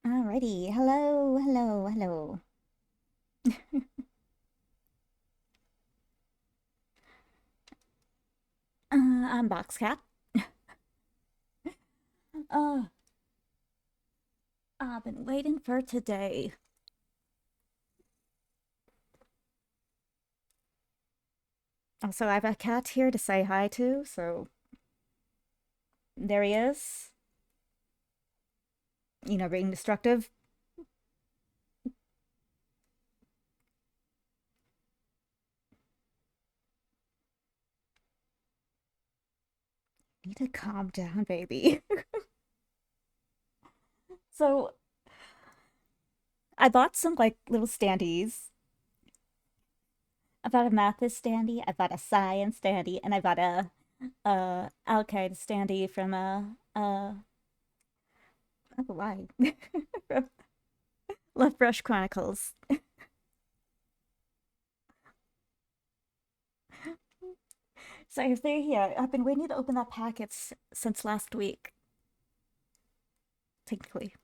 Alrighty. Hello, hello, hello. I'm Boxcat. Uh, I've been waiting for today. Also, I have a cat here to say hi to, so there he is. Being destructive. Need to calm down, baby. So, I bought some like little standees. I bought a Mathis standee, I bought a science standee, and I bought a alkyd standee from oh, why? From Love Brush Chronicles. So if they're here, I've been waiting to open that packet since last week, technically.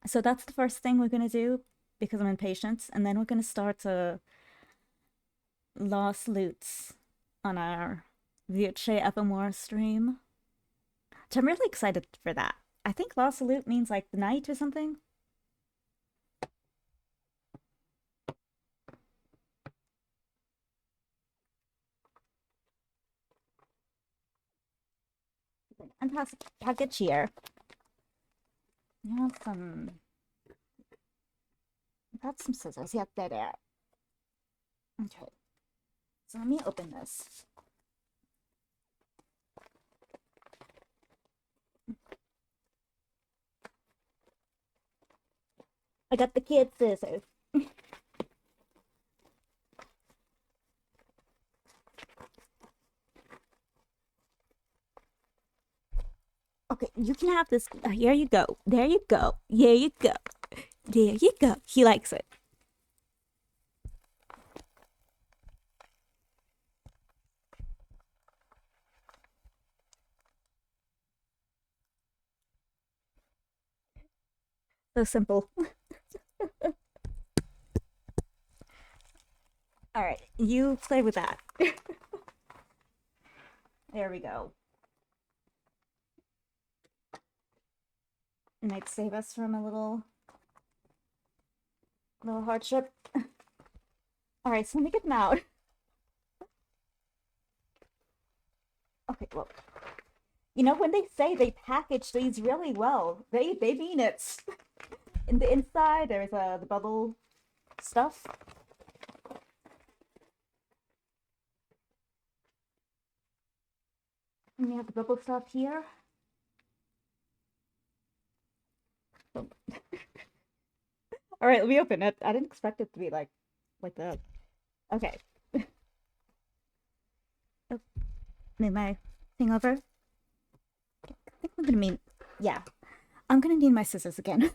So that's the first thing we're gonna do because I'm impatient, and then we're gonna start Lost Loots on our Vierche Evermore stream. Which I'm really excited for that. I think Lost Loot means like the night or something. And package here. You have some. Got some scissors. Yep, there. Okay. So let me open this. I got the kid scissors. Okay, you can have this. Here you go. There you go. Here you go. There you go. He likes it. So simple. All right, you play with that. There we go. It might save us from a little hardship. All right, so let me get them out. Okay, well, when they say they package these really well, they mean it. In the inside, there's the bubble stuff. And you have the bubble stuff here. Oh. All right, let me open it. I didn't expect it to be like that. Okay. Oh, move my thing over. I think I'm gonna need, yeah, I'm gonna need my scissors again.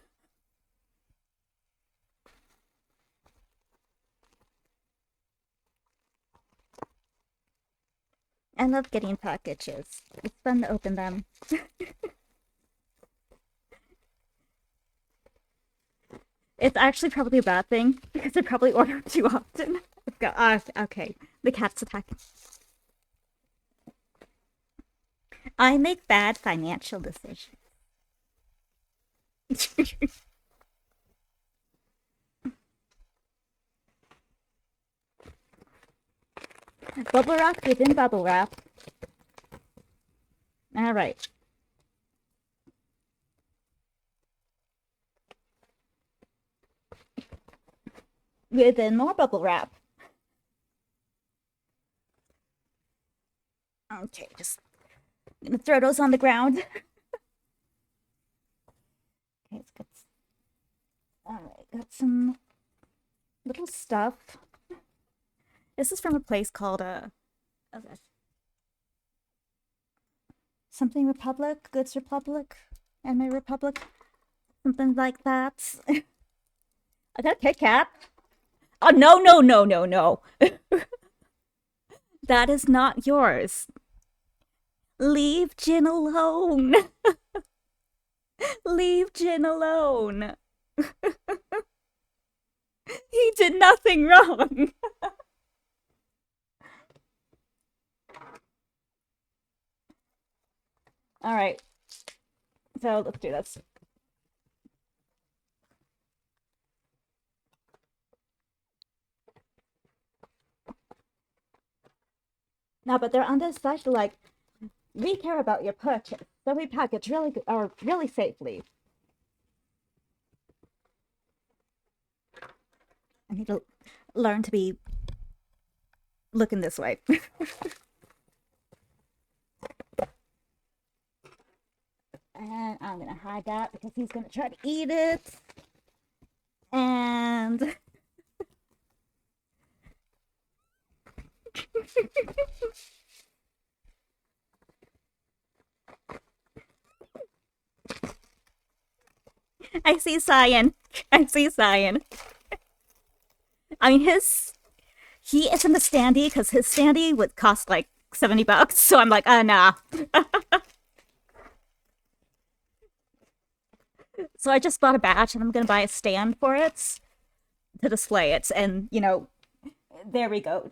I love getting packages. It's fun to open them. It's actually probably a bad thing because I probably order too often. Okay, the cat's attacking. I make bad financial decisions. Bubble wrap within bubble wrap. All right. Within more bubble wrap. Okay, just gonna throw those on the ground. Okay, let's get. All right, got some little stuff. This is from a place called oh gosh, something Republic, Goods Republic, and my Republic, something like that. I got a Kit Kat. Oh no no no no no! That is not yours. Leave Jin alone. Leave Jin alone. He did nothing wrong. All right, so let's do this. No, but they're on this special, like, we care about your purchase, so we package really good, or really safely. I need to learn to be looking this way. And I'm gonna hide that because he's gonna try to eat it. And I see Cyan. I see Cyan. I mean, he isn't a standee because his standee would cost like $70. So I'm like, nah. So I just bought a batch and I'm gonna buy a stand for it to display it. And there we go.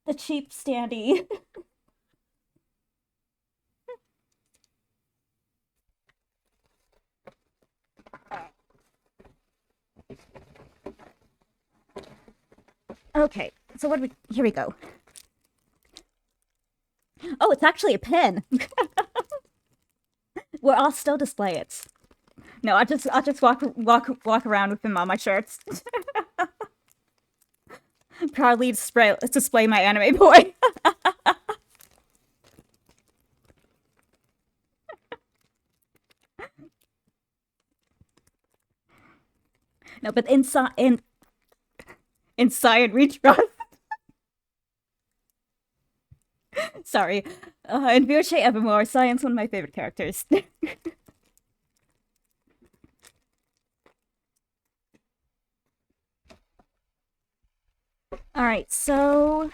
The cheap standee. Okay, so here we go. Oh, it's actually a pin. Well, I'll still display it. No, I'll just walk around with them on my shirts. Proudly display my anime boy. No, but inside we trust. Sorry. In Virche Evermore, Cyan's one of my favorite characters. Alright, so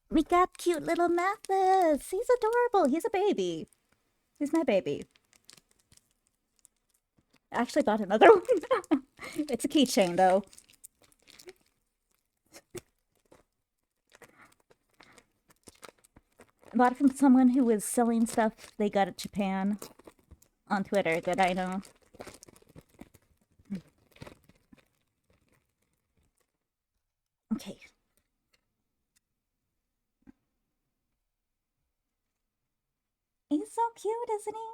we got cute little Mathis. He's adorable. He's a baby. He's my baby. I actually bought another one. It's a keychain, though. I bought it from someone who was selling stuff they got at Japan on Twitter that I know. Okay. He's so cute, isn't he?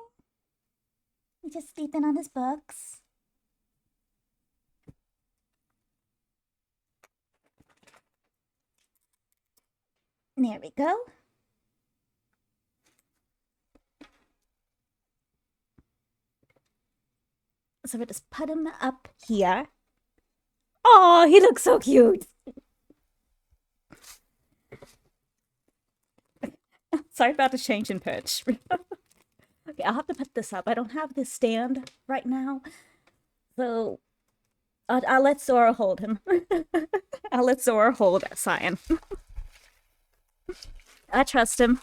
He's just sleeping on his books. There we go. So we'll just put him up here. Oh, he looks so cute. Sorry about the change in pitch. Okay, I'll have to put this up. I don't have this stand right now. So I'll let Sora hold him. I'll let Sora hold Cyan. I trust him.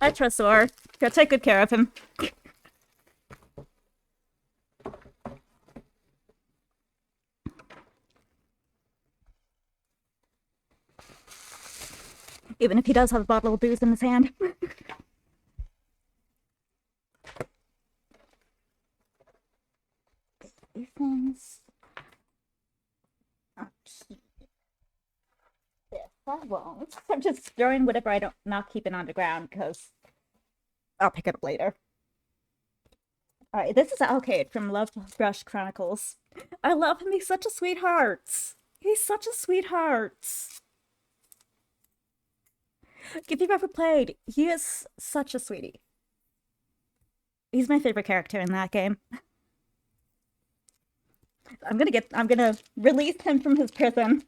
I trust Sora. Gotta take good care of him. Even if he does have a bottle of booze in his hand. These things. Okay. This I won't. I'm just throwing whatever I don't not keeping on the ground because I'll pick it up later. Alright, this is Alcade from Love Brush Chronicles. I love him. He's such a sweetheart. He's such a sweetheart. If you've ever played, he is such a sweetie. He's my favorite character in that game. I'm gonna release him from his prison.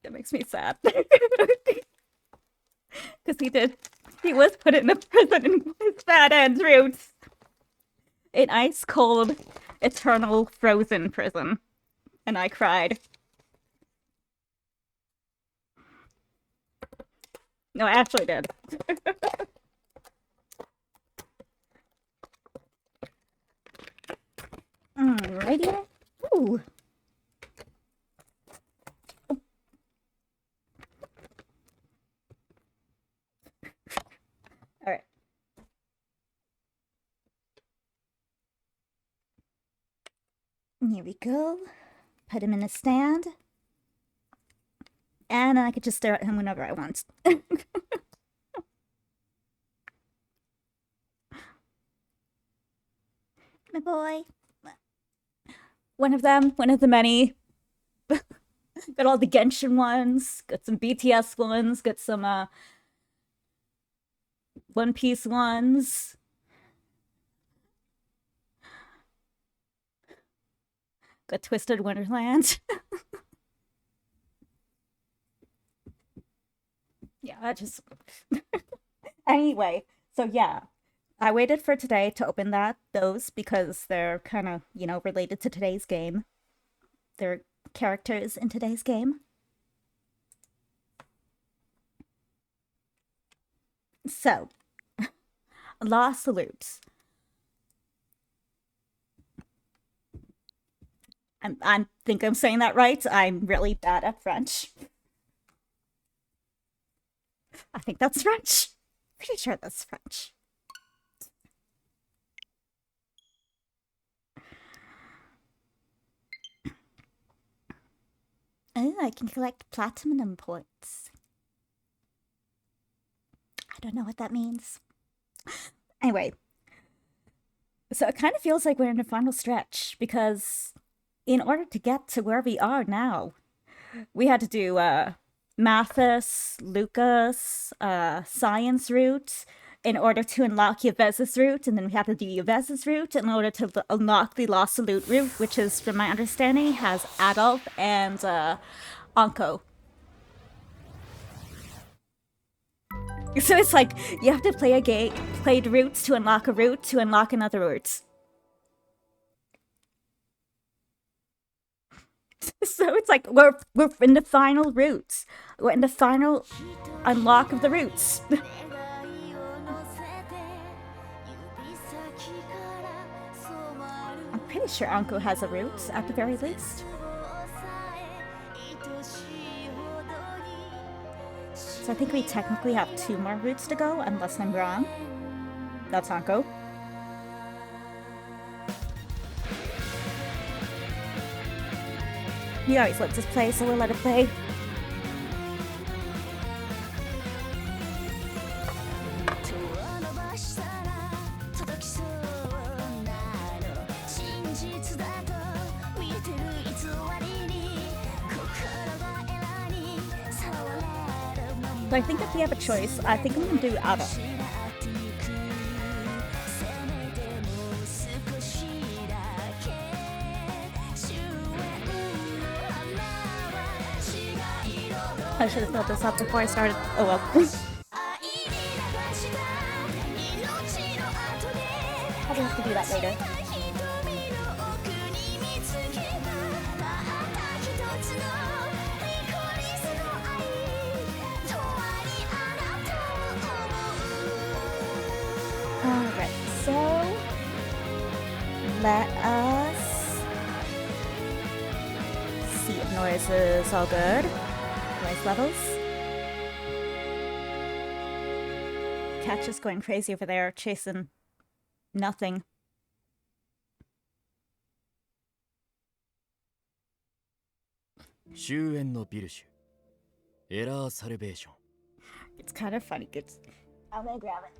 That makes me sad. Because he was put in a prison in his bad end's roots. An ice cold, eternal frozen prison. And I cried. No, I actually did. Alrighty. Ooh. Alright. Here we go. Put him in a stand. And I could just stare at him whenever I want. My boy. One of them, one of the many. Got all the Genshin ones, got some BTS ones, got some One Piece ones. Got Twisted Wonderland. Yeah, I just... Anyway, so yeah. I waited for today to open those because they're kind of, related to today's game. They're characters in today's game. So, La Salute. I think I'm saying that right. I'm really bad at French. I think that's French. Pretty sure that's French. Oh, I can collect platinum points. I don't know what that means. Anyway, so it kind of feels like we're in the final stretch because in order to get to where we are now, we had to do Mathis, Lucas, Science route in order to unlock Yveza's route, and then we had to do Yveza's route in order to unlock the La Salute route, which is, from my understanding, has Adolf and Anko. So it's like you have to play a game, play the routes to unlock a route to unlock another route. So it's like we're in the final routes. We're in the final unlock of the routes. I'm pretty sure Anko has a route at the very least. So I think we technically have 2 more routes to go, unless I'm wrong. That's Anko. He always lets us play, so we'll let it play. So I think if we have a choice, I think I'm gonna do Adam. I should have filled this up before I started. Oh well. Probably have to do that later. Alright, so let us see if noise is all good. Noise levels. Cat's just going crazy over there, chasing nothing. It's kind of funny. I'm gonna grab it.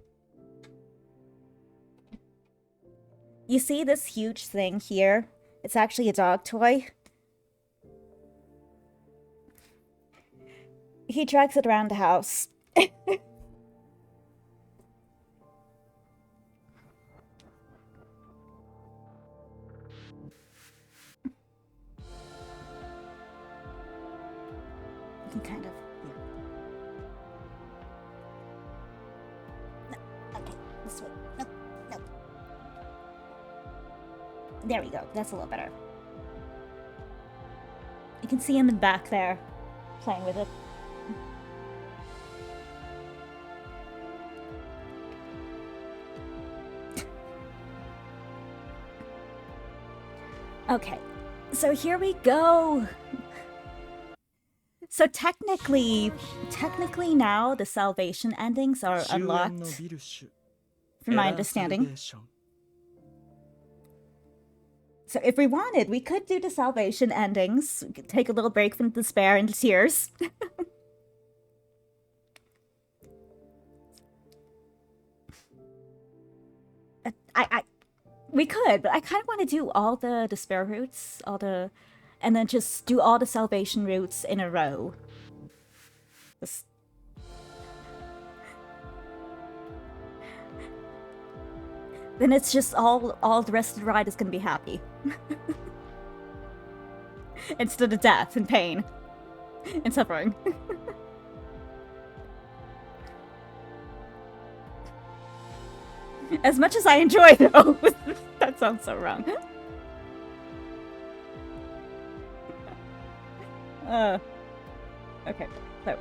You see this huge thing here? It's actually a dog toy. He drags it around the house. You can kind of... No, okay, this way. Nope, nope. There we go, that's a little better. You can see him in back there, playing with it. Okay, so here we go. So technically now the salvation endings are 終焉の unlocked, ビルシュ from エ my ラーサルベ understanding. ーション So if we wanted, we could do the salvation endings, we could take a little break from despair and tears. I we could, but I kind of want to do all the despair routes, and then just do all the salvation routes in a row. Just- then it's just all the rest of the ride is gonna be happy. Instead of death and pain and suffering. As much as I enjoy though, that sounds so wrong. Okay, so.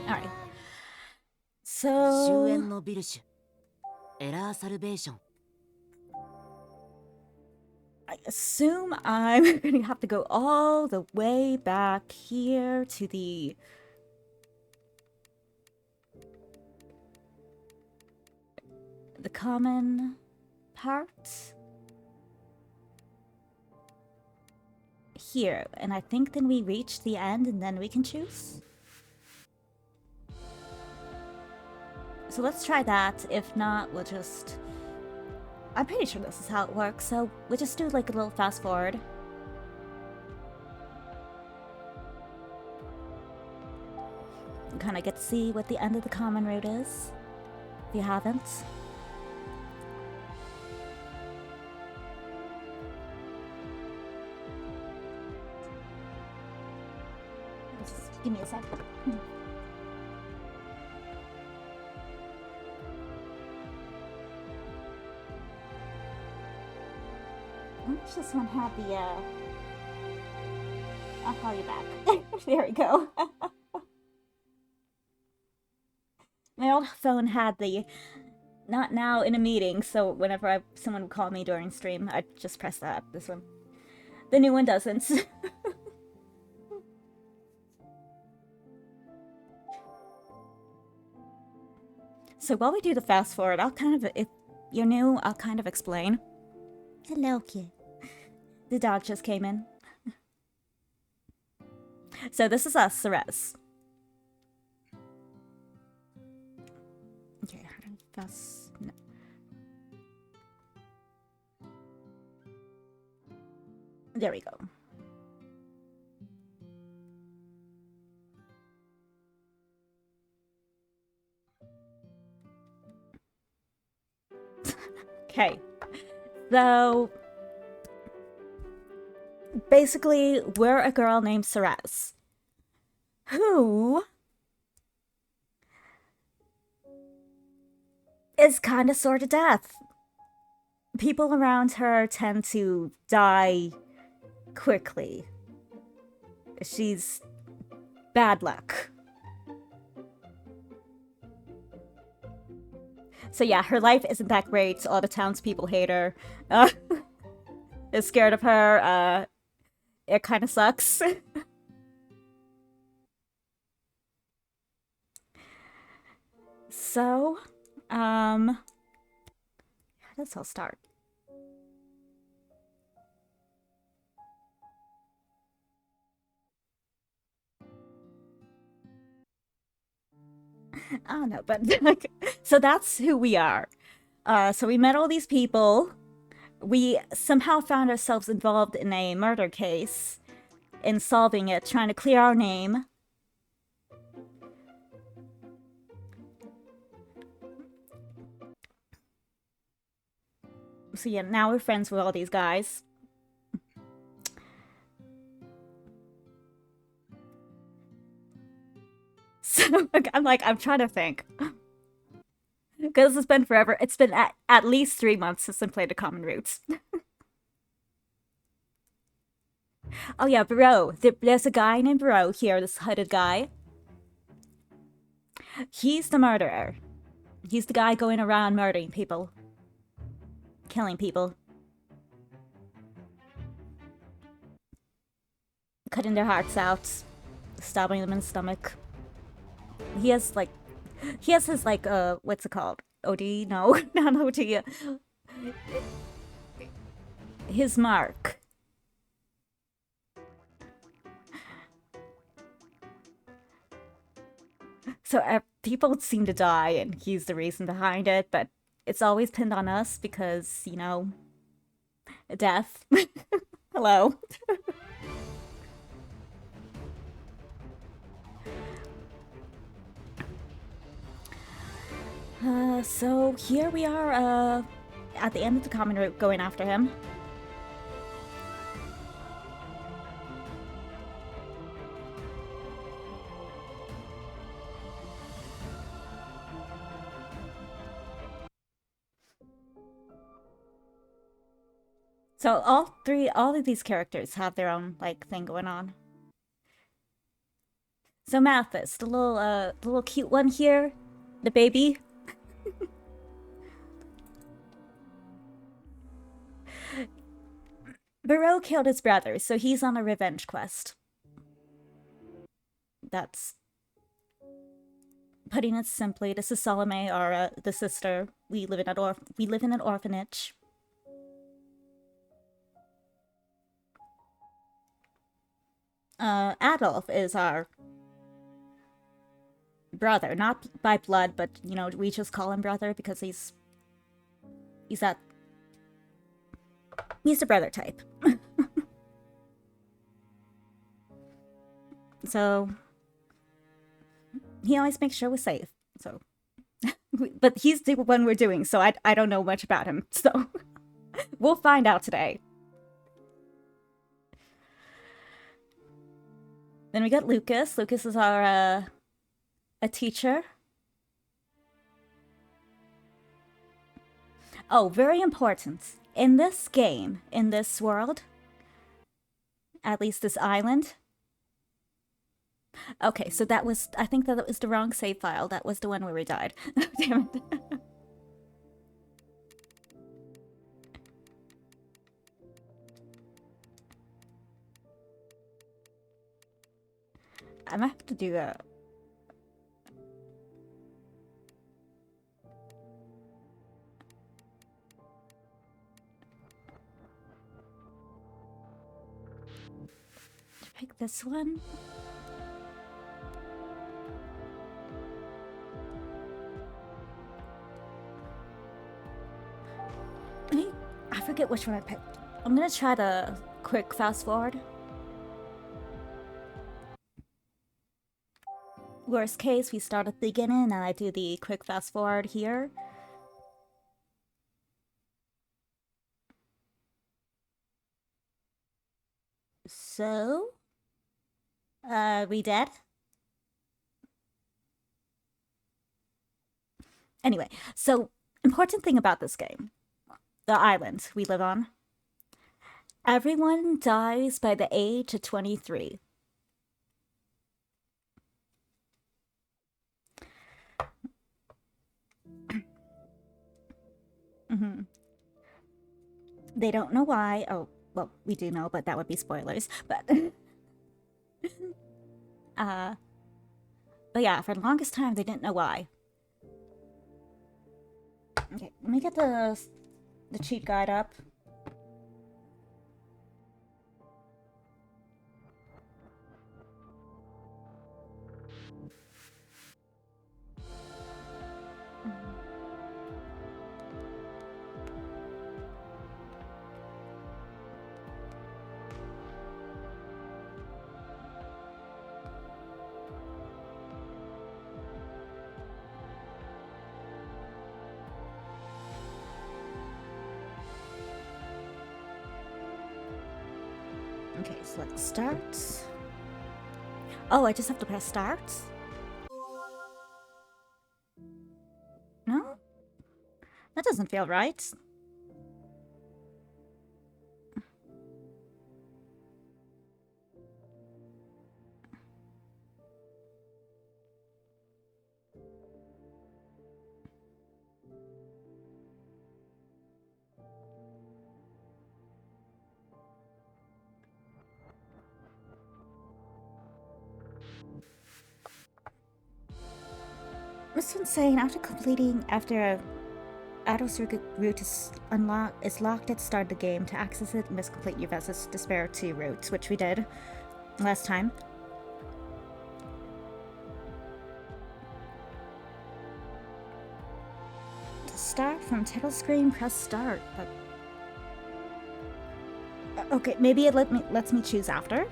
Alright. 終 So 焉のビルシュエラーサルベーション I assume I'm gonna have to go all the way back here to the common part. Here, and I think then we reach the end and then we can choose. So let's try that. If not, we'll just... I'm pretty sure this is how it works, so we'll just do like a little fast forward. You kind of get to see what the end of the common route is, if you haven't. Just give me a sec. I wish this one had the, I'll call you back. There we go. My old phone had the not now in a meeting, so whenever someone would call me during stream, I'd just press that. This one. The new one doesn't. So while we do the fast forward, I'll kind of, if you're new, I'll kind of explain. Hello, kid. The dog just came in. So this is us, Ceres. Okay, how do I fast? No. There we go. Okay. So basically, we're a girl named Ceres who is kind of sort of death. People around her tend to die quickly. She's bad luck. So yeah, her life isn't that great. All the townspeople hate her. They're scared of her. It kind of sucks. So, how does this all start? I don't know, but like, so that's who we are. So we met all these people. We somehow found ourselves involved in a murder case, in solving it, trying to clear our name. So yeah, now we're friends with all these guys. So I'm trying to think. Because it's been forever. It's been at least 3 months since I played the Common Roots. Oh yeah, Bro. There's a guy named Bro here, this hooded guy. He's the murderer. He's the guy going around murdering people, killing people, cutting their hearts out, stabbing them in the stomach. He has like, he has his like, what's it called? OD? No, not OD. His mark. So people seem to die, and he's the reason behind it, but it's always pinned on us because, you know, death. Hello. So here we are, at the end of the common route going after him. So all of these characters have their own, like, thing going on. So Mathis, the little cute one here, the baby. Barreau killed his brother, so he's on a revenge quest. That's putting it simply. This is Salome, our the sister. We live in an orphanage. Adolf is our brother, not by blood, but you know we just call him brother because he's that he's the brother type. So he always makes sure we're safe. So, but he's the one we're doing, so I don't know much about him. So we'll find out today. Then we got Lucas. Lucas is our a teacher. Oh, very important. In this game, in this world, at least this island. Okay, so I think that was the wrong save file. That was the one where we died. Damn it. I might have to do that. Pick this one. I forget which one I picked. I'm gonna try the quick fast forward. Worst case, we start at the beginning and I do the quick fast forward here. So, we dead? Anyway, so important thing about this game, the island we live on. Everyone dies by the age of 23. Mm-hmm. They don't know why. Oh, well, we do know, but that would be spoilers. But, uh, but yeah, for the longest time, they didn't know why. Okay, let me get the cheat guide up. Okay, so let's start. Oh, I just have to press start? No? That doesn't feel right. This one's saying after a Adult circuit route is locked at the start of the game. To access it, you must complete your Vestas Despair 2 routes, which we did last time. To start from title screen, press start. But okay, maybe it lets me choose after.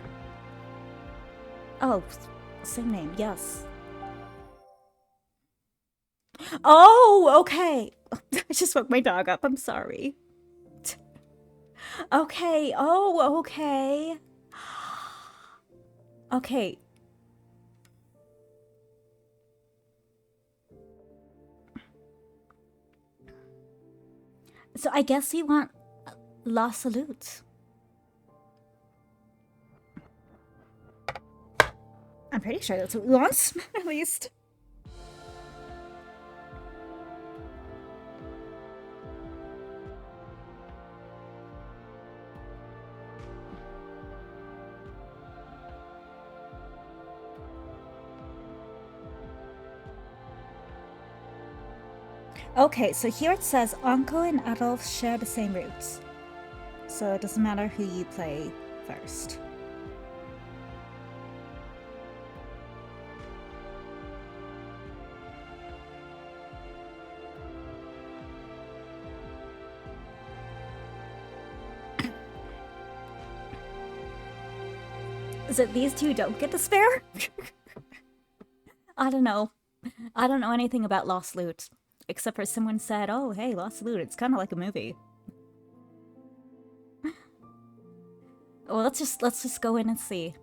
Oh, same name. Yes. Oh, okay. I just woke my dog up. I'm sorry. Okay. Oh, okay. Okay. So I guess we want La Salute. I'm pretty sure that's what we want, at least. Okay, so here it says Anko and Adolf share the same roots. So it doesn't matter who you play first. Is it these two don't get to spare? I don't know. I don't know anything about Lost Loot. Except for someone said, oh, hey, Lost Loot, it's kind of like a movie. Well, let's just go in and see.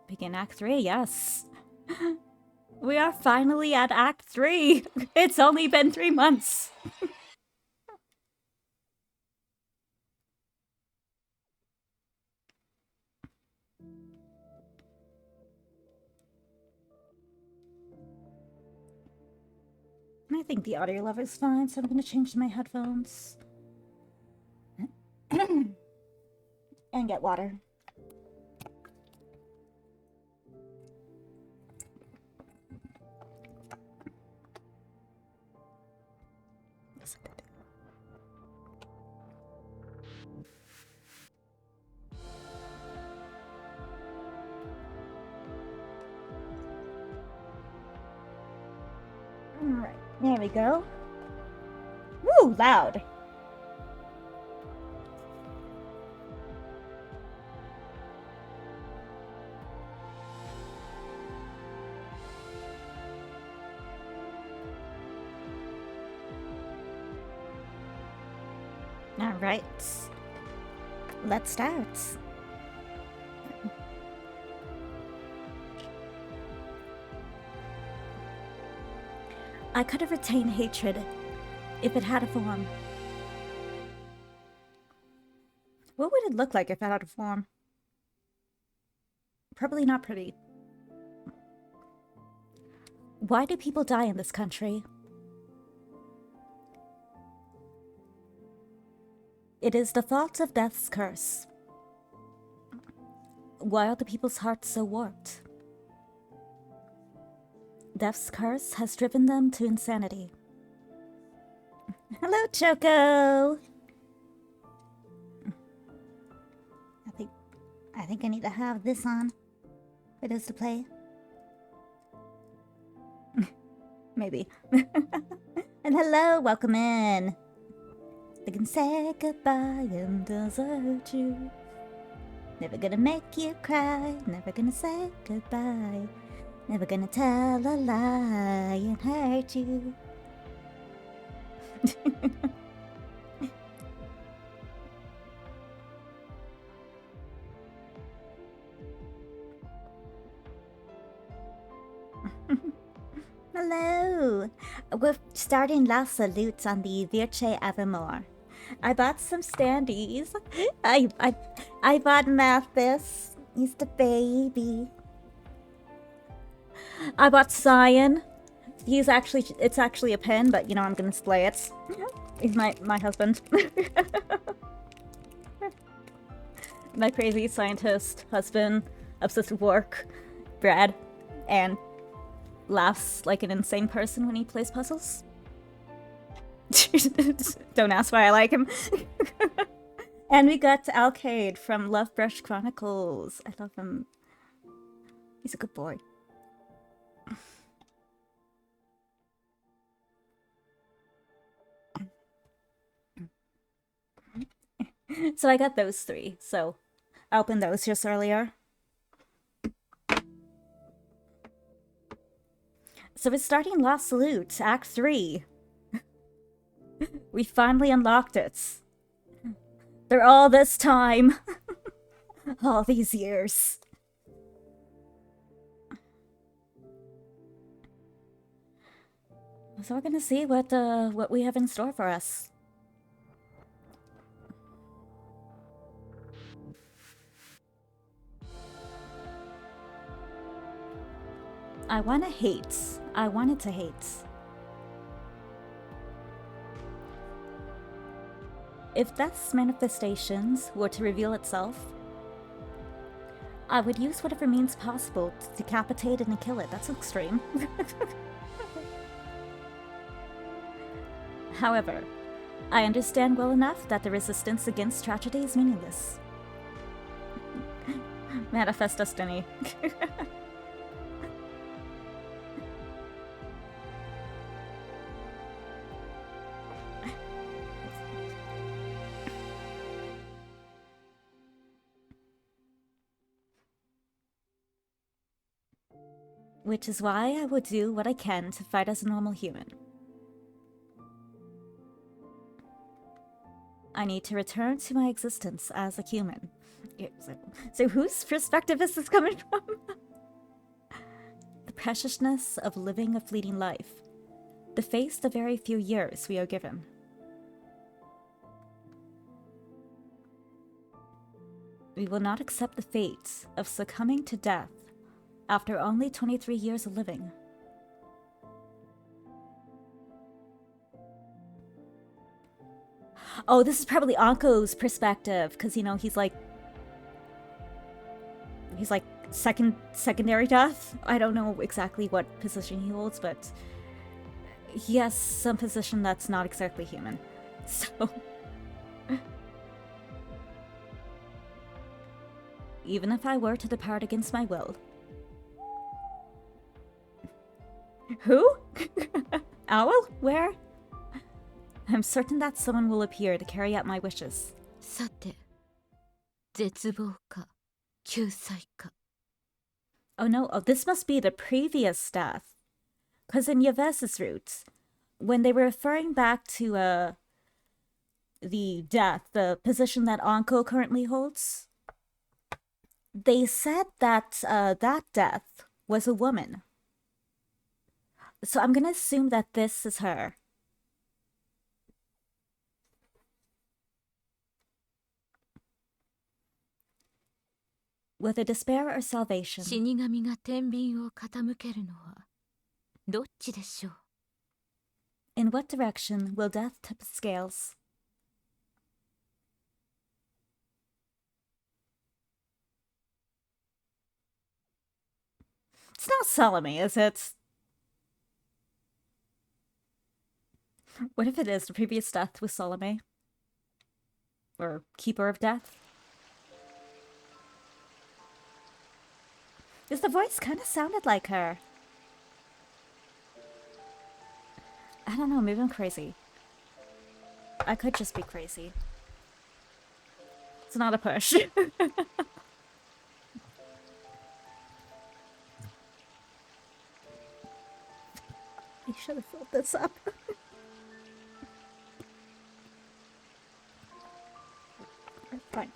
Begin Act 3, yes. We are finally at Act 3. It's only been 3 months. I think the audio level is fine, so I'm going to change to my headphones. And get water. Alright, there we go. Woo, loud. Alright, let's start. I could have retained hatred if it had a form. What would it look like if it had a form? Probably not pretty. Why do people die in this country? It is the fault of death's curse. Why are the people's hearts so warped? Death's curse has driven them to insanity. Hello, Choco! I think I need to have this on. It is to play. Maybe. And hello, welcome in. They can say goodbye and desert you. Never gonna make you cry, never gonna say goodbye. Never gonna tell a lie and hurt you. Hello! We're starting Last Salutes on the Virche Evermore. I bought some standees. I bought Mathis. He's the baby. I bought Cyan. It's actually a pen, but you know I'm gonna display it. He's my husband. My crazy scientist husband, obsessed with work. Brad, and laughs like an insane person when he plays puzzles. Don't ask why I like him. And we got Alcade from Love Brush Chronicles. I love him. He's a good boy. So I got those three. So I opened those just earlier. So we're starting La Salute, Act 3. We finally unlocked it. They're all this time. All these years. So we're gonna see what we have in store for us. I wanna hate. I wanted to hate. If Death's manifestations were to reveal itself, I would use whatever means possible to decapitate it and kill it. That's extreme. However, I understand well enough that the resistance against tragedy is meaningless. Manifest destiny. Which is why I would do what I can to fight as a normal human. I need to return to my existence as a human. So whose perspective is this coming from? The preciousness of living a fleeting life. To face the very few years we are given. We will not accept the fate of succumbing to death after only 23 years of living. Oh, this is probably Anko's perspective, because, you know, he's like secondary death. I don't know exactly what position he holds, but he has some position that's not exactly human. So even if I were to depart against my will. Who? Owl? Where? I'm certain that someone will appear to carry out my wishes. さて、絶望か救済か。 Oh no, oh, this must be the previous death. Because in Yaves's roots, when they were referring back to the death, the position that Anko currently holds, they said that that death was a woman. So I'm gonna assume that this is her. Whether despair or salvation. 死神が天秤を傾けるのはどっちでしょう。 In what direction will death tip its scales? It's not Salome, is it? What if it is the previous death with Salome? Or Keeper of Death? Because the voice kind of sounded like her. I don't know, maybe I'm crazy. I could just be crazy. It's not a push. I should have filled this up. Fine.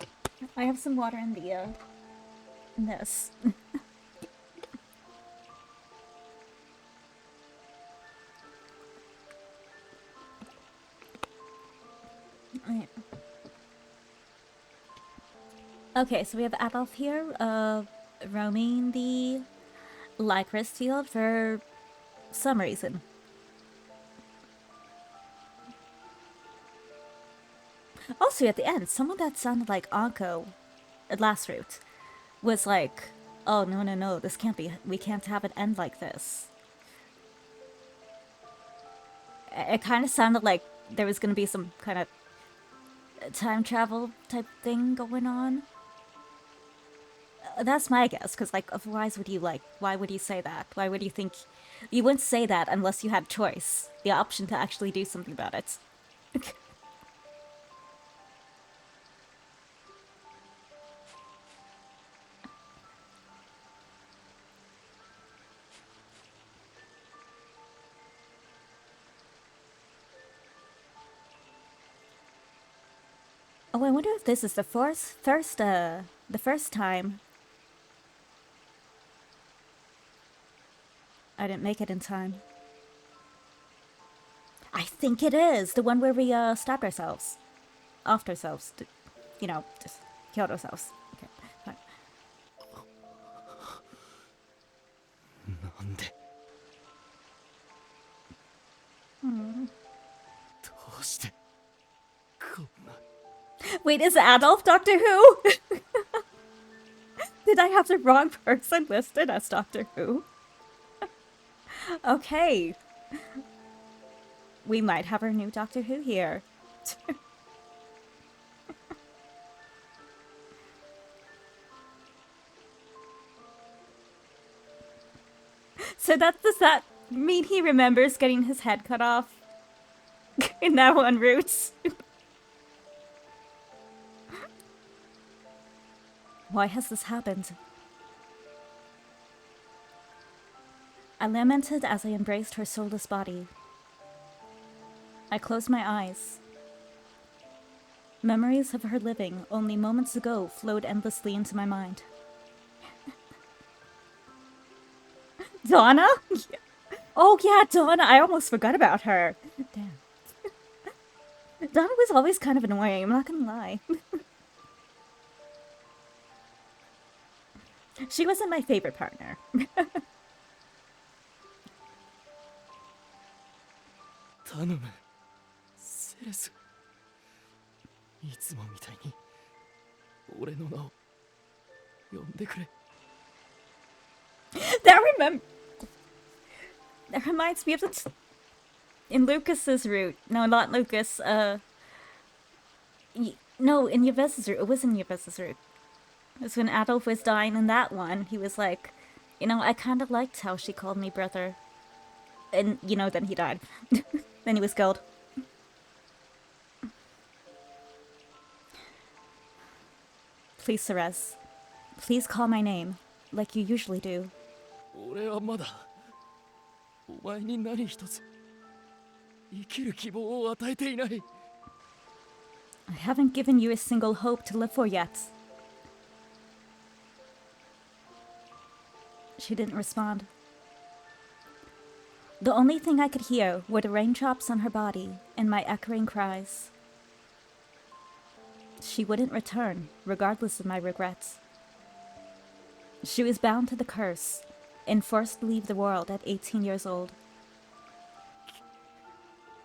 I have some water in the, in this. Yeah. Okay, so we have Adolf here, roaming the Lycris field for some reason. Also, at the end, someone that sounded like Anko at last route was like Oh, no, no, no. This can't be. We can't have it end like this. It kind of sounded like there was going to be some kind of time travel type thing going on. That's my guess, because, like, otherwise would you, like, why would you say that? Why would you think. You wouldn't say that unless you had choice, the option to actually do something about it. Oh, I wonder if this is the first time I didn't make it in time. I think it is the one where we stabbed ourselves, offed ourselves, just killed ourselves. Okay, fine. なんで Hmm. どうしてこんな Wait, is Adolf Doctor Who? Did I have the wrong person listed as Doctor Who? Okay, we might have our new Doctor Who here. So does that mean he remembers getting his head cut off in that one route? Why has this happened? I lamented as I embraced her soulless body. I closed my eyes. Memories of her living only moments ago flowed endlessly into my mind. Donna? Oh yeah, Donna. I almost forgot about her. Damn. Donna was always kind of annoying, I'm not gonna lie. She wasn't my favorite partner. 頼むセレスいつもみたいに俺の名を呼んでくれ That reminds me of in Lucas's route. No, not Lucas. No, in Yves's route. It was in Yves's route. It was when Adolf was dying in that one. He was like, I kind of liked how she called me brother. And, then he died. Then he was killed. Please, Ceres. Please call my name, like you usually do. 俺はまだお前に何一つ生きる希望を与えていない I haven't given you a single hope to live for yet. She didn't respond. The only thing I could hear were the raindrops on her body and my echoing cries. She wouldn't return, regardless of my regrets. She was bound to the curse and forced to leave the world at 18 years old.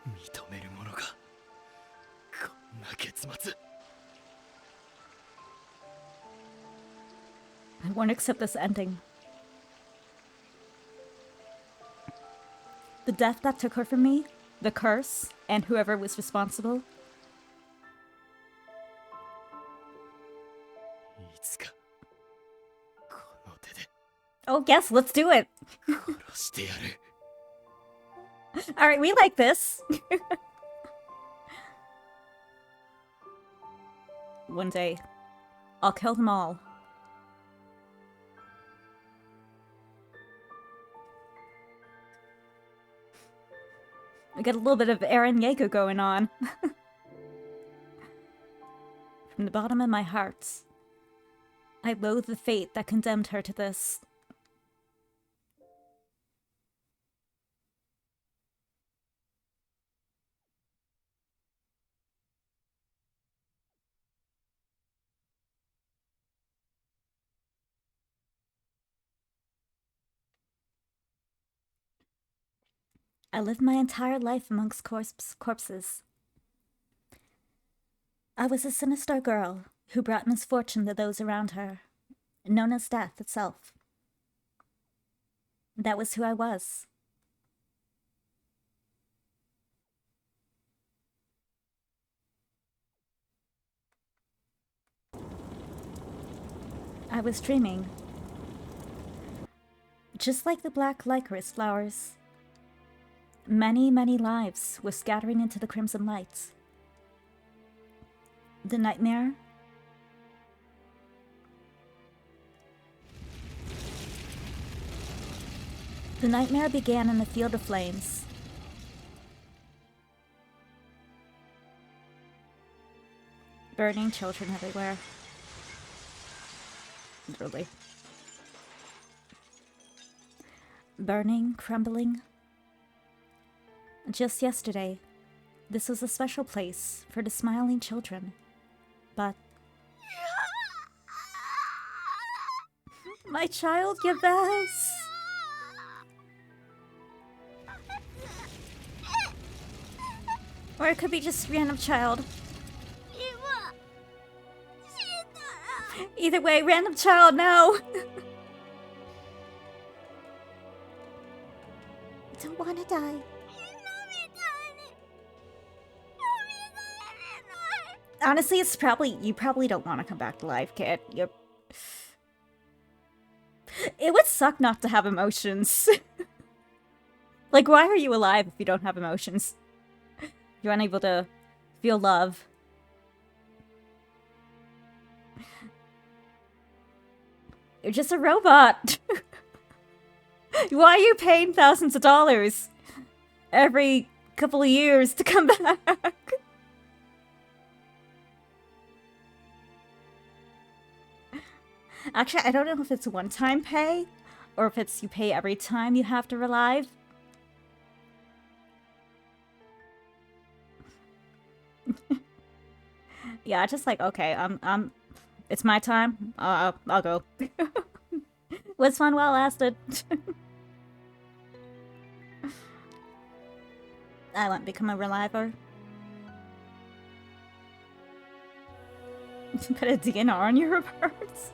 認める者がこんな結末 I won't accept this ending. The death that took her from me, the curse, and whoever was responsible. いつかこの手で Oh, yes, let's do it. 殺してやる Alright, we like this. One day, I'll kill them all. We get a little bit of Eren Yeager going on. From the bottom of my heart, I loathe the fate that condemned her to this. I lived my entire life amongst corpses. I was a sinister girl who brought misfortune to those around her, known as death itself. That was who I was. I was dreaming. Just like the black licorice flowers. Many, many lives were scattering into the crimson lights. The nightmare. The nightmare began in the field of flames. Burning children everywhere. Literally. Burning, crumbling. Just yesterday, this was a special place for the smiling children. But... My child, Yves! Or it could be just random child. Either way, random child, no! I don't want to die. Honestly, it's probably... You probably don't want to come back to life, kid. You're... It would suck not to have emotions. Like, why are you alive if you don't have emotions? You're unable to feel love. You're just a robot. Why are you paying thousands of dollars every couple of years to come back? Actually, I don't know if it's one-time pay or if it's you pay every time you have to relive. Yeah, just like, okay, it's my time. I'll go. Was fun while it lasted. I won't become a reliver. Put a DNR on your reports.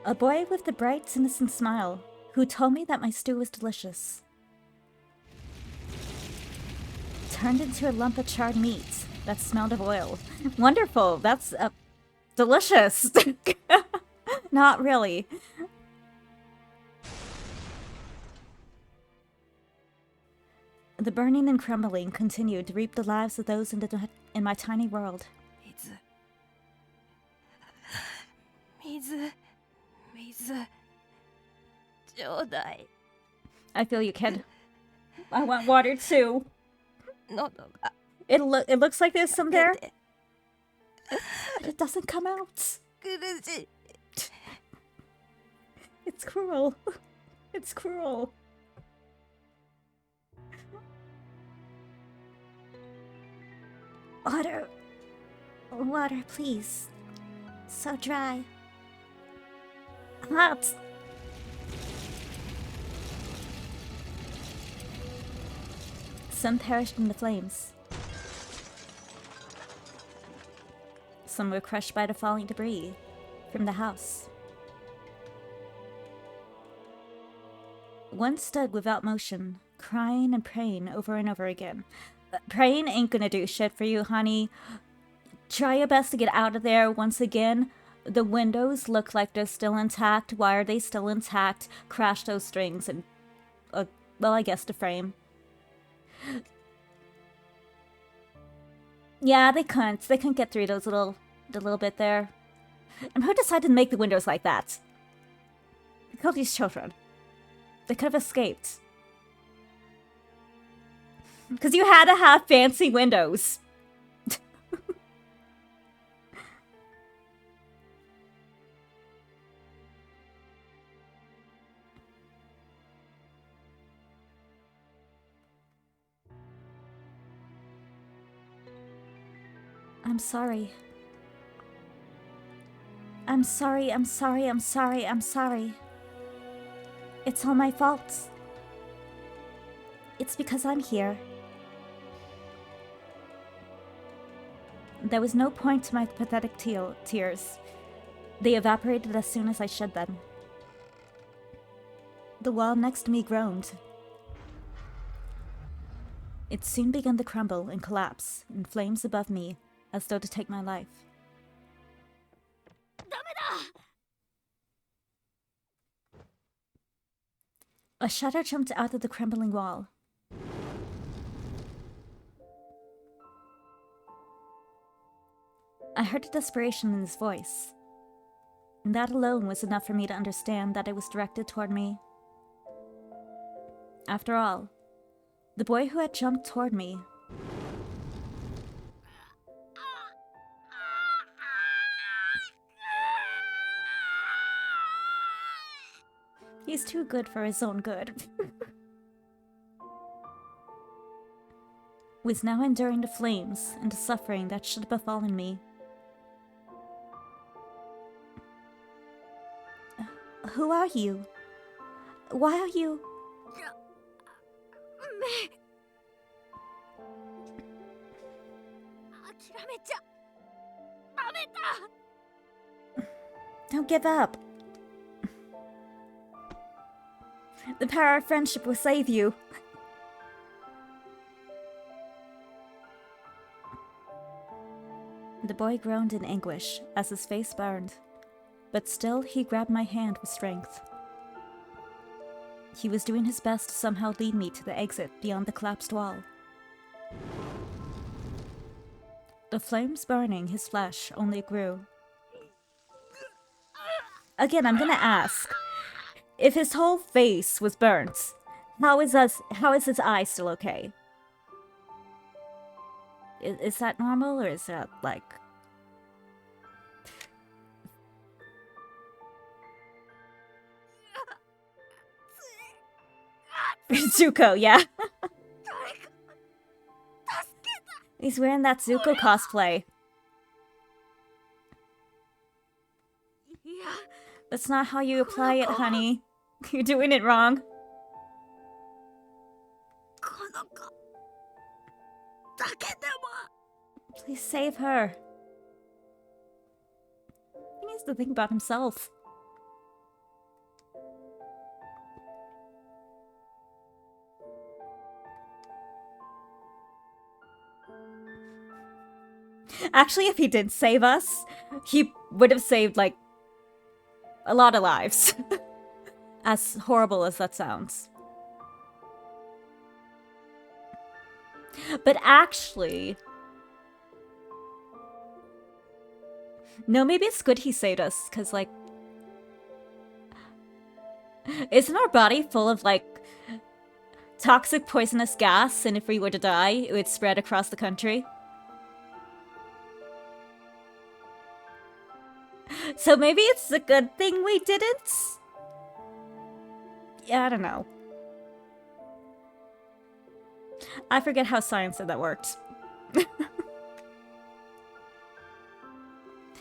A boy with the bright, innocent smile, who told me that my stew was delicious, turned into a lump of charred meat that smelled of oil. Wonderful! That's delicious! Not really. The burning and crumbling continued to reap the lives of those in my tiny world. ちょうだい。 I feel you, kid. I want water too. 喉が It looks like there's some there, 出て but it doesn't come out. 苦しい。 It's cruel. It's cruel. Water. Water, please. So dry. Hot. Some perished in the flames. Some were crushed by the falling debris from the house. One stood without motion, crying and praying over and over again. Praying ain't gonna do shit for you, honey. Try your best to get out of there once again. The windows look like they're still intact. Why are they still intact? Crash those strings and, well, I guess the frame. Yeah, they couldn't. They couldn't get through those the little bit there. And who decided to make the windows like that? They killed these children. They could have escaped. Because you had to have fancy windows. I'm sorry. I'm sorry, I'm sorry, I'm sorry, I'm sorry. It's all my fault. It's because I'm here. There was no point to my pathetic tears. They evaporated as soon as I shed them. The wall next to me groaned. It soon began to crumble and collapse in flames above me, as though to take my life. A shudder jumped out of the crumbling wall. I heard the desperation in his voice, and that alone was enough for me to understand that it was directed toward me. After all, the boy who had jumped toward me he's too good for his own good. Was now enduring the flames and the suffering that should have befallen me. Who are you? Why are you... Don't give up. The power of friendship will save you. The boy groaned in anguish as his face burned, but still he grabbed my hand with strength. He was doing his best to somehow lead me to the exit beyond the collapsed wall. The flames burning his flesh only grew. Again, I'm gonna ask, if his whole face was burnt, how is his eye still okay? Is that normal, or is that like... Zuko, yeah. He's wearing that Zuko cosplay. That's not how you apply it, honey. You're doing it wrong. Please save her. He needs to think about himself. Actually, if he did save us, he would have saved, like, a lot of lives. As horrible as that sounds. But actually... No, maybe it's good he saved us, because, like... Isn't our body full of, like, toxic poisonous gas, and if we were to die, it would spread across the country? So maybe it's a good thing we didn't? Yeah, I don't know. I forget how science said that worked.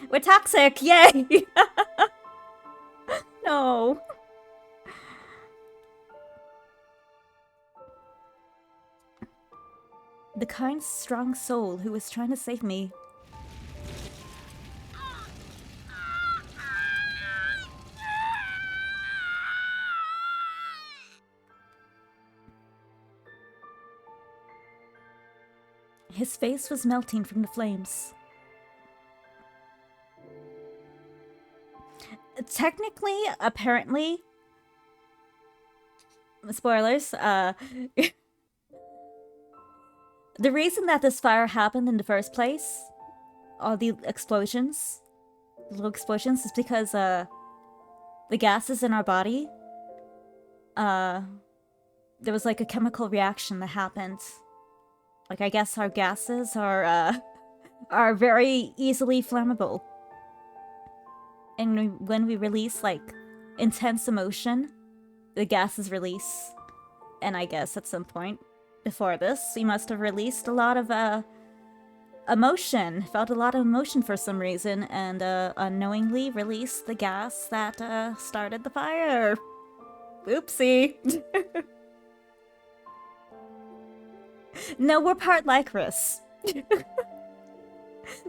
We're toxic! Yay! No. The kind, strong soul who was trying to save me. His face was melting from the flames. Technically, apparently... Spoilers, the reason that this fire happened in the first place, all the explosions, little explosions, is because, the gases in our body, there was like a chemical reaction that happened. Like, I guess our gases are very easily flammable. And when we release, like, intense emotion, the gases release. And I guess at some point before this, we must have released a lot of, emotion. Felt a lot of emotion for some reason, and, unknowingly released the gas that, started the fire. Oopsie. No, we're part licorice.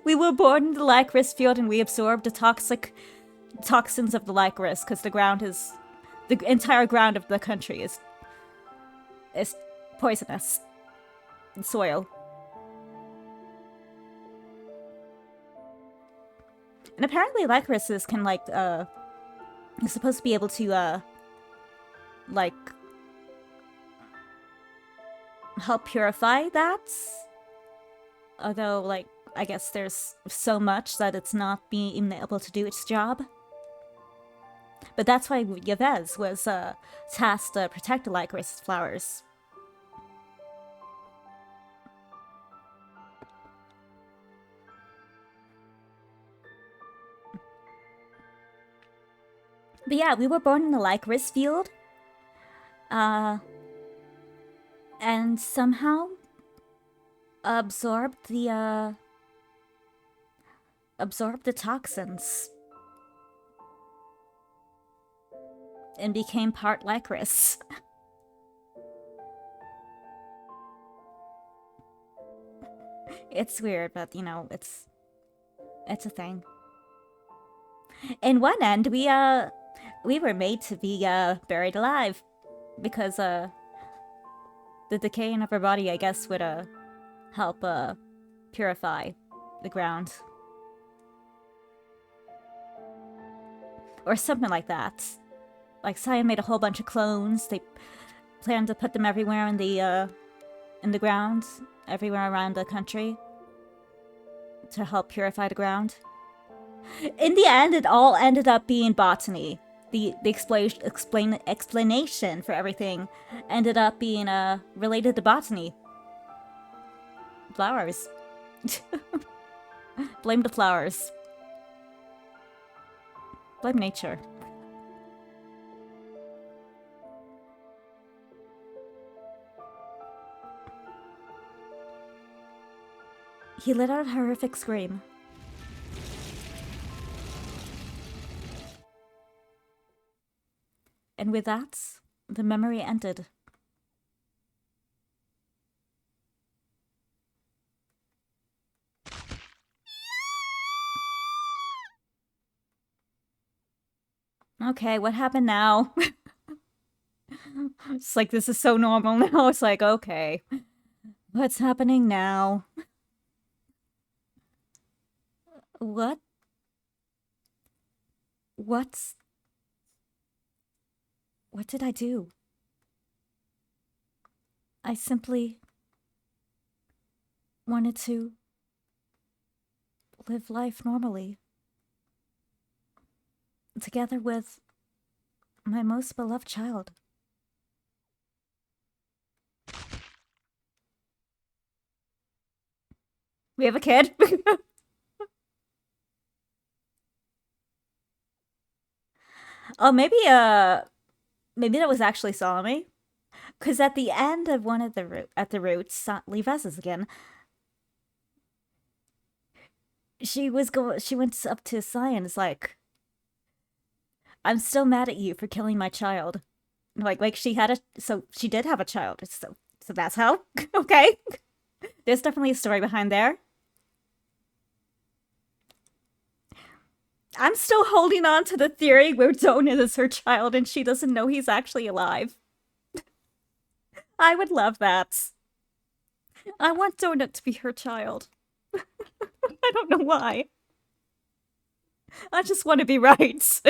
We were born in the licorice field and we absorbed the toxins of the licorice because the entire ground of the country is poisonous soil. And apparently licorices can you're supposed to be able to like help purify that. Although like I guess there's so much that it's not being able to do its job. But that's why Yves was tasked to protect the licorice flowers. But yeah, we were born in the licorice field. And somehow absorbed the toxins and became part licorice. It's weird, but you know, it's a thing. In one end, we were made to be buried alive because the decaying of our body, I guess, would help purify the ground. Or something like that. Like Cyan made a whole bunch of clones. They planned to put them everywhere in the ground, everywhere around the country, to help purify the ground. In the end, it all ended up being botany. The explanation for everything ended up being related to botany. Flowers. Blame the flowers. Blame nature. He let out a horrific scream. And with that, the memory ended. Okay, what happened now? It's like, this is so normal now. It's like, okay, what's happening now? What? What did I do? I simply wanted to live life normally, together with my most beloved child. We have a kid. Oh, maybe that was actually Salome. Because at the end of one of the roots, Levez's again, she went up to Cyan, it's like, I'm still mad at you for killing my child. Like she did have a child. So that's how. Okay. There's definitely a story behind there. I'm still holding on to the theory where Donut is her child and she doesn't know he's actually alive. I would love that. I want Donut to be her child. I don't know why. I just want to be right.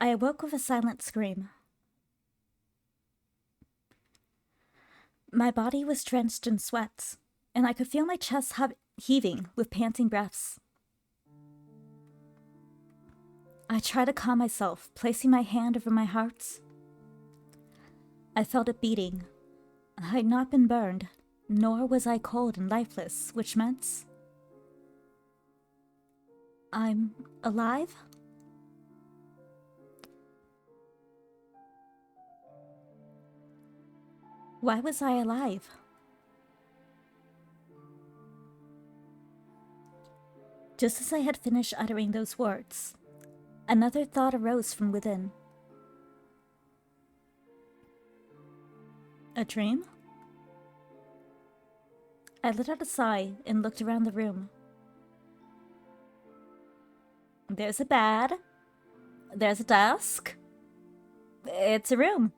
I awoke with a silent scream. My body was drenched in sweat, and I could feel my chest heaving with panting breaths. I tried to calm myself, placing my hand over my heart. I felt it beating. I had not been burned, nor was I cold and lifeless, which meant I'm alive? Why was I alive? Just as I had finished uttering those words, another thought arose from within. A dream? I let out a sigh and looked around the room. There's a bed. There's a desk. It's a room.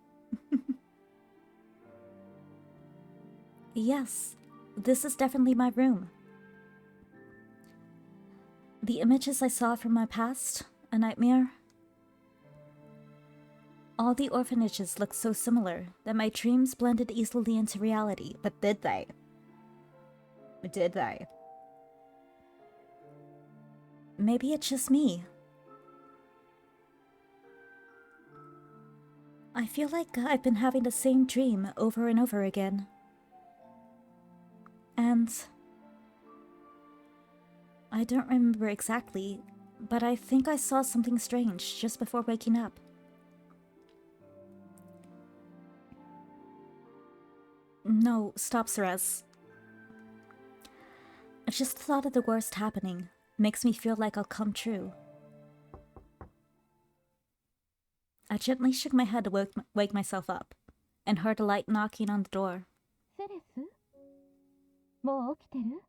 Yes, this is definitely my room. The images I saw from my past, a nightmare. All the orphanages looked so similar that my dreams blended easily into reality, but did they? Did they? Maybe it's just me. I feel like I've been having the same dream over and over again. And I don't remember exactly, but I think I saw something strange just before waking up. No, stop, Ceres. Just the thought of the worst happening makes me feel like I'll come true. I gently shook my head to wake myself up, and heard a light knocking on the door. セレスもう起きてる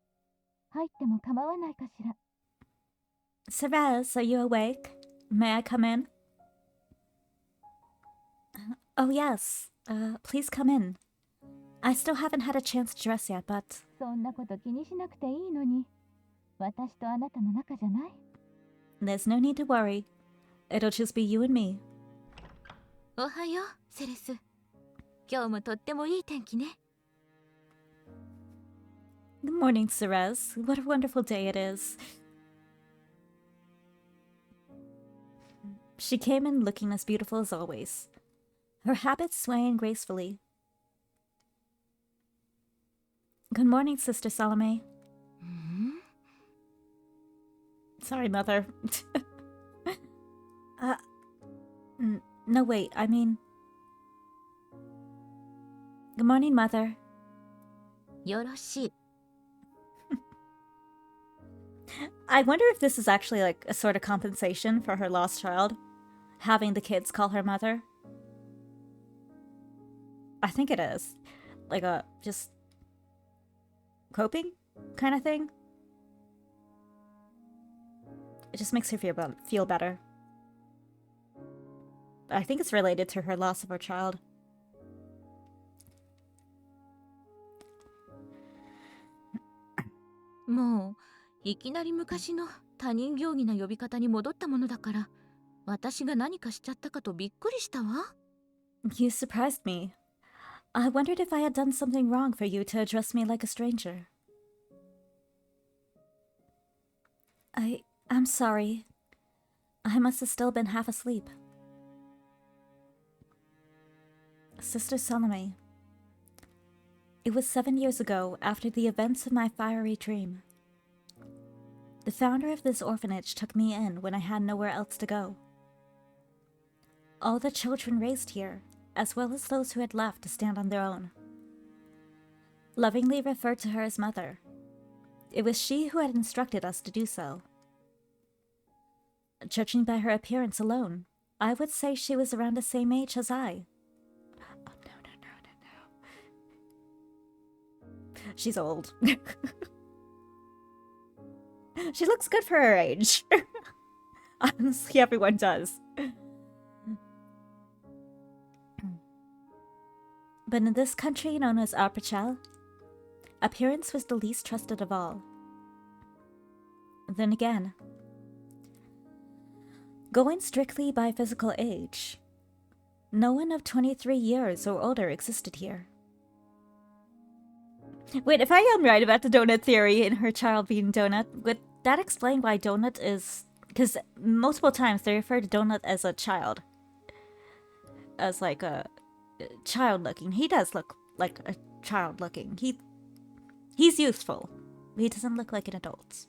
入っても構わないかしら Ceres, are you awake? May I come in? Oh yes, please come in. I still haven't had a chance to dress yet, but... そんなこと気にしなくていいのに私とあなたの仲じゃない There's no need to worry. It'll just be you and me. おはようセレス今日もとってもいい天気ね Good morning, Ceres. What a wonderful day it is. She came in looking as beautiful as always, her habits swaying gracefully. Good morning, Sister Salome. Sorry, Mother. No, wait, I mean... Good morning, Mother. よろしい I wonder if this is actually like a sort of compensation for her lost child, having the kids call her mother. I think it is. Like a just coping kind of thing. It just makes her feel better. I think it's related to her loss of her child.もういきなり昔の他人行儀な呼び方に戻ったものだから私が何かしちゃったかとびっくりしたわ You surprised me. I wondered if I had done something wrong for you to address me like a stranger. I'm sorry. I must have still been half asleep. Sister Salome. It was 7 years ago, after the events of my fiery dream. The founder of this orphanage took me in when I had nowhere else to go. All the children raised here, as well as those who had left to stand on their own, lovingly referred to her as Mother. It was she who had instructed us to do so. Judging by her appearance alone, I would say she was around the same age as I. Oh, no. She's old. She looks good for her age. Honestly, everyone does. But in this country known as Arpachel, appearance was the least trusted of all. Then again, going strictly by physical age, no one of 23 years or older existed here. Wait, if I am right about the donut theory and her child being Donut, would that explain why Donut is... Because multiple times they refer to Donut as a child. As like a child looking. He does look like a child looking. He's youthful. He doesn't look like an adult.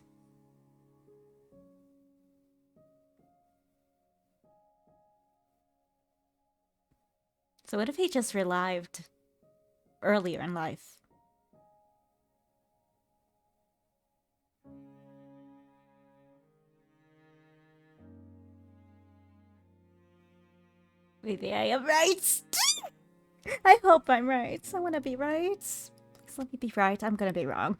So what if he just relived earlier in life. Maybe I am right. I hope I'm right. I want to be right. Please let me be right. I'm gonna be wrong.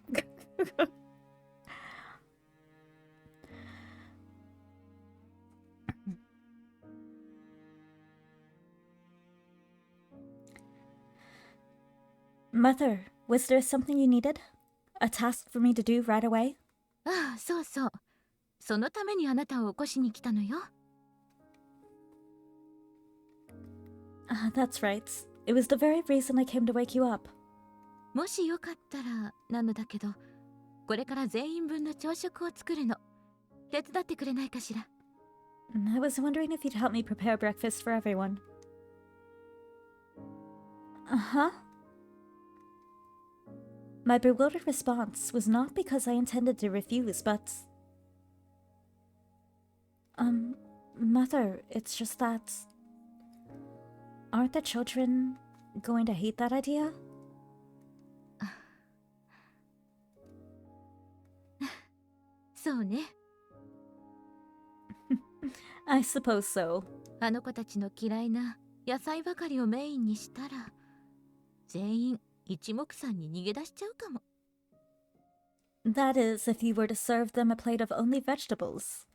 Mother, was there something you needed? A task for me to do right away? ああ、そうそう。そのためにあなたを起こしに来たのよ。That's right. It was the very reason I came to wake you up. もしよかったらなのだけど、これから全員分の朝食を作るの。手伝ってくれないかしら。I was wondering if you'd help me prepare breakfast for everyone. Uh-huh. My bewildered response was not because I intended to refuse, but... Mother, it's just that... Aren't the children going to hate that idea? そうね。I suppose so. あの子たちの嫌いな野菜ばかりをメインにしたら、全員一目散に逃げ出しちゃうかも。That is, if you were to serve them a plate of only vegetables.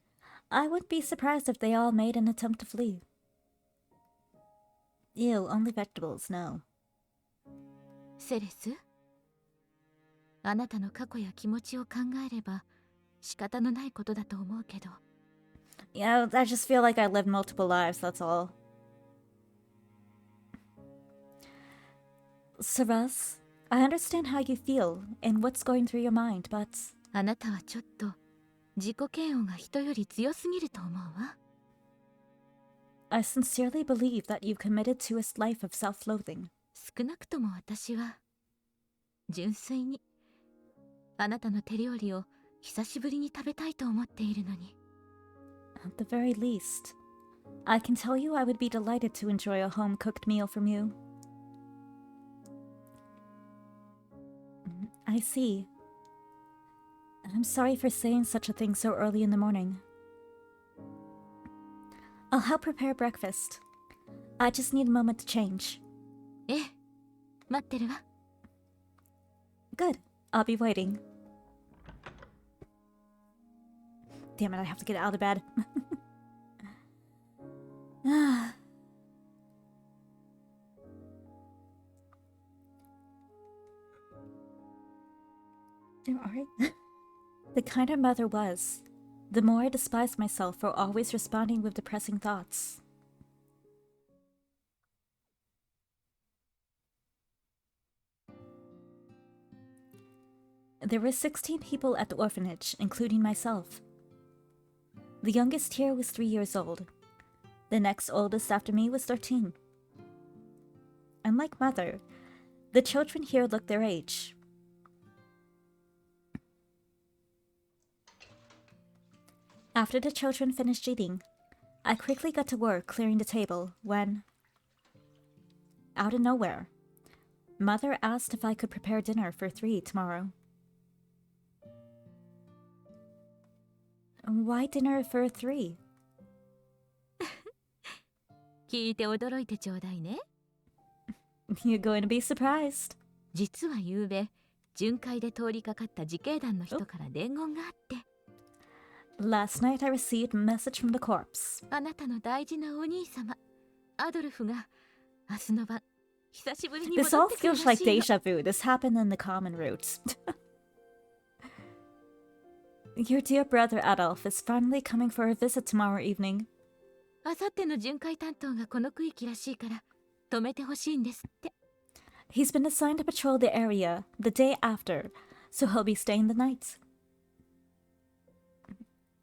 I wouldn't be surprised if they all made an attempt to flee. Ew, only vegetables, no. セレス、あなたの過去や気持ちを考えれば仕方のないことだと思うけど。Yeah, I just feel like I lived multiple lives, that's all. Saras, I understand how you feel and what's going through your mind, but... あなたはちょっと自己嫌悪が人より強すぎると思うわ。I sincerely believe that you've committed to a life of self-loathing. 少なくとも私は純粋にあなたの手料理を久しぶりに食べたいと思っているのに。At the very least, I can tell you I would be delighted to enjoy a home-cooked meal from you. I see. I'm sorry for saying such a thing so early in the morning. I'll help prepare breakfast. I just need a moment to change. ええ、待ってるわ。Good. I'll be waiting. Damn it, I have to get out of bed. Alright. The kinder mother was, the more I despised myself for always responding with depressing thoughts. There were 16 people at the orphanage, including myself. The youngest here was 3 years old. The next oldest after me was 13. Unlike Mother, the children here looked their age. After the children finished eating, I quickly got to work clearing the table when, out of nowhere, Mother asked if I could prepare dinner for 3 tomorrow. Why dinner for 3? 聞いて驚いてちょうだいね。You're going to be surprised. 実はゆうべ巡回で通りかかった自警団の人から伝言があって、 Last night I received a message from the corpse. あなたの大事なお兄様アドルフが明日の晩久しぶりに This 戻 all ってくるら feels し like いの。 deja vu. This happened in the common route. Your dear brother Adolf is finally coming for a visit tomorrow evening. あさっての巡回担当がこの区域らしいから止めてほしいんですって。 He's been assigned to patrol the area the day after, so he'll be staying the night.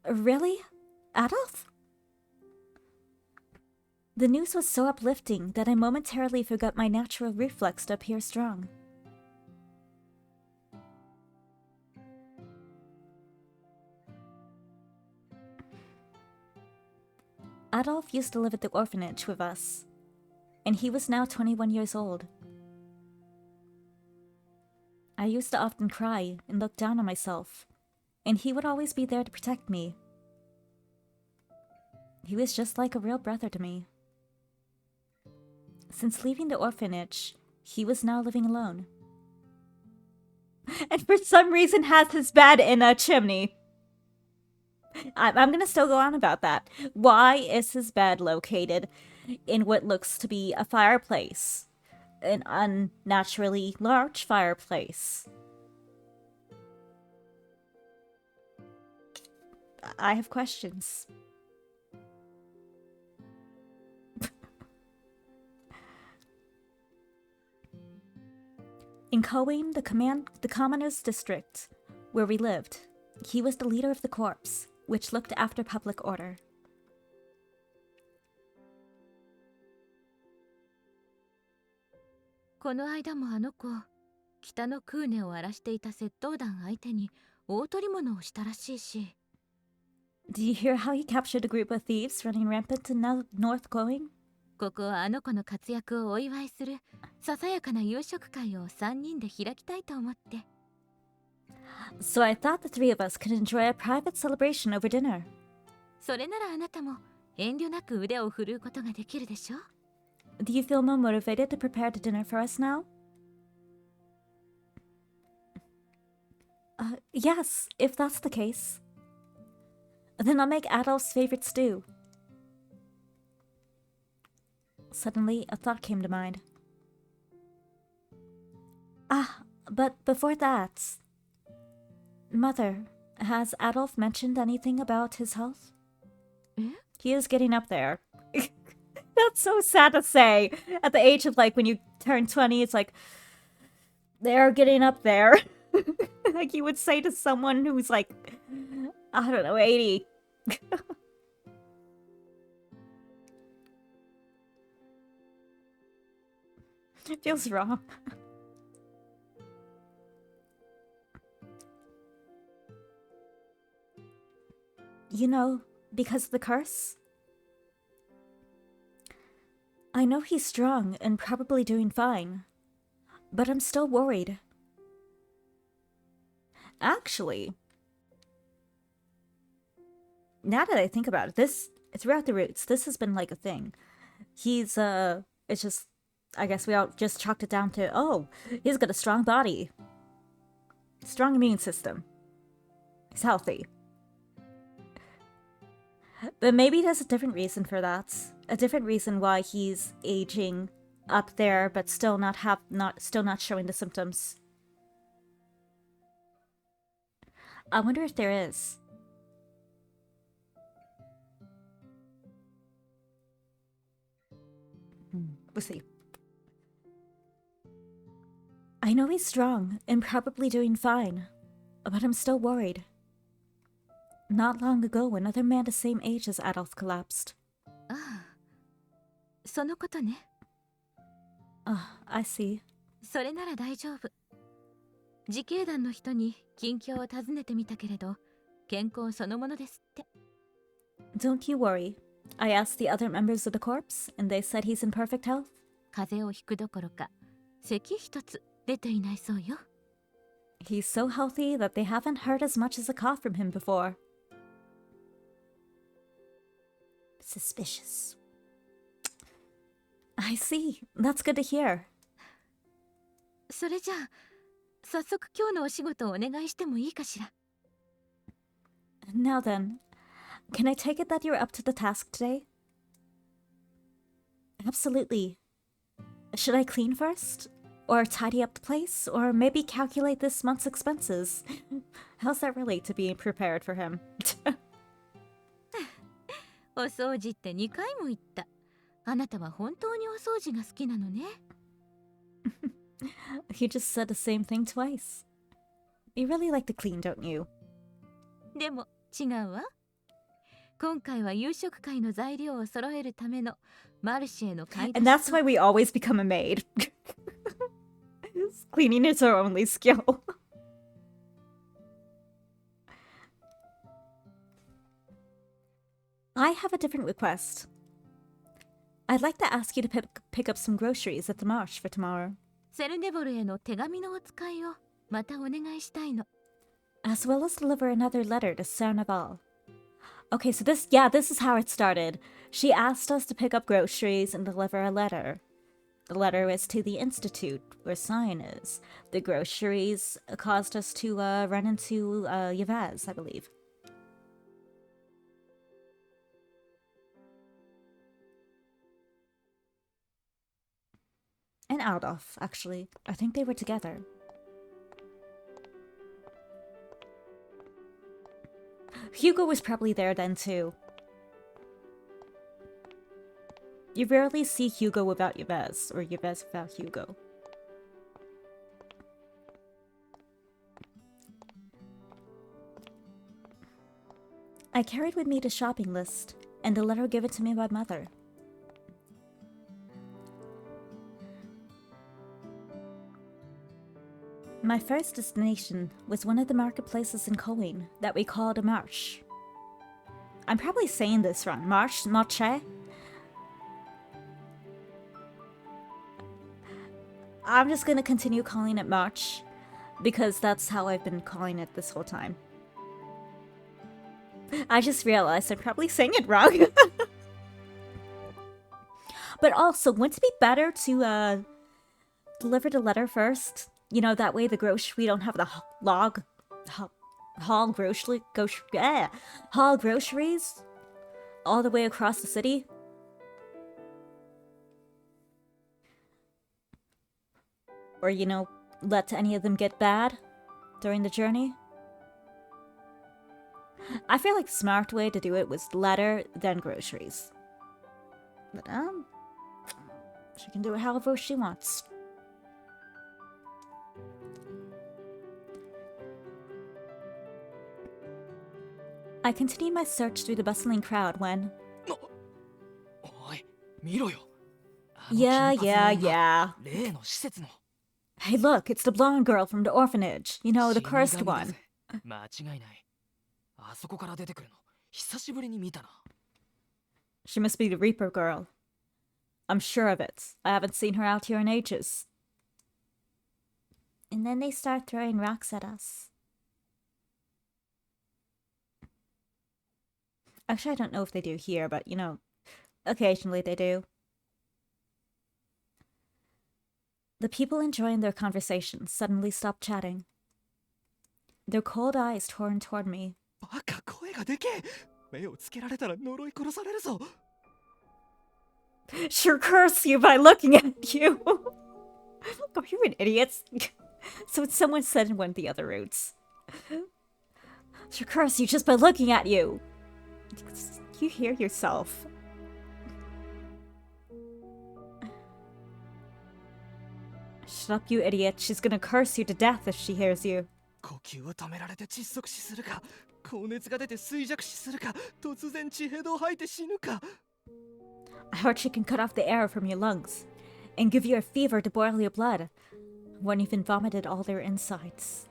Really? Adolf? The news was so uplifting that I momentarily forgot my natural reflex to appear strong. Adolf used to live at the orphanage with us, and he was now 21 years old. I used to often cry and look down on myself, and he would always be there to protect me. He was just like a real brother to me. Since leaving the orphanage, he was now living alone. And for some reason has his bed in a chimney. I'm gonna still go on about that. Why is his bed located in what looks to be a fireplace? An unnaturally large fireplace. I have questions. In Coing, the commoners district, where we lived, he was the leader of the corps, which looked after public order. この間もあの子、北のクーネを荒らしていた窃盗団相手に大取り物をしたらしいし。Do you hear how he captured a group of thieves running rampant in North Going? ここはあの子の活躍をお祝いするささやかな夕食会を3人で開きたいと思って。So I thought the three of us could enjoy a private celebration over dinner. それならあなたも遠慮なく腕を振るうことができるでしょ。 Do you feel more motivated to prepare the dinner for us now? Yes, if that's the case. Then I'll make Adolf's favorite stew. Suddenly, a thought came to mind. But before that... Mother, has Adolf mentioned anything about his health? He is getting up there. That's so sad to say. At the age of, like, when you turn 20, it's like, they're getting up there. Like you would say to someone who's like, I don't know, 80. It feels wrong. You know, because of the curse? I know he's strong and probably doing fine, but I'm still worried. Actually, now that I think about it, throughout the roots, this has been like a thing. It's just, I guess we all just chalked it down to, oh, he's got a strong body. Strong immune system. He's healthy. But maybe there's a different reason for that. A different reason why he's aging up there, but still not showing the symptoms. I wonder if there is. We'll see. I know he's strong and probably doing fine, but I'm still worried. Not long ago, another man the same age as Adolf collapsed. ああ、そのことね。I see. それなら大丈夫。自警団の人に近況を尋ねてみたけれど、健康そのものですって。Don't you worry. I asked the other members of the corps, and they said he's in perfect health. 風邪をひくどころか、咳一つ出ていないそうよ。He's so healthy that they haven't heard as much as a cough from him before. Suspicious. I see. That's good to hear. それじゃあ、早速今日のお仕事をお願いしてもいいかしら。Now then, can I take it that you're up to the task today? Absolutely. Should I clean first? Or tidy up the place? Or maybe calculate this month's expenses? How's that relate to being prepared for him? お掃除って2回も言った。あなたは本当にお掃除が好きなのね。You just said the same thing twice. You really like to clean, don't you? でも違うわ。今回は夕食会の材料を揃えるためのマルシェの買い出し。And that's why we always become a maid. Cleaning is our only skill. I have a different request. I'd like to ask you to pick up some groceries at the marsh for tomorrow. セルネボルへの手紙のお使いをまたお願いしたいの。 as well as deliver another letter to Cernaval. Okay, so this is how it started. She asked us to pick up groceries and deliver a letter. The letter is to the institute where Cyan is. The groceries caused us to run into Yvaz, I believe. And Aldolf, actually. I think they were together. Hugo was probably there then too. You rarely see Hugo without Yvez, or Yvez without Hugo. I carried with me the shopping list, and the letter given to me by mother. My first destination was one of the marketplaces in Coin that we called a marsh. I'm probably saying this wrong. Marsh? Marche? I'm just gonna continue calling it March, because that's how I've been calling it this whole time. I just realized I'm probably saying it wrong. But also, wouldn't it be better to deliver the letter first? You know, that way we don't have the haul groceries all the way across the city. Or, you know, let any of them get bad during the journey. I feel like the smart way to do it was letter, then groceries. But, she can do it however she wants. I continued my search through the bustling crowd when... Yeah. Hey, look, it's the blonde girl from the orphanage. You know, the cursed one. She must be the Reaper girl. I'm sure of it. I haven't seen her out here in ages. And then they start throwing rocks at us. Actually, I don't know if they do here, but, you know, occasionally they do. The people enjoying their conversation suddenly stopped chatting. Their cold eyes turned toward me. She'll curse you by looking at you. Oh, you're an idiot. So someone said in one of the other routes. She'll curse you just by looking at you. You hear yourself. Shut up, you idiot. She's gonna curse you to death if she hears you. I heard she can cut off the air from your lungs and give you a fever to boil your blood when you've been vomited all their insides.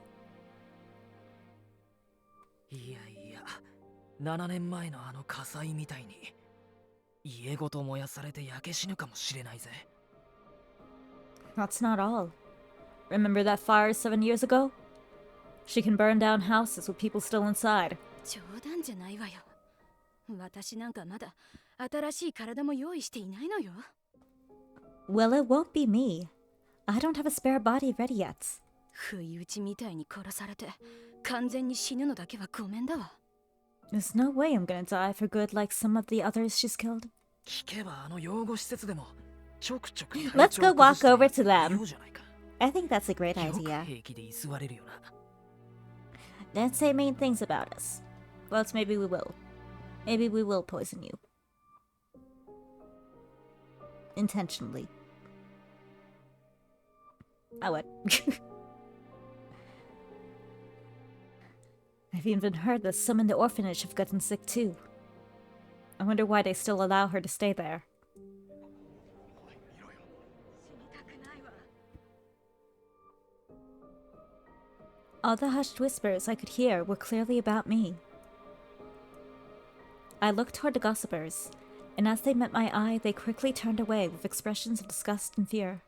7年前のあの火災みたいに家ごと燃やされて焼け死ぬかもしれないぜ。 That's not all. Remember that fire 7 years ago? She can burn down houses with people still inside. 冗談じゃないわよ。私なんかまだ新しい体も用意していないのよ。 Well, it won't be me. I don't have a spare body ready yet. 不意打ちみたいに殺されて完全に死ぬのだけはごめんだわ。 There's no way I'm gonna die for good like some of the others she's killed. 聞けばあの養護施設でもちょくちょく Let's go walk over to them. I think that's a great idea. 平気で居座れるよな。 Don't say mean things about us. Well, maybe we will. Maybe we will poison you. Intentionally. I would. I've even heard that some in the orphanage have gotten sick too. I wonder why they still allow her to stay there. All the hushed whispers I could hear were clearly about me. I looked toward the gossipers, and as they met my eye, they quickly turned away with expressions of disgust and fear.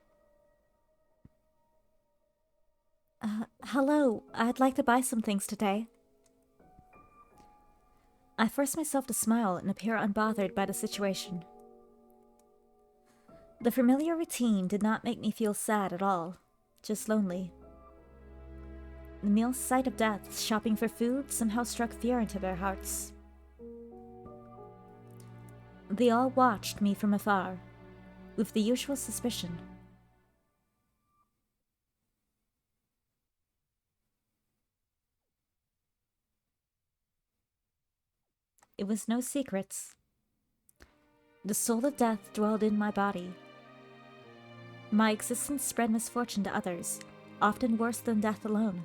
Hello, I'd like to buy some things today. I forced myself to smile and appear unbothered by the situation. The familiar routine did not make me feel sad at all, just lonely. The mere sight of death shopping for food somehow struck fear into their hearts. They all watched me from afar, with the usual suspicion. It was no secret. The soul of death dwelled in my body. My existence spread misfortune to others, often worse than death alone.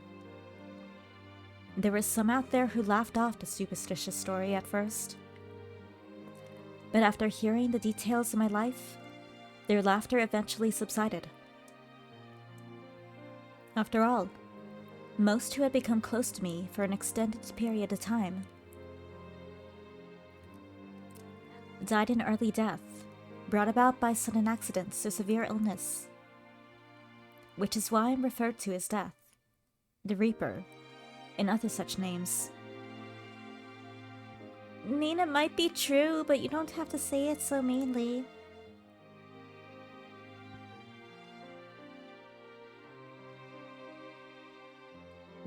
There were some out there who laughed off the superstitious story at first. But after hearing the details of my life, their laughter eventually subsided. After all, most who had become close to me for an extended period of time died an early death, brought about by sudden accidents or severe illness, which is why I'm referred to as Death, the Reaper, and other such names. Nina, it might be true, but you don't have to say it so meanly.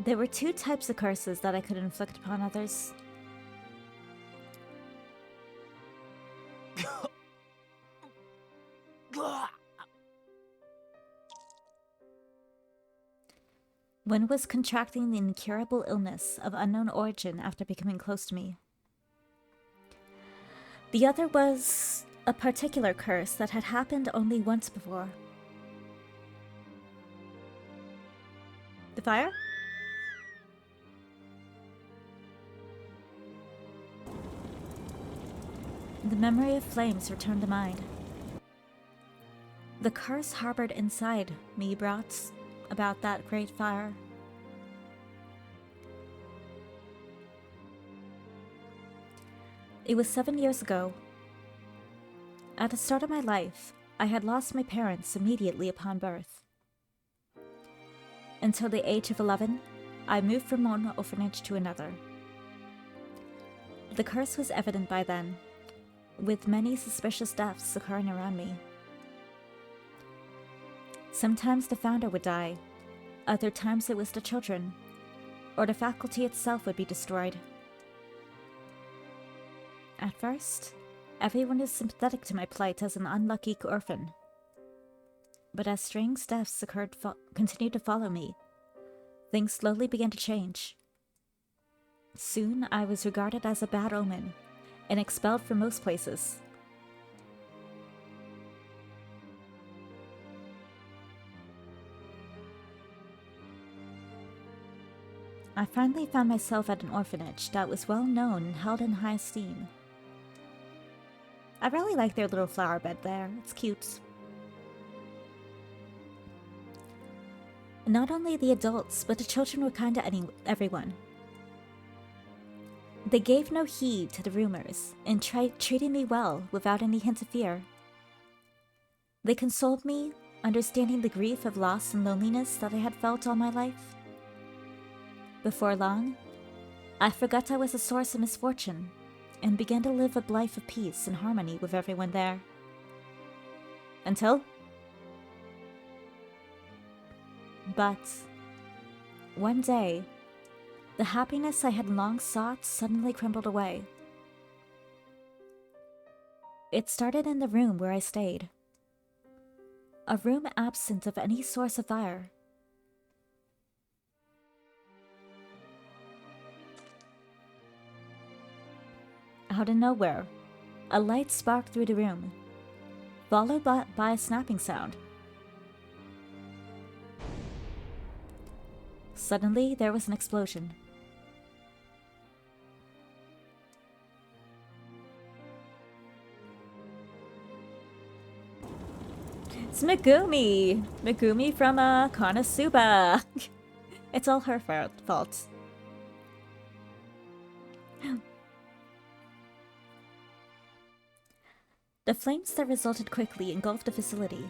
There were two types of curses that I could inflict upon others. One was contracting the incurable illness of unknown origin after becoming close to me. The other was a particular curse that had happened only once before. The fire? The memory of flames returned to mind. The curse harbored inside me brought about that great fire. It was 7 years ago. At the start of my life, I had lost my parents immediately upon birth. Until the age of 11, I moved from one orphanage to another. The curse was evident by then, with many suspicious deaths occurring around me. Sometimes the founder would die, other times it was the children, or the faculty itself would be destroyed. At first, everyone was sympathetic to my plight as an unlucky orphan. But as strange deaths continued to follow me, things slowly began to change. Soon I was regarded as a bad omen and expelled from most places. I finally found myself at an orphanage that was well known and held in high esteem. I really like their little flower bed there, it's cute. Not only the adults, but the children were kind to everyone. They gave no heed to the rumors and treated me well without any hint of fear. They consoled me, understanding the grief of loss and loneliness that I had felt all my life. Before long, I forgot I was a source of misfortune and began to live a life of peace and harmony with everyone there. Until... But one day, the happiness I had long sought suddenly crumbled away. It started in the room where I stayed. A room absent of any source of fire. Out of nowhere, a light sparked through the room, followed by a snapping sound. Suddenly, there was an explosion. It's Megumi! Megumi from Konosuba! It's all her fault. The flames that resulted quickly engulfed the facility.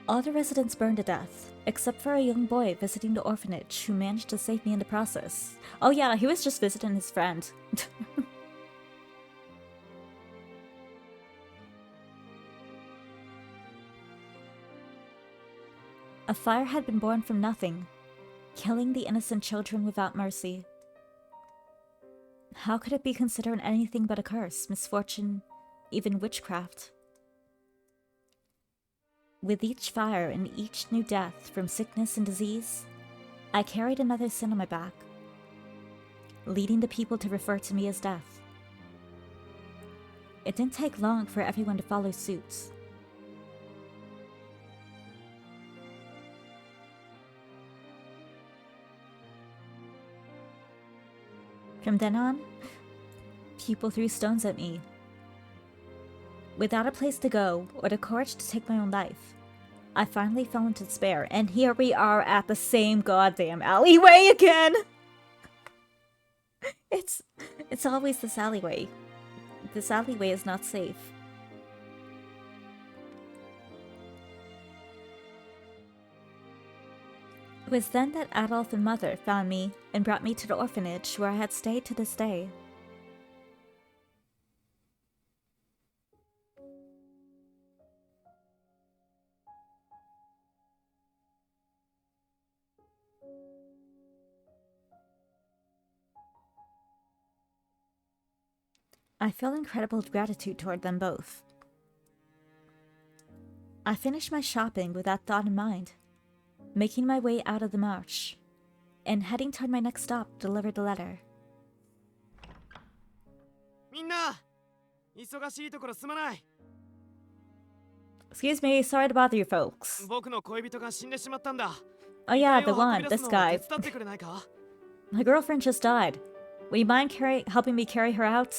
All the residents burned to death, except for a young boy visiting the orphanage who managed to save me in the process. Oh yeah, he was just visiting his friend. A fire had been born from nothing, killing the innocent children without mercy. How could it be considered anything but a curse, misfortune, even witchcraft? With each fire and each new death from sickness and disease, I carried another sin on my back, leading the people to refer to me as death. It didn't take long for everyone to follow suit. From then on, people threw stones at me. Without a place to go or the courage to take my own life, I finally fell into despair, and here we are at the same goddamn alleyway again! It's always this alleyway. This alleyway is not safe. It was then that Adolf and Mother found me and brought me to the orphanage where I had stayed to this day. I feel incredible gratitude toward them both. I finished my shopping with that thought in mind, making my way out of the march, and heading toward my next stop to deliver the letter. みんな、忙しいところすまない。 Excuse me, sorry to bother you folks. 僕の恋人が死んでしまったんだ。 Oh yeah, 遺 the 体を運 one, び出 this すのを guy. 手伝ってくれないか? My girlfriend just died. Would you mind helping me carry her out?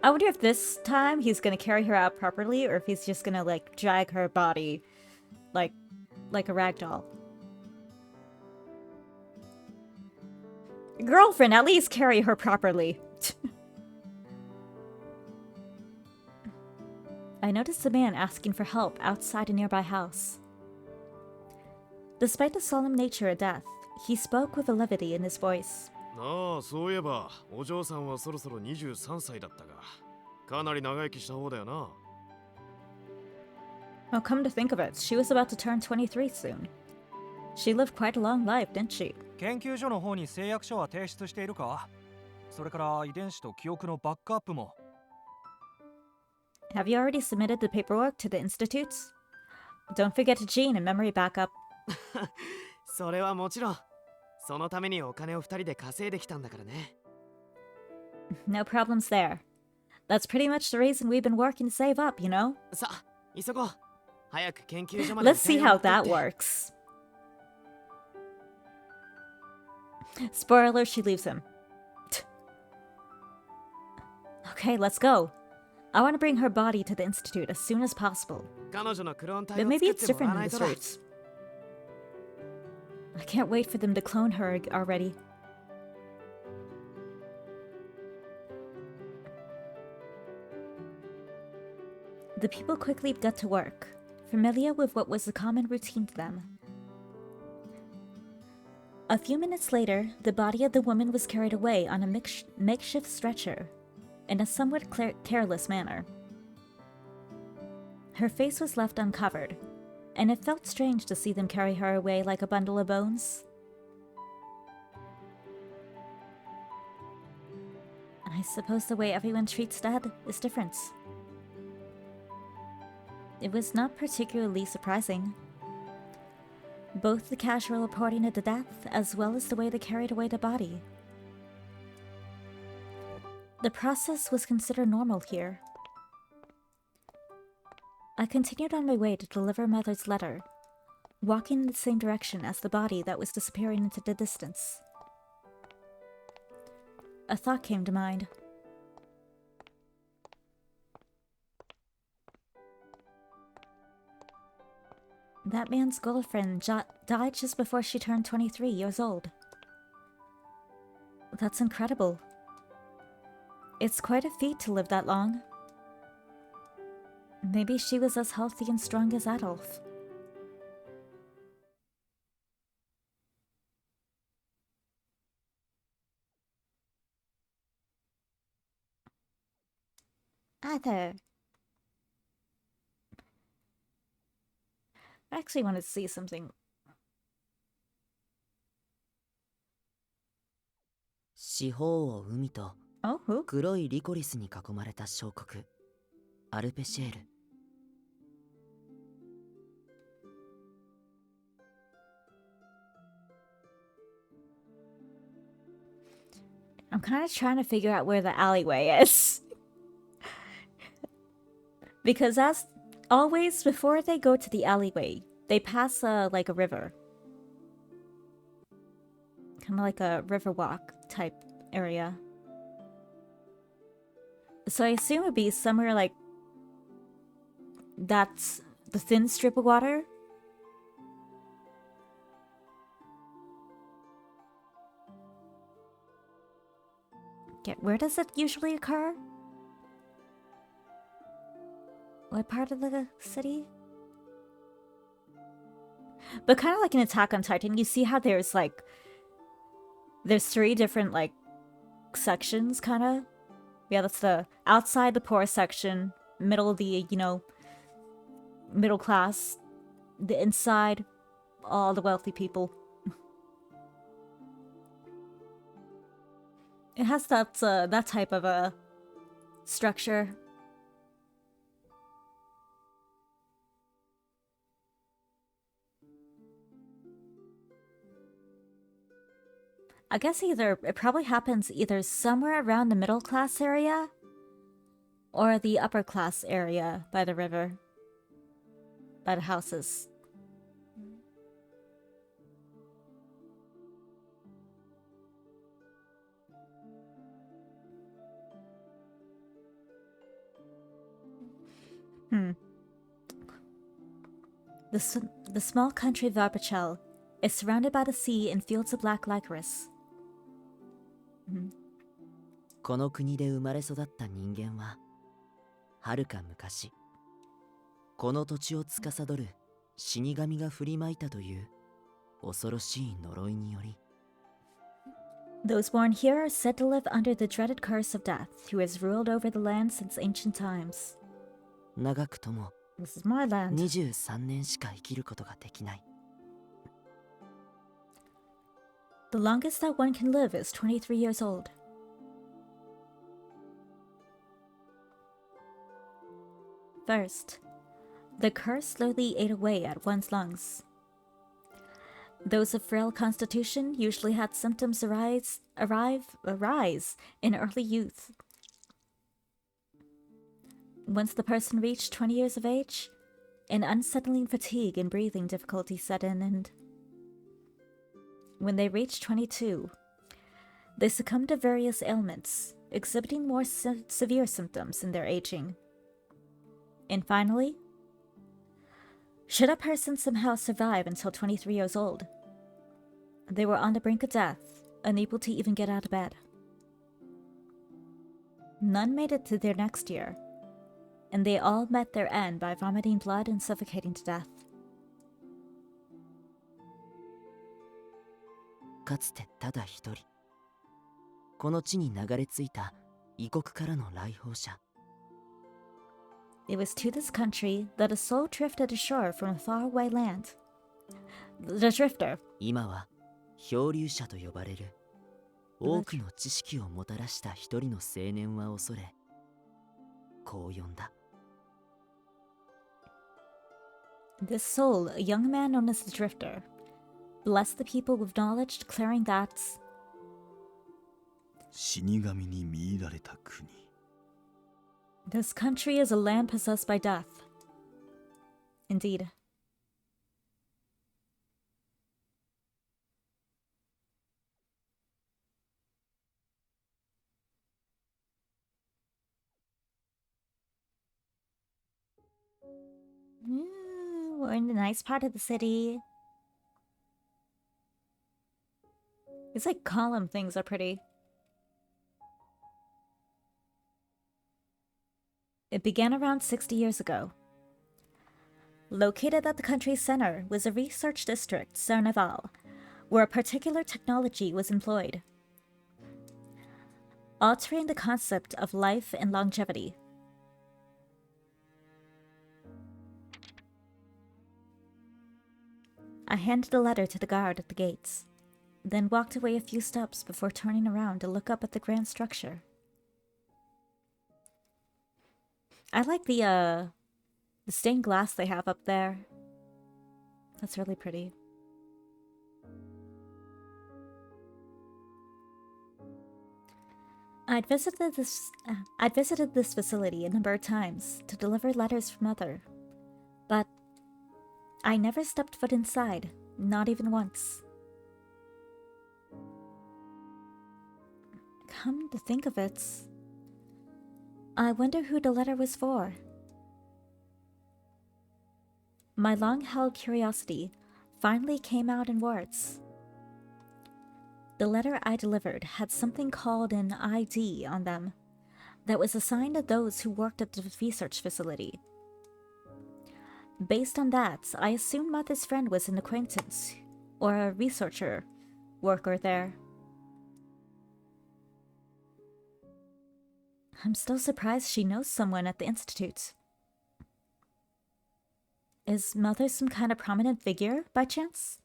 I wonder if this time he's gonna carry her out properly, or if he's just gonna, like, drag her body like a rag doll. Girlfriend, at least carry her properly. I noticed a man asking for help outside a nearby house. Despite the solemn nature of death, he spoke with a levity in his voice. なあ、そういえば、お嬢さんはそろそろ23歳だったが、かなり長生きした方だよな。Oh, come to think of it, she was about to turn 23 soon. She lived quite a long life, didn't she? 研究所の方に誓約書は提出しているか？それから遺伝子と記憶のバックアップも。Have you already submitted the paperwork to the institutes? Don't forget a gene and memory backup. それはもちろん。そのためにお金を2人で稼いできたんだからね。No problems there. That's pretty much the reason we've been working to save up, you know? さあ、急ごう。早く研究所まで。 Let's see how that works. Spoiler, she leaves him. Okay, let's go. I want to bring her body to the institute as soon as possible. 彼女のクローン体 But を maybe 作 it's っても different らわな in い this とだ。 route. I can't wait for them to clone her already. The people quickly got to work, familiar with what was a common routine to them. A few minutes later, the body of the woman was carried away on a makeshift stretcher in a somewhat careless manner. Her face was left uncovered, and it felt strange to see them carry her away like a bundle of bones. I suppose the way everyone treats dead is different. It was not particularly surprising. Both the casual reporting of the death as well as the way they carried away the body. The process was considered normal here. I continued on my way to deliver Mother's letter, walking in the same direction as the body that was disappearing into the distance. A thought came to mind. That man's girlfriend died just before she turned 23 years old. That's incredible. It's quite a feat to live that long. Maybe she was as healthy and strong as Adolf. Either. I actually want to see something. 四方を海と Oh, who? 黒いリコリスに囲まれた小国アルペシェール。 I'm kind of trying to figure out where the alleyway is. Because as always, before they go to the alleyway, they pass like a river. Kind of like a river walk type area. So I assume it'd be somewhere like that's the thin strip of water. Where does it usually occur? What part of the city? But kind of like in Attack on Titan, you see how there's three different like sections, kind of. Yeah, that's the outside the poor section, middle of the, middle class, the inside, all the wealthy people. It has that type of a structure. I guess it probably happens either somewhere around the middle class area or the upper class area by the river, by the houses. The small country of Arbachel is surrounded by the sea and fields of black licorice. この国で生まれ育った人間は遥か昔この土地を司る死神が振りまいたという恐ろしい呪いにより Those born here are said to live under the dreaded curse of death, who has ruled over the land since ancient times. 長くとも This is my land. 23年しか生きることができない。 The longest that one can live is 23 years old. First, the curse slowly ate away at one's lungs. Those of frail constitution usually had symptoms arise in early youth. Once the person reached 20 years of age, an unsettling fatigue and breathing difficulty set in, and when they reached 22, they succumbed to various ailments, exhibiting more severe symptoms in their aging. And finally, should a person somehow survive until 23 years old, they were on the brink of death, unable to even get out of bed. None made it to their next year, and they all met their end by vomiting blood and suffocating to death. かつてただ一人この地に流れ着いた異国からの来訪者 It was to this country that a soul drifted ashore from a faraway land. The drifter. 今は漂流者と呼ばれる多くの知識をもたらした一人の青年は恐れこう呼んだ This soul, a young man known as the drifter, blessed the people with knowledge, declaring that 死神に見入られた国 this country is a land possessed by death. Indeed. We're in the nice part of the city. These like column things are pretty. It began around 60 years ago. Located at the country's center was a research district, Cernaval, where a particular technology was employed, altering the concept of life and longevity. I handed a letter to the guard at the gates, then walked away a few steps before turning around to look up at the grand structure. I like the stained glass they have up there. That's really pretty. I'd visited this facility a number of times to deliver letters for Mother, but I never stepped foot inside, not even once. Come to think of it, I wonder who the letter was for. My long-held curiosity finally came out in words. The letter I delivered had something called an ID on them that was assigned to those who worked at the research facility. Based on that, I assumed Mother's friend was an acquaintance or a researcher worker there. I'm still surprised she knows someone at the Institute. Is Mother some kind of prominent figure, by chance?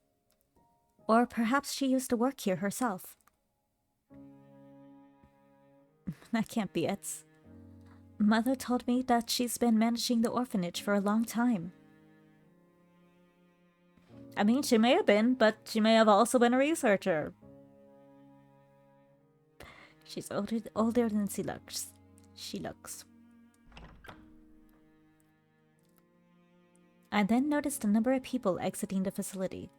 Or perhaps she used to work here herself. That can't be it. Mother told me that she's been managing the orphanage for a long time. I mean, she may have been, but she may have also been a researcher. She's older than she looks. I then noticed a number of people exiting the facility.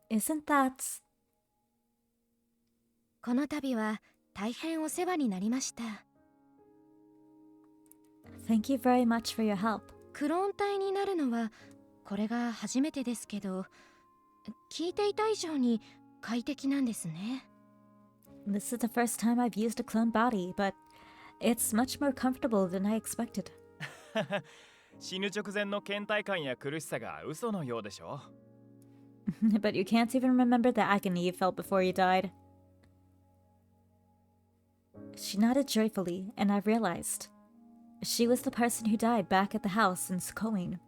Isn't that... この度は大変お世話になりました。 Thank you very much for your help. クローン体になるのはこれが初めてですけど、聞いていた以上に快適なんですね。 This is the first time I've used a clone body, but it's much more comfortable than I expected. 死ぬ直前の倦怠感や苦しさが嘘のようでしょ But you can't even remember the agony you felt before you died. She nodded joyfully, and I realized she was the person who died back at the house in Sukoin.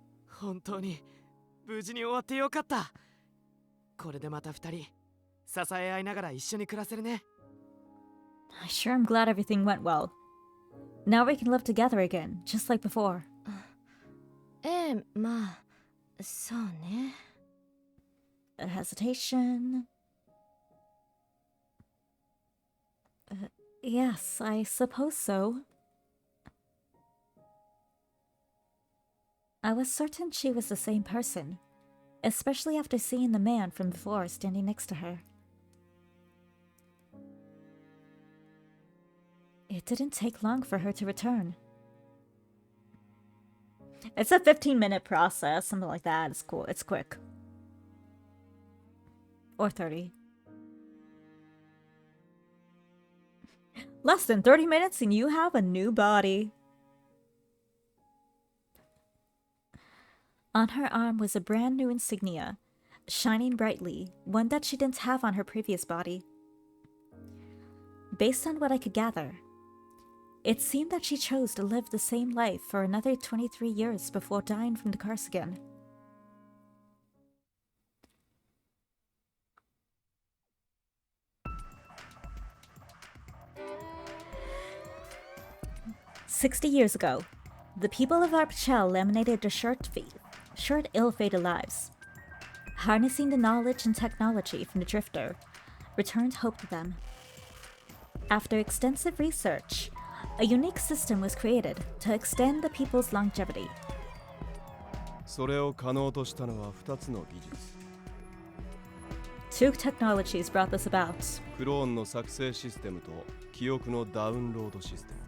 本当に無事に終わってよかった。これでまた二人支え合いながら一緒に暮らせるね。I sure am glad everything went well. Now we can live together again, just like before. ええ、まあ、そうね。A hesitation. Yes, I suppose so. I was certain she was the same person, especially after seeing the man from before standing next to her. It didn't take long for her to return. It's a 15-minute process, something like that. It's cool. It's quick. Or 30. Less than 30 minutes and you have a new body. On her arm was a brand new insignia, shining brightly, one that she didn't have on her previous body. Based on what I could gather, it seemed that she chose to live the same life for another 23 years before dying from the curse again. "60 years ago, the people of Arpachel laminated their short, ill-fated lives. Harnessing the knowledge and technology from the Drifter returned hope to them. After extensive research, a unique system was created to extend the people's longevity. それを可能としたのは2つの技術。 Two technologies brought this about: クローンの作成システムと記憶のダウンロードシステム。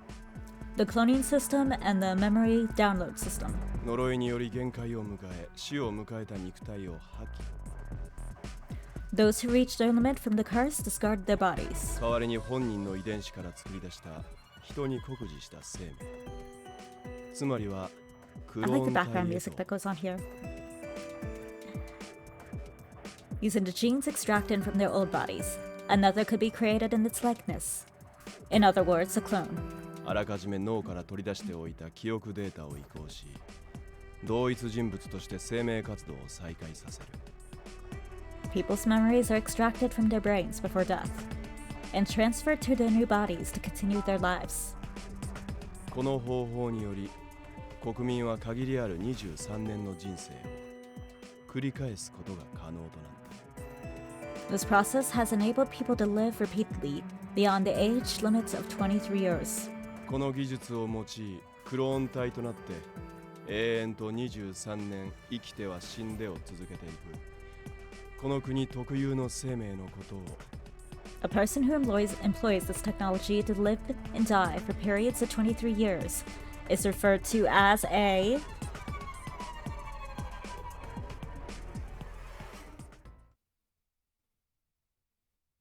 the cloning system and the memory download system. 呪いにより限界を迎え、死を迎えた肉体を破棄。 Those who reached their limit from the curse discarded their bodies. 代わりに本人の遺伝子から作り出した人に酷似した生命。つまりはク I ロ like ー the ン体 background へ music と that goes on here. Using the genes extracted from their old bodies, another could be created in its likeness. In other words, a clone. あらかじめ脳から取り出しておいた記憶データを移行し、同一人物として生命活動を再開させる。People's memories are extracted from their brains before death and transferred to their new bodies to continue their lives. この方法により、国民は限りある23年の人生を繰り返すことが可能となった。This process has enabled people to live repeatedly beyond the age limits of 23 years. この技術を用い、クローン体となって永遠と23年生きては死んでを続けていく。この国特有の生命のことを A person who employs this technology to live and die for periods of 23 years is referred to as a...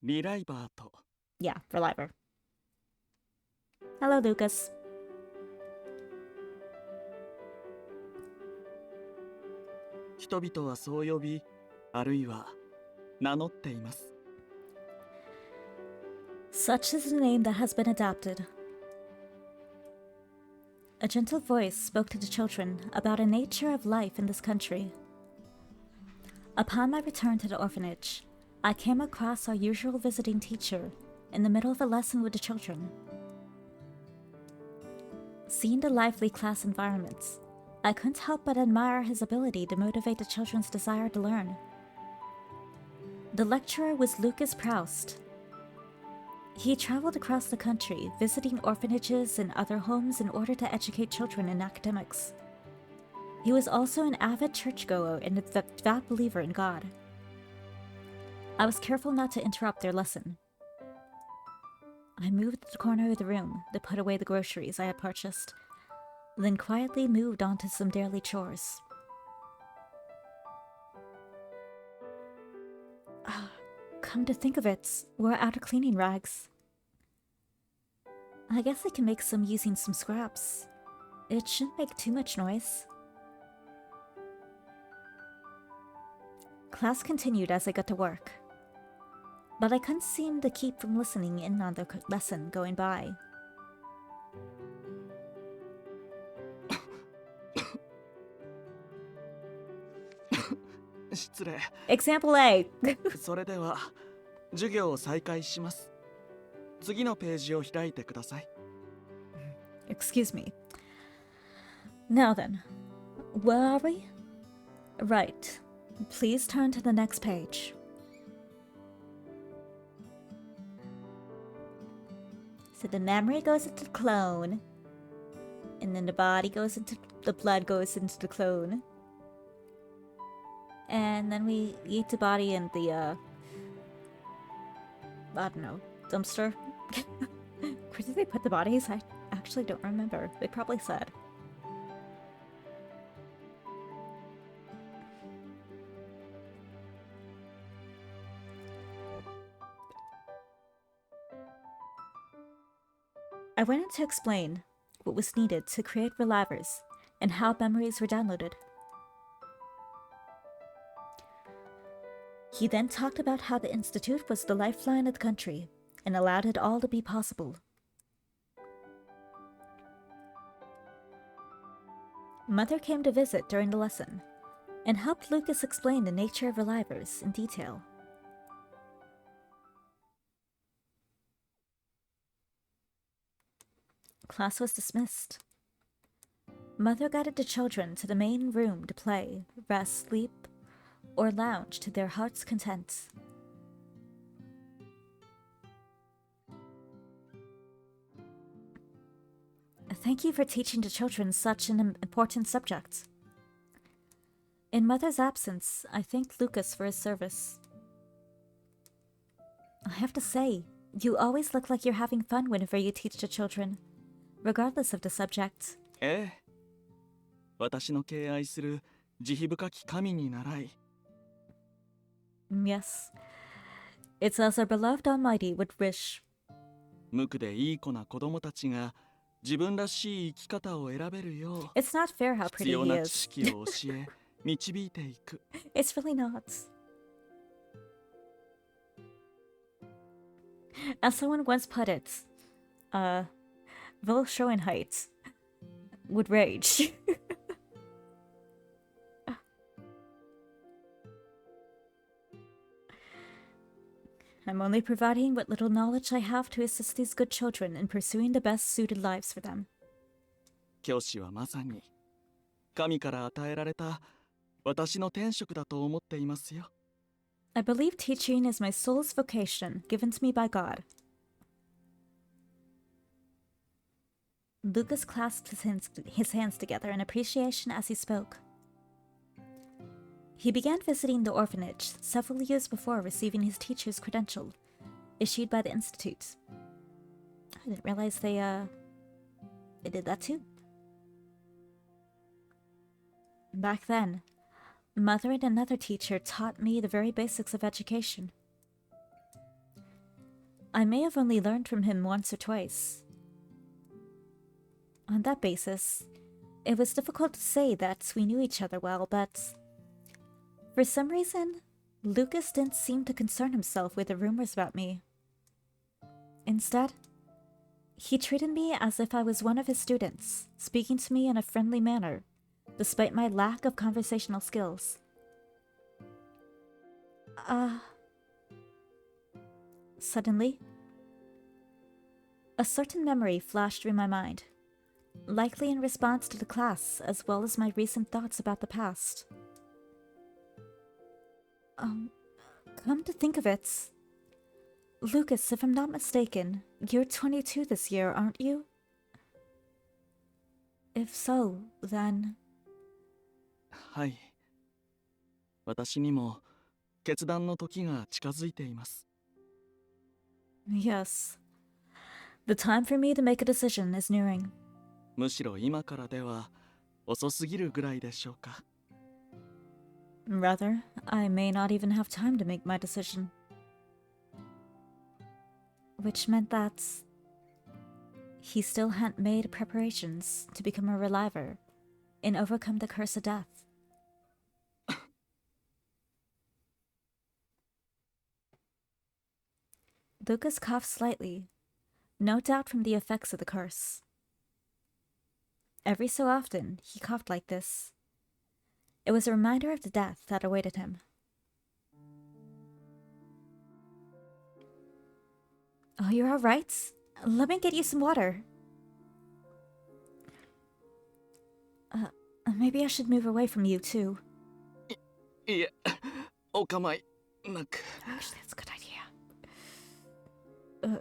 Reliver と Yeah, Reliver. Hello, Lucas. 人々はそう呼び、あるいは名乗っています。 Such is the name that has been adopted. A gentle voice spoke to the children about the nature of life in this country. Upon my return to the orphanage, I came across our usual visiting teacher in the middle of a lesson with the children. Seeing the lively class environments, I couldn't help but admire his ability to motivate the children's desire to learn. The lecturer was Lucas Proust. He traveled across the country, visiting orphanages and other homes in order to educate children in academics. He was also an avid churchgoer and a devout believer in God. I was careful not to interrupt their lesson. I moved to the corner of the room to put away the groceries I had purchased, then quietly moved on to some daily chores. Come to think of it, we're out of cleaning rags. I guess I can make some using some scraps. It shouldn't make too much noise. Class continued as I got to work, but I couldn't seem to keep from listening in on the lesson going by. Example A. それでは授業を再開します。次のページを開いてください。 Excuse me. Now then, where are we? Right. Please turn to the next page. So the memory goes into the clone, and then the body goes into the blood goes into the clone, and then we eat the body in the I don't know, dumpster. Where did they put the bodies? I actually don't remember. They probably said. I went on to explain what was needed to create relivers and how memories were downloaded. He then talked about how the Institute was the lifeline of the country and allowed it all to be possible. Mother came to visit during the lesson and helped Lucas explain the nature of relivers in detail. Class was dismissed. Mother guided the children to the main room to play, rest, sleep, or lounge to their heart's content. Thank you for teaching the children such an important subject. In Mother's absence, I thanked Lucas for his service. I have to say, you always look like you're having fun whenever you teach the children, regardless of the subject. ええ。私の敬愛する慈悲深き神に倣い。 Yes. It's as our beloved Almighty would wish. 無垢でいい子な子供たちが自分らしい生き方を選べるよう It's not fair how 必 pretty 要 he な is. 知識を教え導いていく。 It's really not. As someone once put it, Will Schoenheit would rage. I'm only providing what little knowledge I have to assist these good children in pursuing the best suited lives for them. 教師はまさに神から与えられた私の天職だと思っていますよ。 I believe teaching is my soul's vocation given to me by God. Lucas clasped his hands together in appreciation as he spoke. He began visiting the orphanage several years before receiving his teacher's credential, issued by the Institute. I didn't realize they did that too. Back then, Mother and another teacher taught me the very basics of education. I may have only learned from him once or twice. On that basis, it was difficult to say that we knew each other well, but for some reason, Lucas didn't seem to concern himself with the rumors about me. Instead, he treated me as if I was one of his students, speaking to me in a friendly manner, despite my lack of conversational skills. Suddenly, a certain memory flashed through my mind, likely in response to the class as well as my recent thoughts about the past. Come to think of it, Lucas, if I'm not mistaken, you're 22 this year, aren't you? If so, then... はい。私にも決断の時が近づいています。 Yes. The time for me to make a decision is nearing. むしろ今からでは遅すぎるぐらいでしょうか。 Rather, I may not even have time to make my decision. Which meant that he still hadn't made preparations to become a reliver and overcome the curse of death. Lucas coughed slightly, no doubt from the effects of the curse. Every so often, he coughed like this. It was a reminder of the death that awaited him. Oh, you're all right? Let me get you some water. Maybe I should move away from you, too. いえ、お構いなく。 Actually, that's a good idea.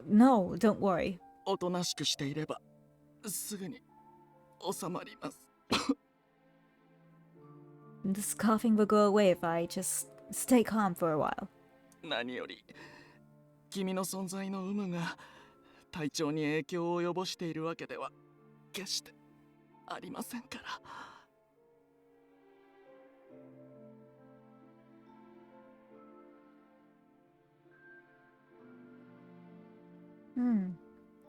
No, don't worry. おとなしくしていればすぐに収まります。 This coughing will go away if I just stay calm for a while. 何より君の存在の有無が体調に影響を及ぼしているわけでは決してありませんから。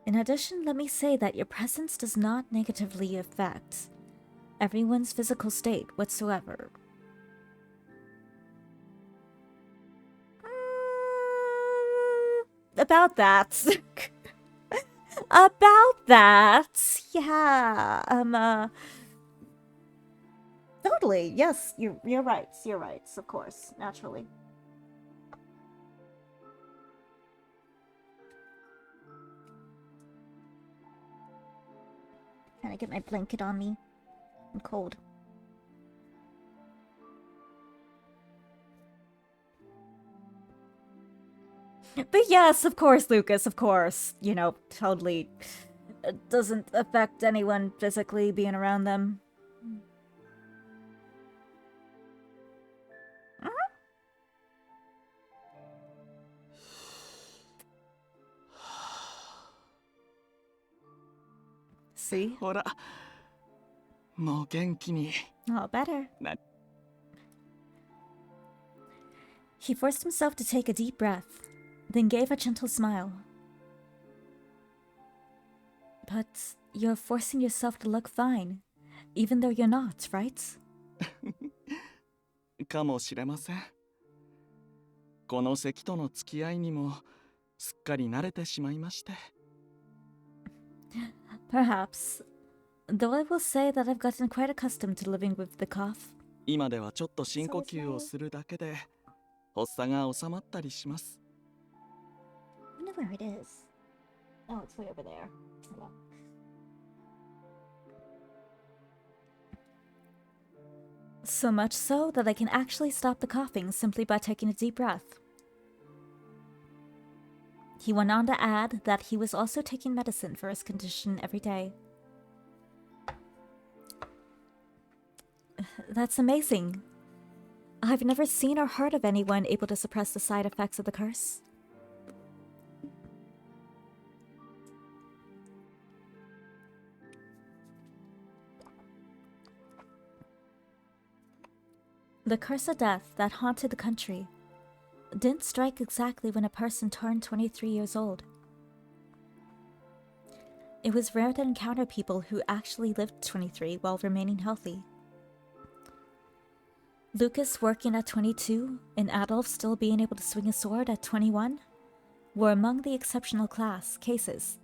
In addition, let me say that your presence does not negatively affect everyone's physical state whatsoever. About that. About that. Yeah. Totally. Yes, you're right. You're right. Of course, naturally. Trying to get my blanket on me. I'm cold. But yes, of course, Lucas, of course. You know, totally. It doesn't affect anyone physically being around them. See? ほら、もう元気に。 Oh, better. な He forced himself to take a deep breath, then gave a gentle smile. But you're forcing yourself to look fine, even though you're not, right? かもしれません。この咳との付き合いにもすっかり慣れてしまいまして。Perhaps. Though I will say that I've gotten quite accustomed to living with the cough. 今ではちょっと深呼吸をするだけで発作が収まったりします。I wonder where it is. Oh, it's way over there. Hold on. So much so that I can actually stop the coughing simply by taking a deep breath. He went on to add that he was also taking medicine for his condition every day. That's amazing. I've never seen or heard of anyone able to suppress the side effects of the curse. The curse of death that haunted the country didn't strike exactly when a person turned 23 years old. It was rare to encounter people who actually lived 23 while remaining healthy. Lucas working at 22 and Adolf still being able to swing a sword at 21 were among the exceptional cases.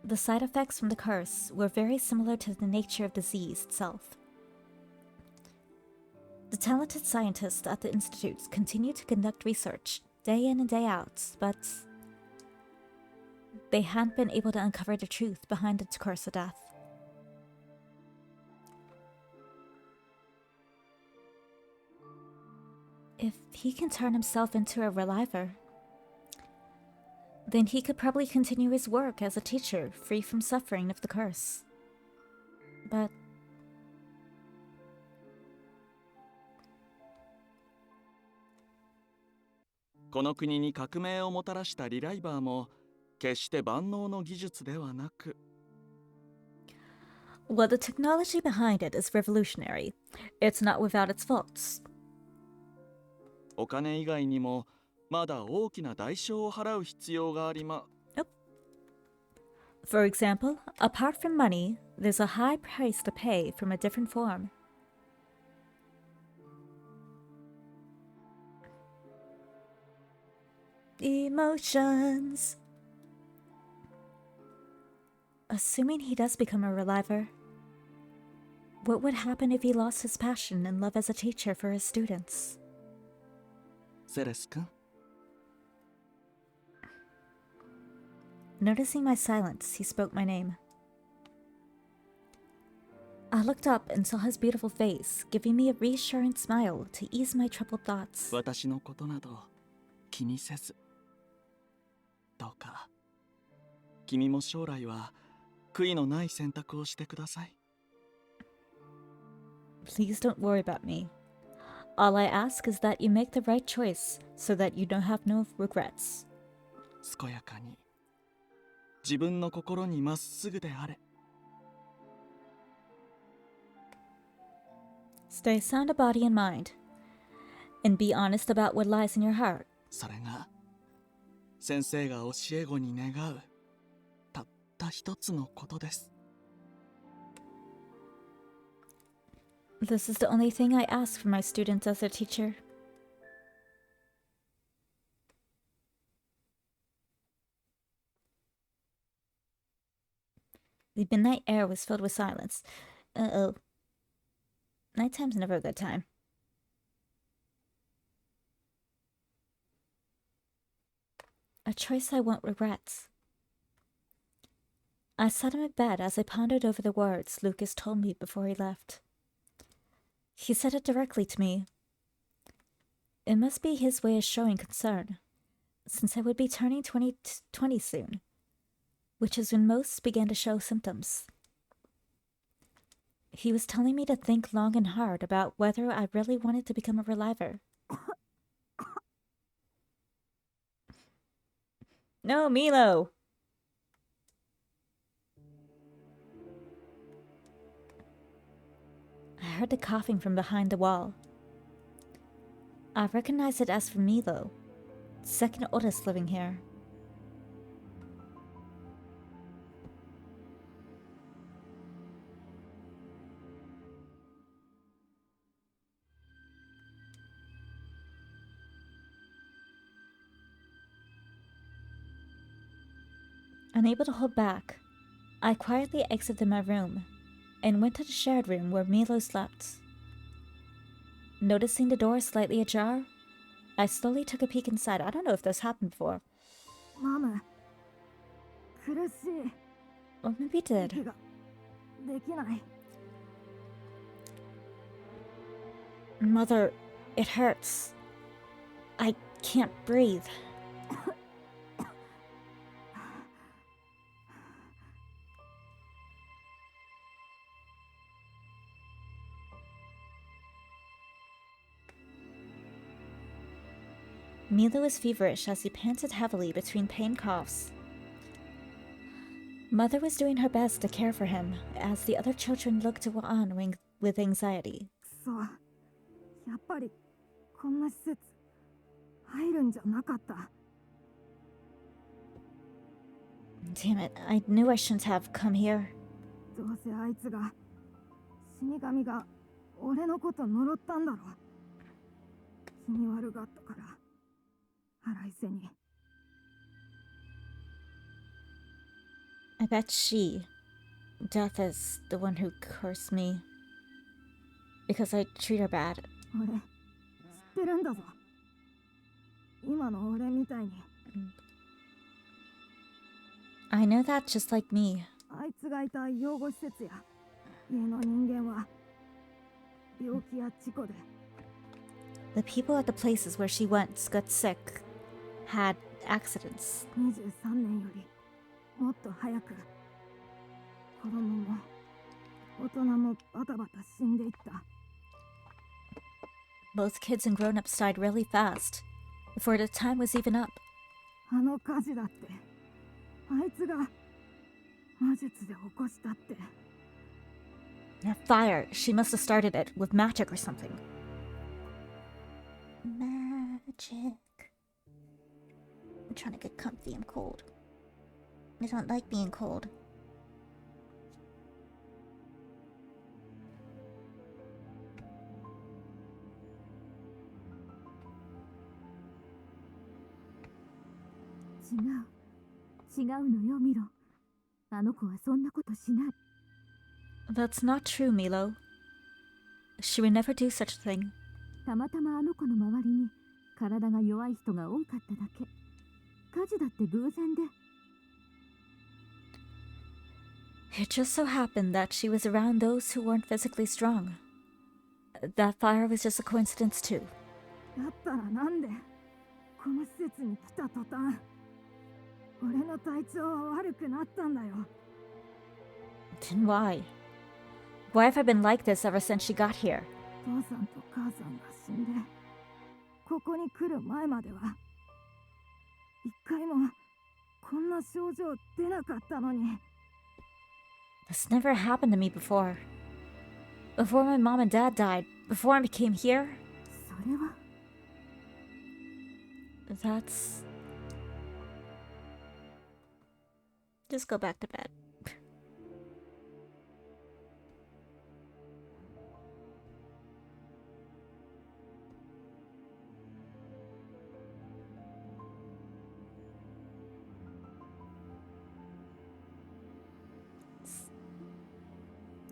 The side effects from the curse were very similar to the nature of the disease itself. The talented scientists at the institutes continued to conduct research day in and day out, but they hadn't been able to uncover the truth behind the curse of death. If he can turn himself into a reliver, then he could probably continue his work as a teacher, free from suffering of the curse. Butこの国に革命をもたらしたリライバーも決して万能の技術ではなく、 well, the technology behind it is revolutionary. It's not without its faults. お金以外にもまだ大きな代償を払う必要がありま。For example, apart from money, there's a high price to pay from a different form. Emotions. Assuming he does become a reliver, what would happen if he lost his passion and love as a teacher for his students? セレス君、 Noticing my silence, he spoke my name. I looked up and saw his beautiful face, giving me a reassuring smile to ease my troubled thoughts. 私のことなど気にせず、どうか君も将来は悔いのない選択をしてください。 Please don't worry about me. All I ask is that you make the right choice so that you don't have no regrets. 健やかに自分の心にまっすぐであれ。 Stay sound of body and mind, and be honest about what lies in your heart. それが先生が教え子に願うたった一つのことです。 This is the only thing I ask from my students as their teacher. The midnight air was filled with silence. Uh-oh. Nighttime's never a good time. A choice I won't regret. I sat in my bed as I pondered over the words Lucas told me before he left. He said it directly to me. It must be his way of showing concern, since I would be turning 20 soon, which is when most began to show symptoms. He was telling me to think long and hard about whether I really wanted to become a reliver. No, Milo! I heard the coughing from behind the wall. I recognized it as from Milo, second oldest living here. Unable to hold back, I quietly exited my room and went to the shared room where Milo slept. Noticing the door slightly ajar, I slowly took a peek inside. I don't know if this happened before. マム、苦しい。 Or maybe it did. 息ができない。 Mother, it hurts. I can't breathe. Milo was feverish as he panted heavily between pain coughs. Mother was doing her best to care for him as the other children looked on with anxiety. くそ、やっぱりこんな施設入るんじゃなかった。 Damn it, I knew I shouldn't have come here. どうせあいつが死神が俺のこと呪ったんだろ。気味悪がったから腹いせに。 I bet she, Death, is the one who cursed me. Because I treat her bad. 俺知ってるんだぞ。今の俺みたいに。 I know that just like me. あいつがいた養護施設や家の人間は病気や事故で The people at the places where she once got sick had accidents. 23年よりもっと早く子供も大人もバタバタ死んでいった。 Both kids and grown-ups died really fast, before the time was even up. あの火事だってあいつが魔術で起こしたって。 That fire, she must have started it with magic or something. Magic. I'm trying to get comfy, I'm cold. I don't like being cold.違うのよミロ。あの子はそんなことしない。 That's not true, Milo. She would never do such a thing. たまたまあの子の周りに体が弱い人が多かっただけ。火事だって偶然で。 It just so happened that she was around those who weren't physically strong. That fire was just a coincidence too. だったらなんでこの施設に来た途端俺の体調は悪くなったんだよ。 Then why? Why have I been like this ever since she got here? 父さんと母さんが死んでここに来る前までは一回もこんな症状出なかったのに。 This never happened to me before. Before my mom and dad died, before I came here, それは that's... Just go back to bed.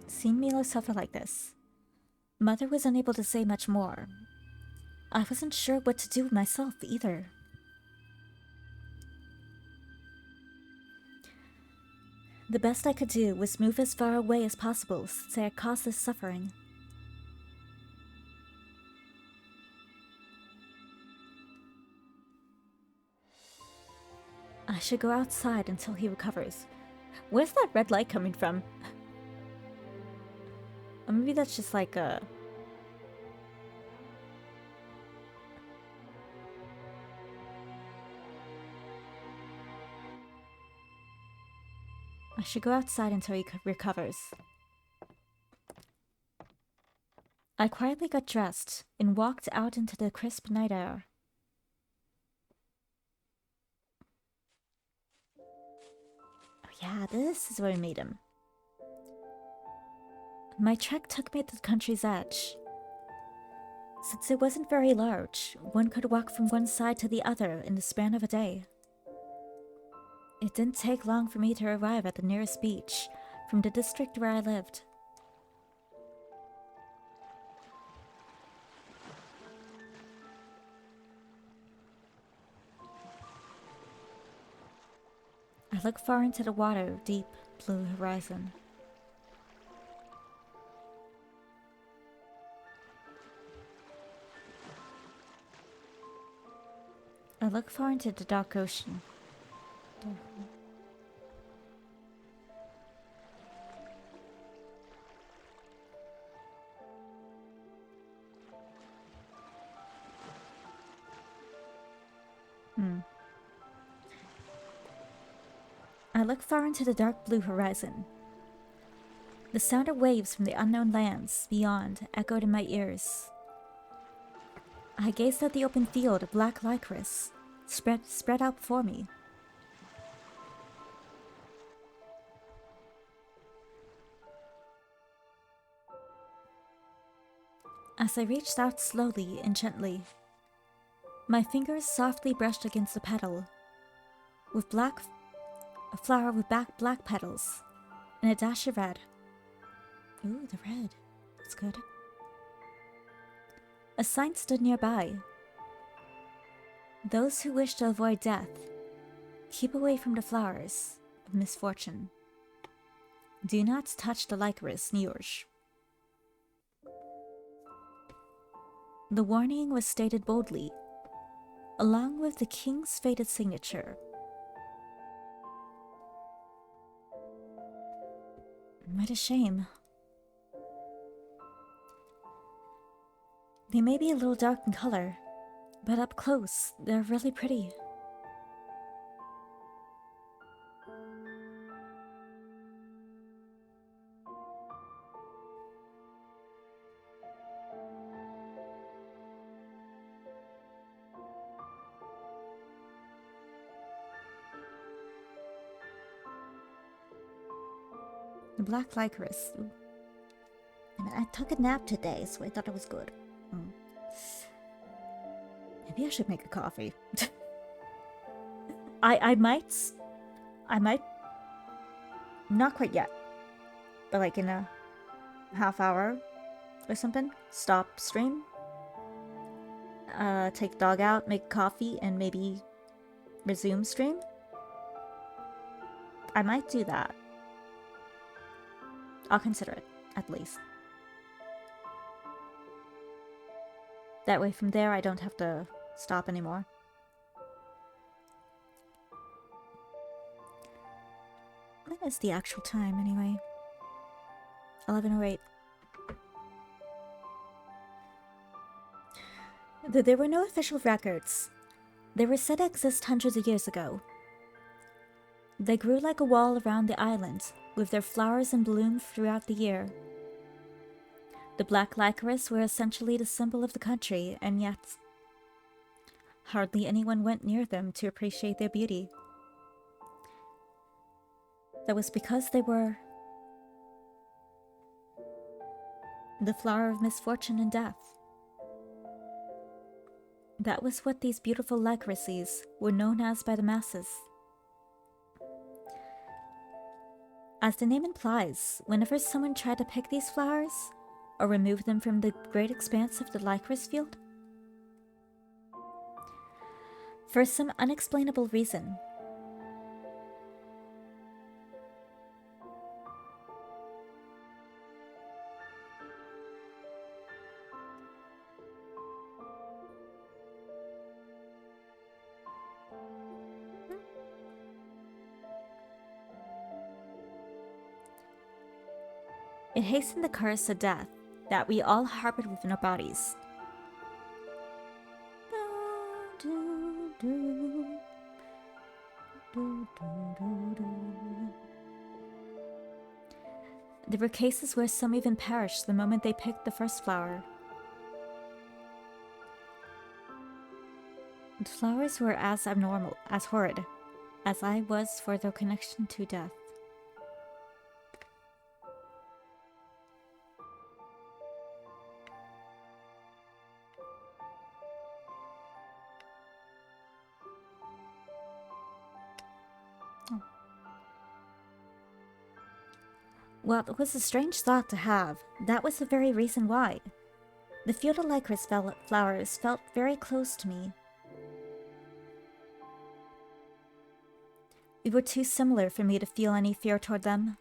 Seeing Milo suffer like this, Mother was unable to say much more. I wasn't sure what to do myself either. The best I could do was move as far away as possible since I had caused this suffering. I should go outside until he recovers. Where's that red light coming from? Or maybe that's just like a... I should go outside until he recovers. I quietly got dressed and walked out into the crisp night air. Oh yeah, this is where we made him. My trek took me to the country's edge. Since it wasn't very large, one could walk from one side to the other in the span of a day. It didn't take long for me to arrive at the nearest beach from the district where I lived. I look far into the water, deep blue horizon. I look far into the dark ocean. I look far into the dark blue horizon. The sound of waves from the unknown lands beyond echoed in my ears. I gazed at the open field of black licorice spread out before me. As I reached out slowly and gently, my fingers softly brushed against the petal, a flower with black petals, and a dash of red. Ooh, the red. That's good. A sign stood nearby. Those who wish to avoid death, keep away from the flowers of misfortune. Do not touch the licorice, Niorsh. The warning was stated boldly, along with the king's faded signature. What a shame. They may be a little dark in color, but up close, they're really pretty. The black licorice. Ooh. I mean, I took a nap today, so I thought it was good. Maybe I should make a coffee. I might, not quite yet, but like in a half hour or something, stop stream, take the dog out, make coffee, and maybe resume stream. I might do that. I'll consider it, at least. That way from there I don't have to stop anymore. When is the actual time anyway? 11:08. Though there were no official records, they were said to exist hundreds of years ago. They grew like a wall around the island, with their flowers in bloom throughout the year. The black licorice were essentially the symbol of the country, and yet hardly anyone went near them to appreciate their beauty. That was because they were the flower of misfortune and death. That was what these beautiful licorices were known as by the masses. As the name implies, whenever someone tried to pick these flowers, or remove them from the great expanse of the licorice field, for some unexplainable reason, it hastened the curse of death that we all harbored within our bodies. There were cases where some even perished the moment they picked the first flower. The flowers were as abnormal, as horrid, as I was for their connection to death. Well, it was a strange thought to have. That was the very reason why. The field of licorice flowers felt very close to me. We were too similar for me to feel any fear toward them.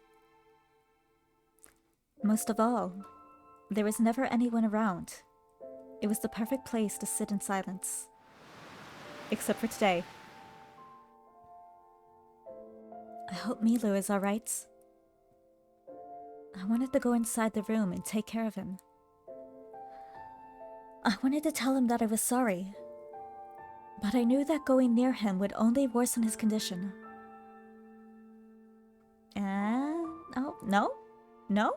Most of all, there was never anyone around. It was the perfect place to sit in silence. Except for today. I hope Milo is alright. I wanted to go inside the room and take care of him. I wanted to tell him that I was sorry. But I knew that going near him would only worsen his condition. And... oh, no? No?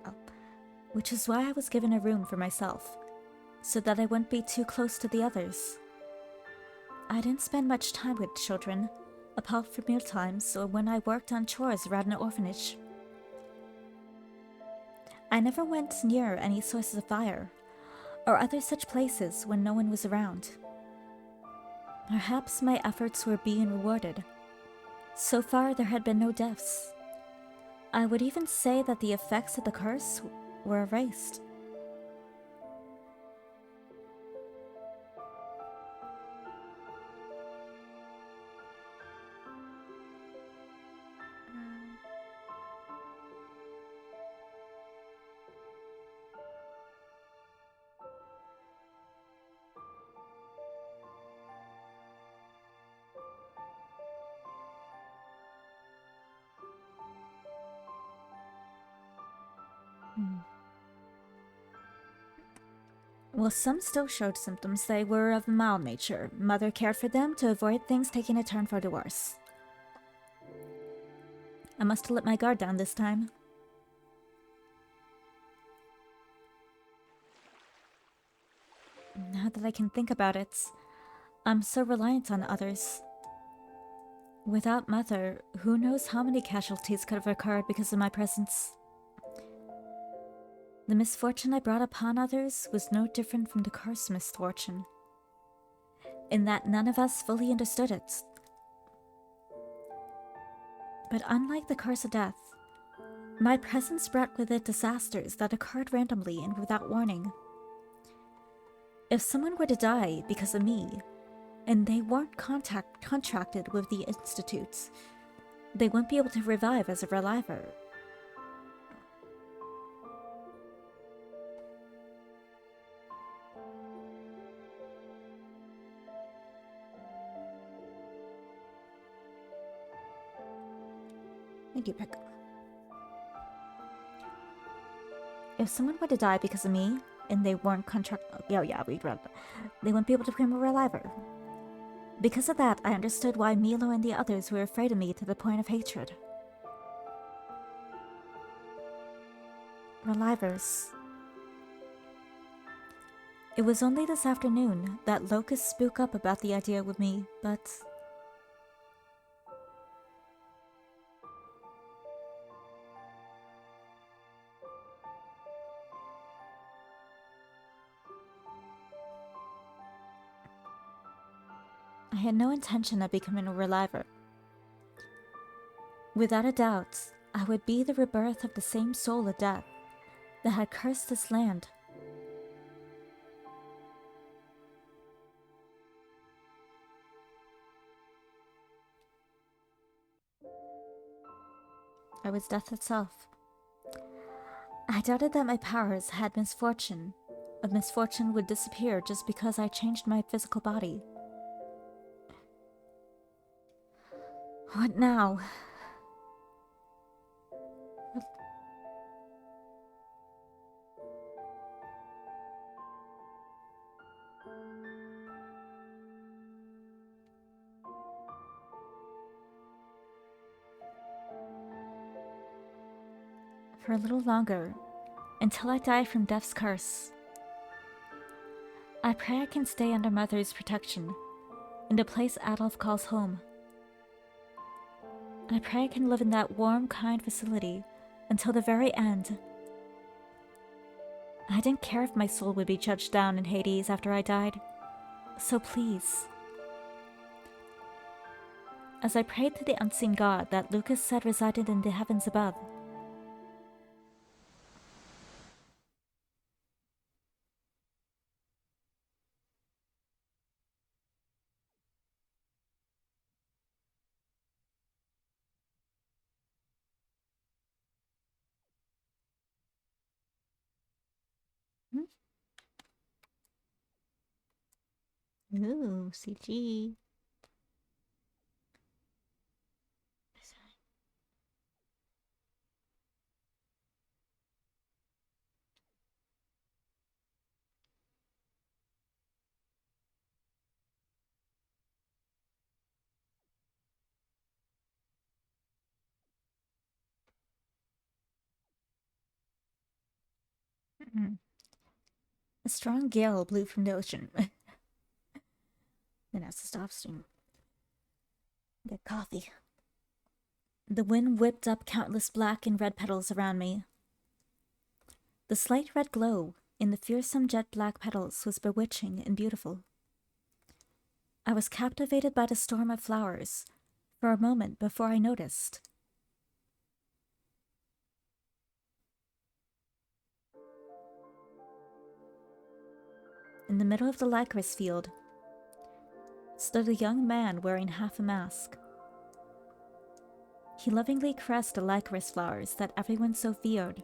Oh. Which is why I was given a room for myself, so that I wouldn't be too close to the others. I didn't spend much time with children, apart from mealtimes or when I worked on chores around an orphanage. I never went near any sources of fire, or other such places when no one was around. Perhaps my efforts were being rewarded. So far there had been no deaths. I would even say that the effects of the curse were erased. Well, some still showed symptoms. They were of a mild nature. Mother cared for them to avoid things taking a turn for the worse. I must have let my guard down this time. Now that I can think about it, I'm so reliant on others. Without Mother, who knows how many casualties could have occurred because of my presence. The misfortune I brought upon others was no different from the cursed misfortune, in that none of us fully understood it. But unlike the curse of death, my presence brought with it disasters that occurred randomly and without warning. If someone were to die because of me, and they weren't contracted with the Institute, they wouldn't be able to revive as a reliver. Thank you, Pick. If someone were to die because of me, and they weren't they wouldn't be able to become a reliver. Because of that, I understood why Milo and the others were afraid of me to the point of hatred. Relivers. It was only this afternoon that locusts spoke up about the idea with me, but... I had no intention of becoming a reliver. Without a doubt, I would be the rebirth of the same soul of death that had cursed this land. I was death itself. I doubted that my powers had misfortune. A misfortune would disappear just because I changed my physical body. What now? For a little longer, until I die from death's curse. I pray I can stay under Mother's protection, in the place Adolf calls home. I pray I can live in that warm, kind facility until the very end. I didn't care if my soul would be judged down in Hades after I died, so please. as I prayed to the unseen god that Lucas said resided in the heavens above. Ooh, CG. A strong gale blew from the ocean. Then has to stop soon. Get coffee. The wind whipped up countless black and red petals around me. The slight red glow in the fearsome jet black petals was bewitching and beautiful. I was captivated by the storm of flowers for a moment before I noticed. In the middle of the licorice field stood a young man wearing half a mask. He lovingly caressed the licorice flowers that everyone so feared.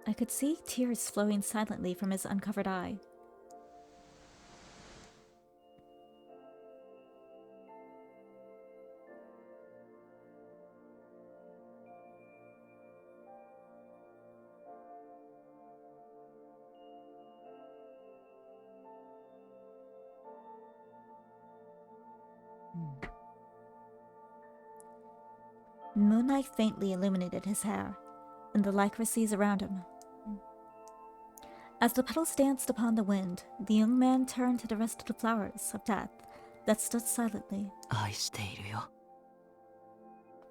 I could see tears flowing silently from his uncovered eye. Moonlight faintly illuminated his hair and the licorices around him. As the petals danced upon the wind, the young man turned to the rest of the flowers of death that stood silently. 愛しているよ。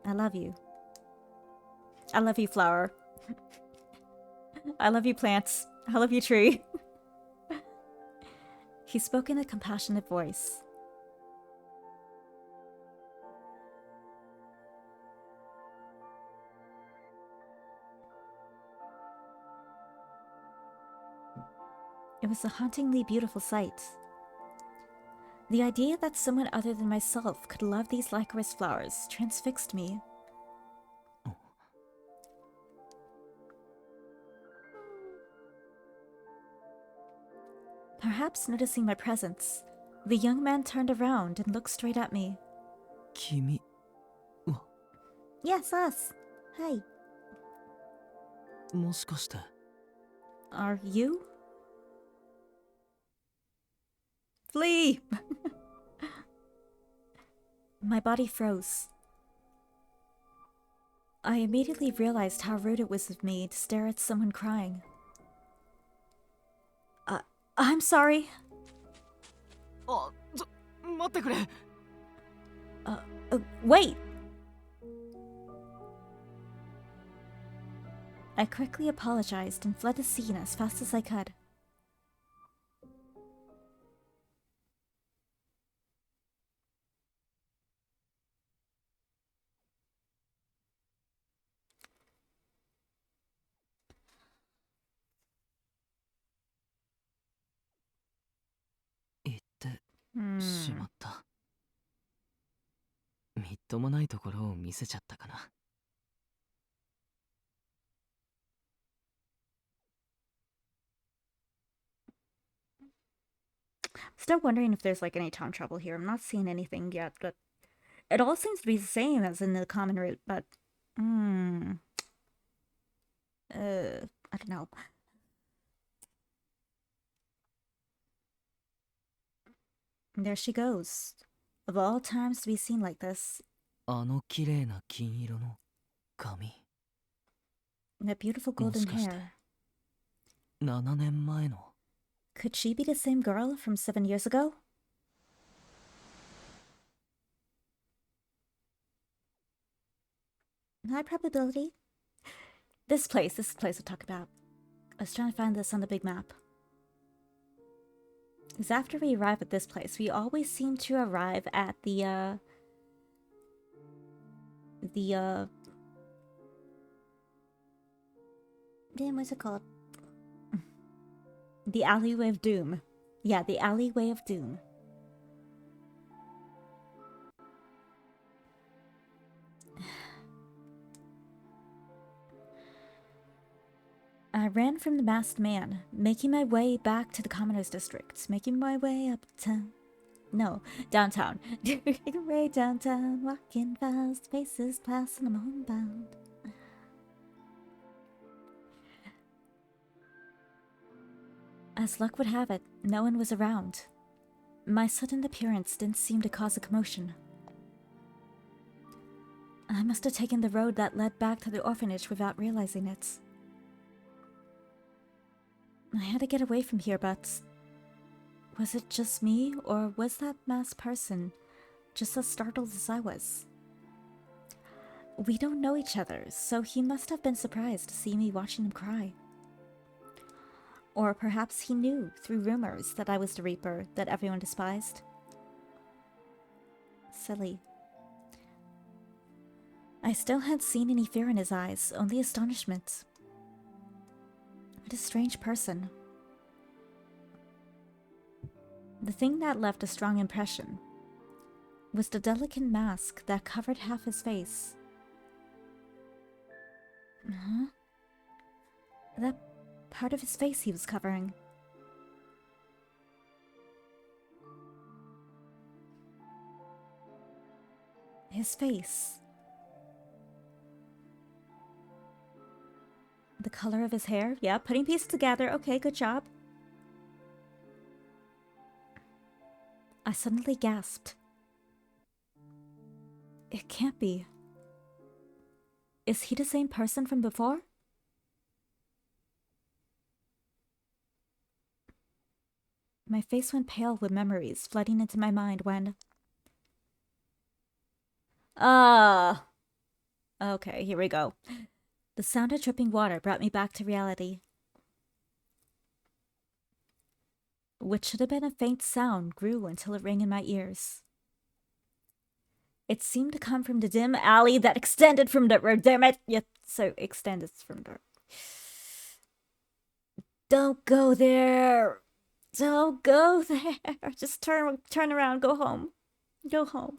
I love you. I love you, flower. I love you, plants. I love you, tree. He spoke in a compassionate voice. It was a hauntingly beautiful sight. The idea that someone other than myself could love these licorice flowers transfixed me. Perhaps noticing my presence, the young man turned around and looked straight at me. 君は Yes, us. Hi. もしかして Are you? Flee! My body froze. I immediately realized how rude it was of me to stare at someone crying. I'm sorry. あ、待ってくれ。Wait! I quickly apologized and fled the scene as fast as I could. Hmm. しまった。みっともないところを見せちゃったかな。Still wondering if there's like any time travel here. I'm not seeing anything yet, but it all seems to be the same as in the common route, but I don't know. There she goes. Of all times to be seen like this. あの綺麗な金色の髪。 That beautiful golden もしかして hair. 7年前の Could she be the same girl from 7 years ago? High probability. This place we'll talk about. I was trying to find this on the big map. Because after we arrive at this place, we always seem to arrive at damn, what's it called? The alleyway of doom. Yeah, the alleyway of doom. I ran from the masked man, making my way back to the commoners district, making my way uptown. No, downtown. Making my way downtown, walking fast, faces passing, I'm homebound. As luck would have it, no one was around. My sudden appearance didn't seem to cause a commotion. I must have taken the road that led back to the orphanage without realizing it. I had to get away from here, but was it just me, or was that masked person just as startled as I was? We don't know each other, so he must have been surprised to see me watching him cry. Or perhaps he knew through rumors that I was the Reaper that everyone despised. Silly. I still hadn't seen any fear in his eyes, only astonishment. What a strange person. The thing that left a strong impression was the delicate mask that covered half his face. Huh? That part of his face he was covering. His face. The color of his hair? Yeah, putting pieces together. Okay, good job. I suddenly gasped. It can't be. Is he the same person from before? My face went pale with memories flooding into my mind when... Okay, here we go. The sound of dripping water brought me back to reality. What should have been a faint sound grew until it rang in my ears. It seemed to come from the dim alley that extended from the road. Damn it! Yeah, so extended from the... Don't go there! Don't go there! Just turn around, go home. Go home.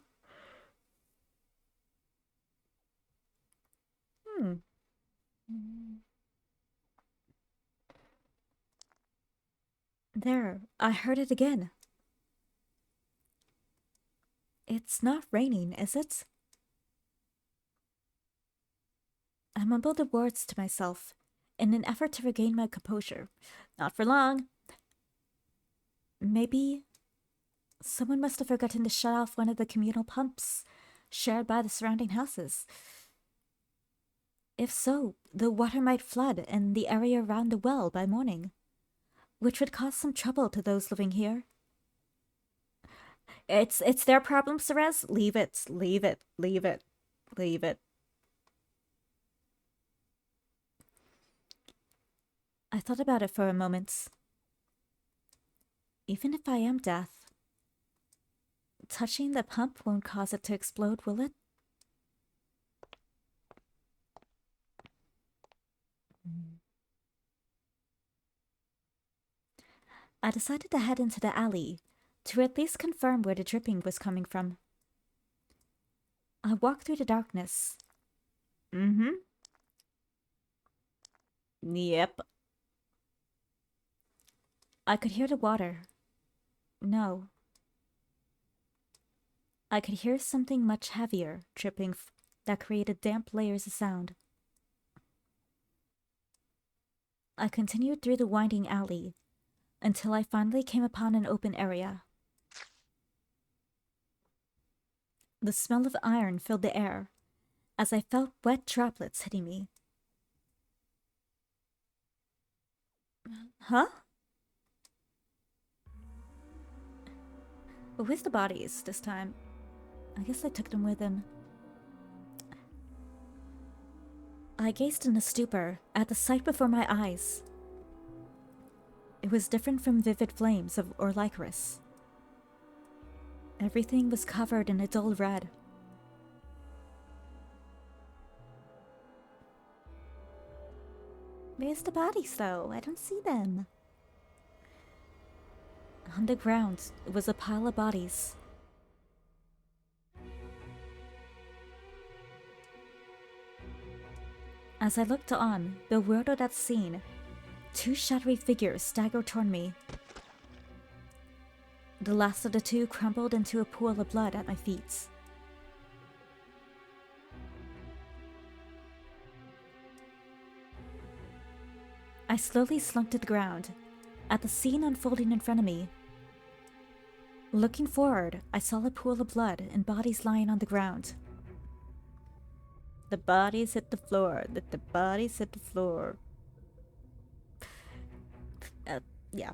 There, I heard it again. It's not raining, is it? I mumbled the words to myself in an effort to regain my composure. Not for long. Maybe someone must have forgotten to shut off one of the communal pumps shared by the surrounding houses. If so, the water might flood in the area around the well by morning, which would cause some trouble to those living here. It's their problem, Cerez. Leave it, leave it, leave it, leave it. I thought about it for a moment. Even if I am death, touching the pump won't cause it to explode, will it? I decided to head into the alley to at least confirm where the dripping was coming from. I walked through the darkness. Yep. I could hear the water. No. I could hear something much heavier dripping that created damp layers of sound. I continued through the winding alley until I finally came upon an open area. The smell of iron filled the air as I felt wet droplets hitting me. Huh? But where's the bodies this time? I guess I took them with him. I gazed in a stupor at the sight before my eyes. It was different from vivid flames or lycoris. Everything was covered in a dull red. Where's the bodies, though? I don't see them. On the ground was a pile of bodies. As I looked on, bewildered at the scene, two shadowy figures staggered toward me. The last of the two crumbled into a pool of blood at my feet. I slowly slunk to the ground, at the scene unfolding in front of me. Looking forward, I saw a pool of blood and bodies lying on the ground. The bodies hit the floor, the bodies hit the floor. Yeah.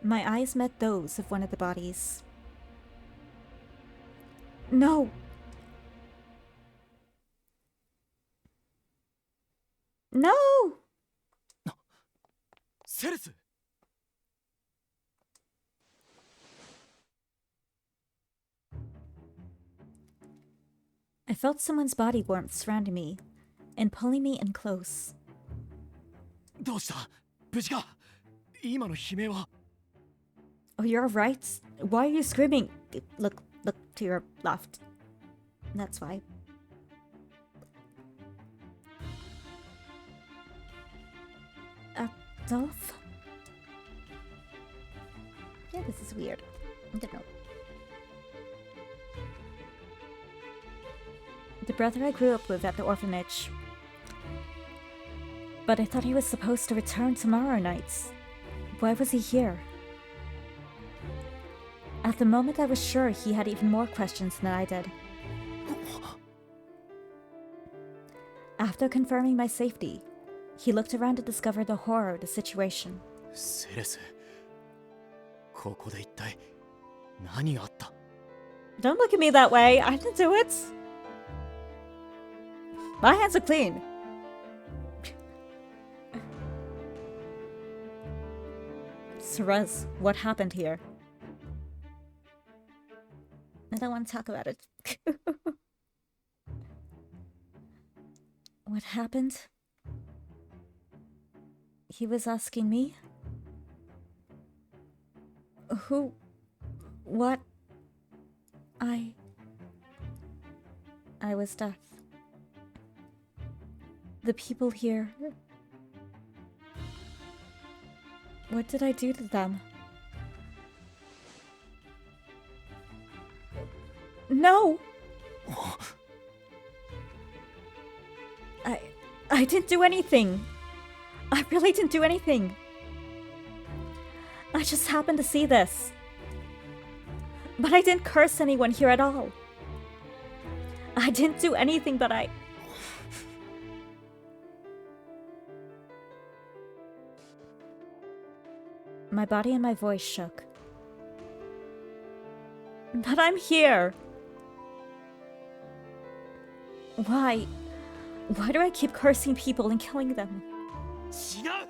My eyes met those of one of the bodies. No! No! セレス I felt someone's body warmth surrounding me and pulling me in close. どうした無事か今の悲鳴は Oh, you're right. Why are you screaming? Look to your left. That's why. Adolf? Yeah, this is weird. I don't know. The brother I grew up with at the orphanage. But I thought he was supposed to return tomorrow night. Why was he here? At the moment, I was sure he had even more questions than I did. After confirming my safety, he looked around to discover the horror of the situation. セレスここで一体何があった Don't look at me that way. I didn't do it. My hands are clean. Cerez, what happened here? I don't want to talk about it. What happened? He was asking me? Who? What? I was deaf. The people here. What did I do to them? No! I didn't do anything. I really didn't do anything. I just happened to see this. But I didn't curse anyone here at all. I didn't do anything, but I... My body and my voice shook. But I'm here. Why? Why do I keep cursing people and killing them? 違う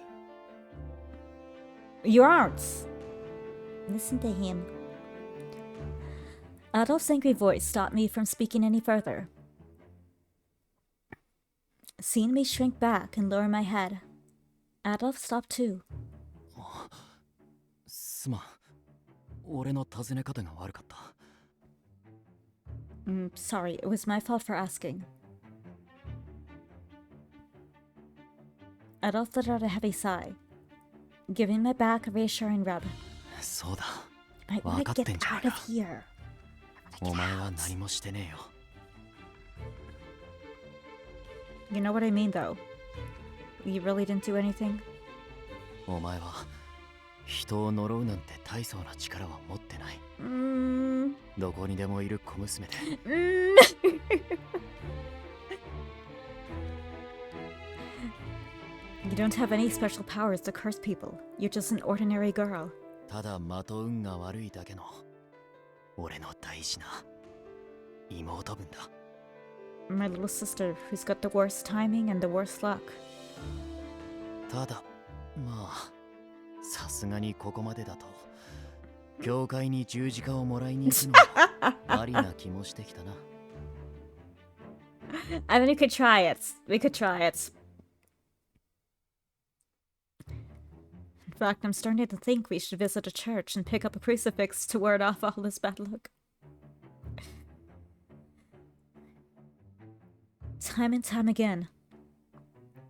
You aren't. Listen to him. Adolf's angry voice stopped me from speaking any further. Seeing me shrink back and lower my head, Adolf stopped too. すまん俺の尋ね方が悪かった Sorry, it was my fault for asking. Adolf let out a heavy sigh, giving my back a reassuring rub. そうだ I want to get out of here. お前は何もしてねえよ You know what I mean, though. You really didn't do anything? お前は人を呪うなんて大層な力は持ってないどこにでもいる小娘で You don't have any special powers to curse people. You're just an ordinary girl. ただまと運が悪いだけの俺の大事な妹分だ My little sister, who's got the worst timing and the worst luck. ただまあさすがにここまでだと教会に十字架をもらいに行くのはありな気もしてきたな。I mean, we could try it. We could try it. In fact, I'm starting to think we should visit a church and pick up a crucifix to ward off all this bad luck. Time and time again,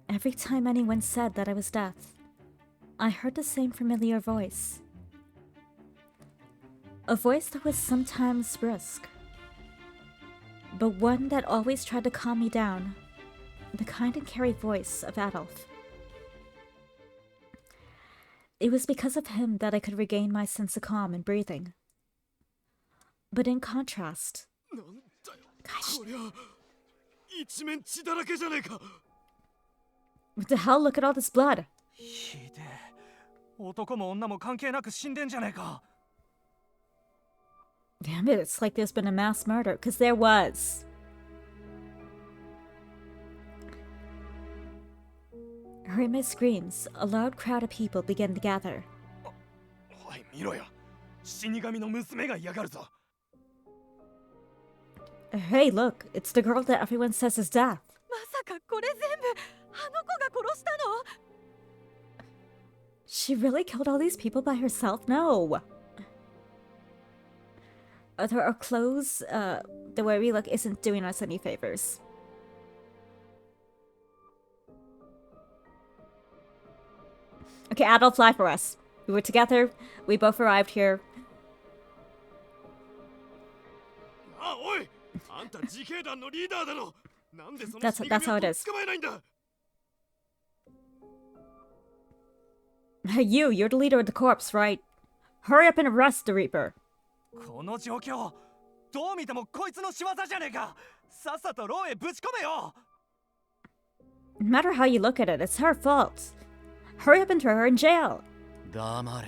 every time anyone said that I was deaf, I heard the same familiar voice. A voice that was sometimes brusque, but one that always tried to calm me down, the kind and caring voice of Adolf. It was because of him that I could regain my sense of calm and breathing. But in contrast, gosh, what the hell? Look at all this blood. ひでえ。男も女も関係なく死んでんじゃねえか。Damn it, it's like there's been a mass murder, because there was. Hearing my screams, a loud crowd of people began to gather. おい見ろよ。死神の娘が嫌がるぞ。Hey, look, it's the girl that everyone says is death. まさかこれ全部あの子が殺したの？ She really killed all these people by herself? No. Our clothes, the way we look isn't doing us any favors. Okay, Adolf, fly for us. We were together. We both arrived here. あ、おい、あんた自警団のリーダーだろ。なんでその That's how it is. 捕まえないんだ。Hey, you're the leader of the corpse, right? Hurry up and arrest the Reaper. この状況、どう見てもこいつの仕業じゃねえか。さっさと牢へぶち込めよ。No matter how you look at it, it's her fault. Hurry up and throw her in jail. 黙れ。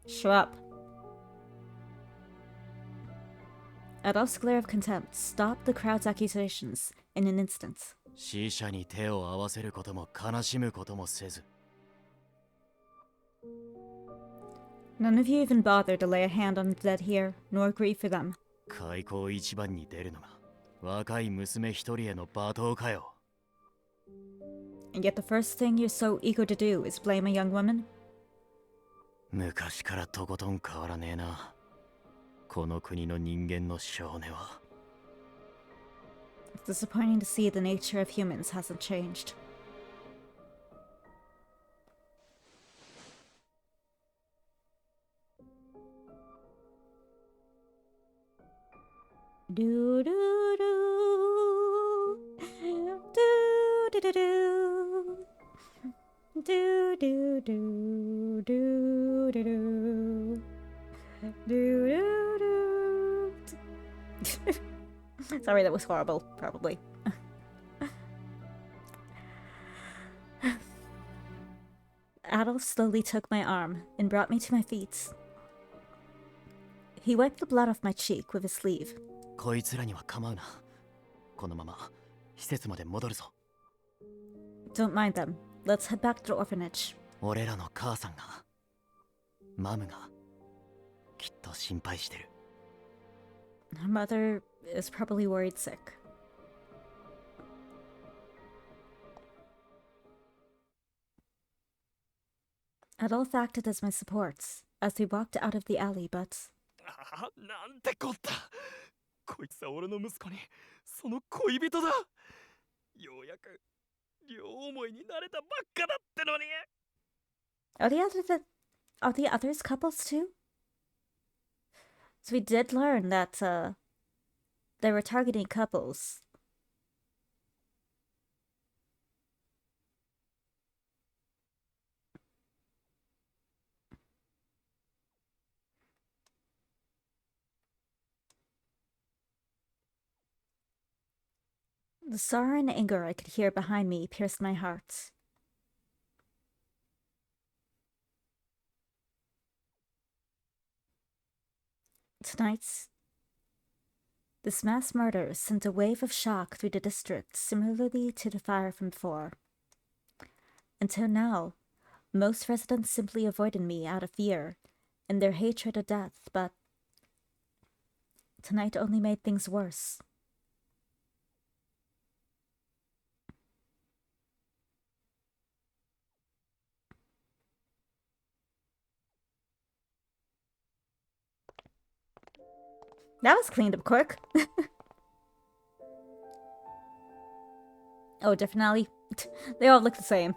Shut up. Adolf's glare of contempt stopped the crowd's accusations in an instant. 死者に手を合わせることも悲しむこともせず。 None of you even bothered to lay a hand on the dead here, nor grieve for them. 開口一番に出るのが若い娘一人への罵倒かよ。 And yet the first thing you're so eager to do is blame a young woman? 昔からとことん変わらねえな。この国の人間の性根は。 It's disappointing to see the nature of humans hasn't changed. Do do do do do do do do do do do do do do do. Sorry, that was horrible, probably. Adolf slowly took my arm and brought me to my feet. He wiped the blood off my cheek with his sleeve. こいつらには構うな。このまま施設まで戻るぞ。 Don't mind them. Let's head back to the orphanage. 俺らの母さんが、マムが、きっと心配してる。 Her mother is probably worried sick. Adolf acted as my supports as we walked out of the alley, but あ、なんてこった。こいつは俺の息子にその恋人だ。ようやく両思いになれたばっかだってのに。 are the others couples too? So we did learn that they were targeting couples. The sorrow and anger I could hear behind me pierced my heart. Tonight, this mass murder sent a wave of shock through the district, similarly to the fire from before. Until now, most residents simply avoided me out of fear and their hatred of death, but tonight only made things worse. That was cleaned up quick. Oh, different alley? They all look the same.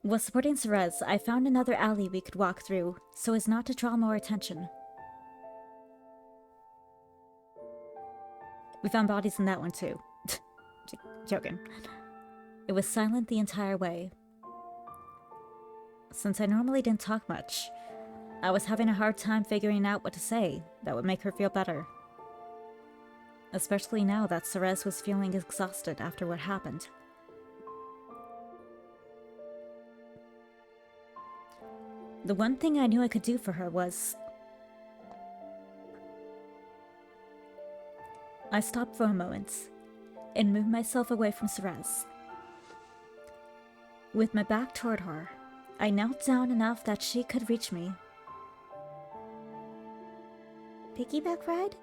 While supporting Cerez, I found another alley we could walk through, so as not to draw more attention. We found bodies in that one too. Joking. It was silent the entire way. Since I normally didn't talk much, I was having a hard time figuring out what to say that would make her feel better. Especially now that Cerez was feeling exhausted after what happened. The one thing I knew I could do for her was... I stopped for a moment and moved myself away from Cerez. With my back toward her, I knelt down enough that she could reach me. Piggyback ride?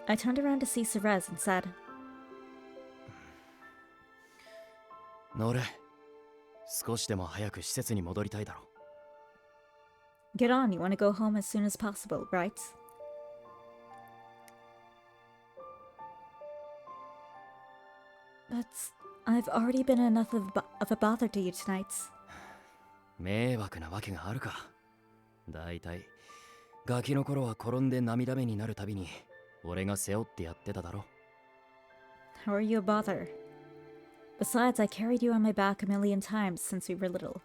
I turned around to see Cerez and said, 乗れ。少しでも早く施設に戻りたいだろ。 Get on, you want to go home as soon as possible, right? But I've already been enough of a bother to you tonight. 迷惑なわけがあるか。だいたいガキの頃は転んで涙目になるたびに俺が背負ってやってただろ。 How are you a bother? Besides, I carried you on my back a million times since we were little.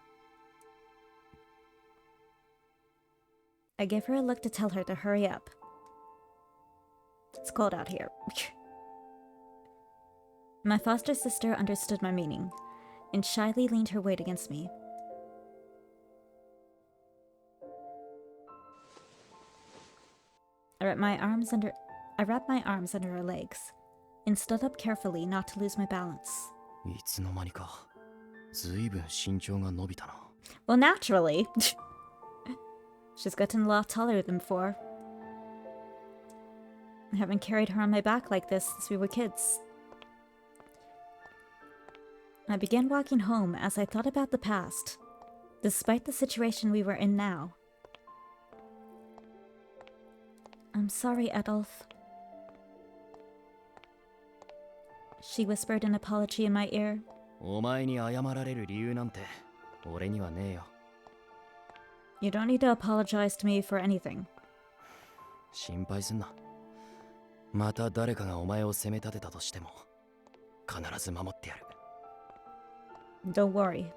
I gave her a look to tell her to hurry up. It's cold out here. My foster sister understood my meaning, and shyly leaned her weight against me. I wrapped my arms under her legs, and stood up carefully not to lose my balance. いつの間にかずいぶん身長が伸びたな。 Well, naturally. She's gotten a lot taller than before. I haven't carried her on my back like this since we were kids. I began walking home as I thought about the past, despite the situation we were in now. I'm sorry, Adolf. She whispered an apology in my ear. お前に謝られる理由なんて俺にはねえよ。 You don't need to apologize to me for anything. 心配すんな。また誰かがお前を責め立てたとしても必ず守ってやる。 Don't worry.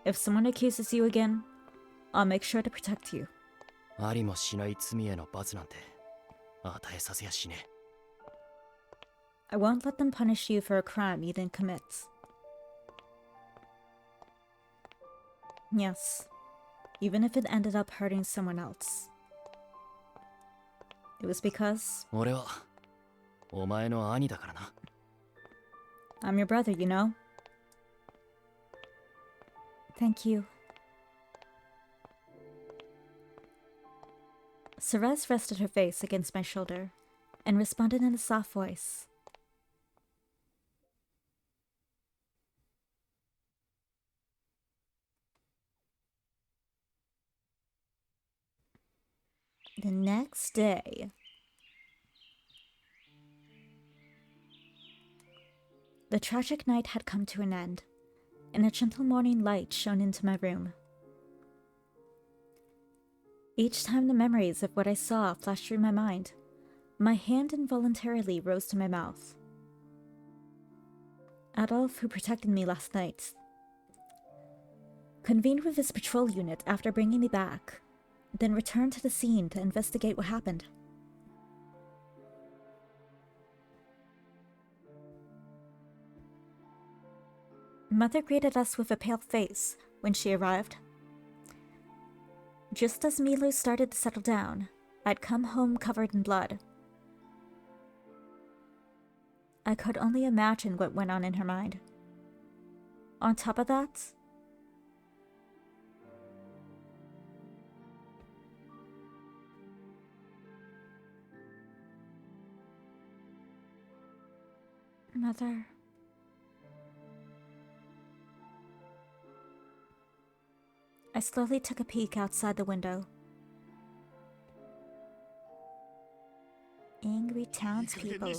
If someone accuses you again, I'll make sure to protect you. ありもしない罪への罰なんて与えさせやしねえ。 I won't let them punish you for a crime you didn't commit. Yes, even if it ended up hurting someone else. It was because 俺はお前の兄だからな。 I'm your brother, you know? Thank you. Cerez rested her face against my shoulder and responded in a soft voice. The next day, the tragic night had come to an end, and a gentle morning light shone into my room. Each time the memories of what I saw flashed through my mind, my hand involuntarily rose to my mouth. Adolf, who protected me last night, convened with his patrol unit after bringing me back, then returned to the scene to investigate what happened. Mother greeted us with a pale face when she arrived. Just as Milo started to settle down, I'd come home covered in blood. I could only imagine what went on in her mind. On top of that, Mother. I slowly took a peek outside the window. Angry townspeople.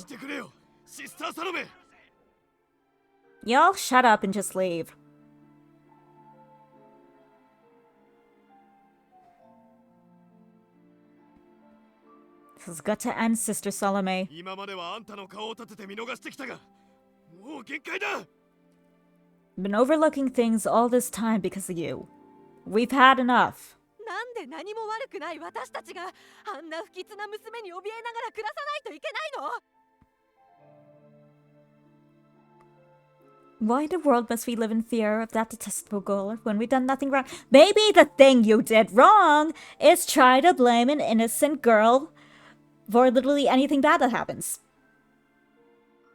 Y'all shut up and just leave. This has got to end, Sister Salome. 今まではあんたの顔を立てて見逃してきたが、もう限界だ。 Been overlooking things all this time because of you. We've had enough. なんで何も悪くない私たちがあんな不吉な娘に怯えながら暮らさないといけないの？ Why in the world must we live in fear of that detestable girl when we've done nothing wrong? Maybe the thing you did wrong is try to blame an innocent girl for literally anything bad that happens.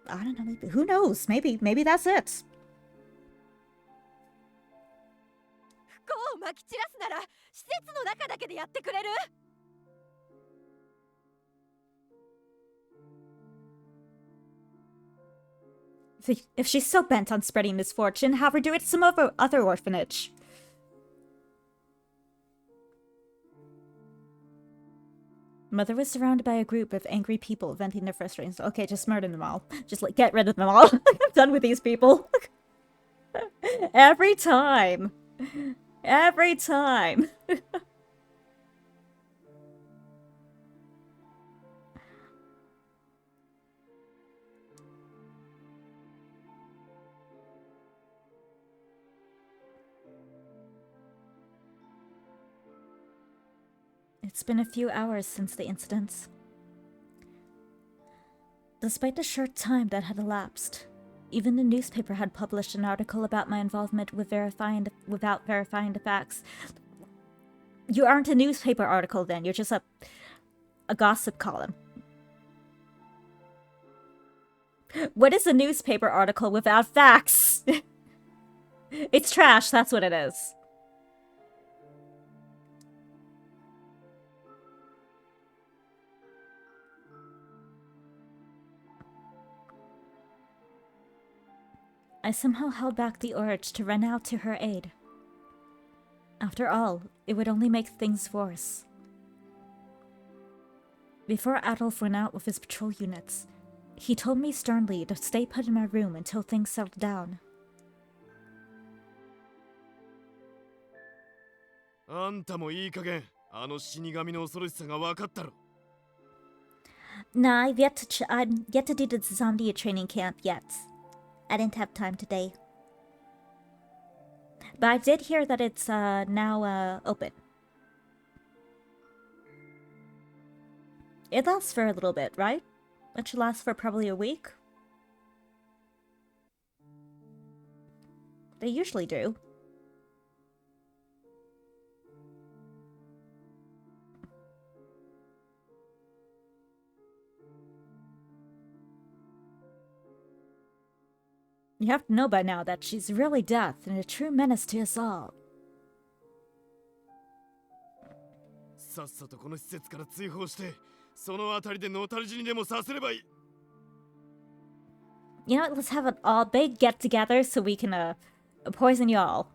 I don't know, maybe, who knows? Maybe that's it. 不幸をまき散らすなら施設の中だけでやってくれる？ If she's so bent on spreading misfortune, have her do it at some other orphanage. Mother was surrounded by a group of angry people venting their frustrations. Okay, just murder them all. Just like get rid of them all. I'm done with these people. Every time. Every time. It's been a few hours since the incidents. Despite the short time that had elapsed, even the newspaper had published an article about my involvement without verifying the facts. You aren't a newspaper article then, you're just a gossip column. What is a newspaper article without facts? It's trash, that's what it is. I somehow held back the urge to run out to her aid. After all, it would only make things worse. Before Adolf went out with his patrol units, he told me sternly to stay put in my room until things settled down. あんたもいい加減、あの死神の恐ろしさが分かったろ。 Nah, I've yet to do the zombie training camp yet. I didn't have time today. But I did hear that it's now open. It lasts for a little bit, right? It should last for probably a week. They usually do. You have to know by now that she's really death and a true menace to us all. さっさとこの施設から追放して、そのあたりで野たれ死にでもさせればいい。 You know what? Let's have an all big get together so we can poison you all.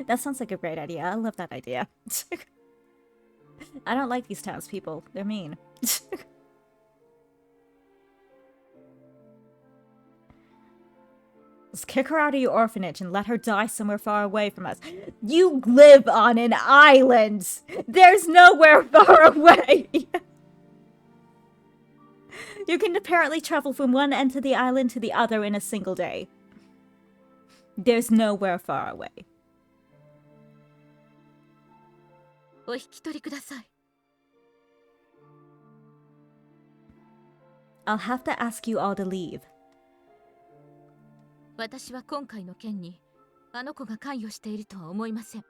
That sounds like a great idea. I love that idea. I don't like these townspeople. They're mean. Let's kick her out of your orphanage and let her die somewhere far away from us. You live on an island! There's nowhere far away! You can apparently travel from one end of the island to the other in a single day. There's nowhere far away. お引き取りください。 I'll have to ask you all to leave. 私は今回の件にあの子が関与しているとは思いません。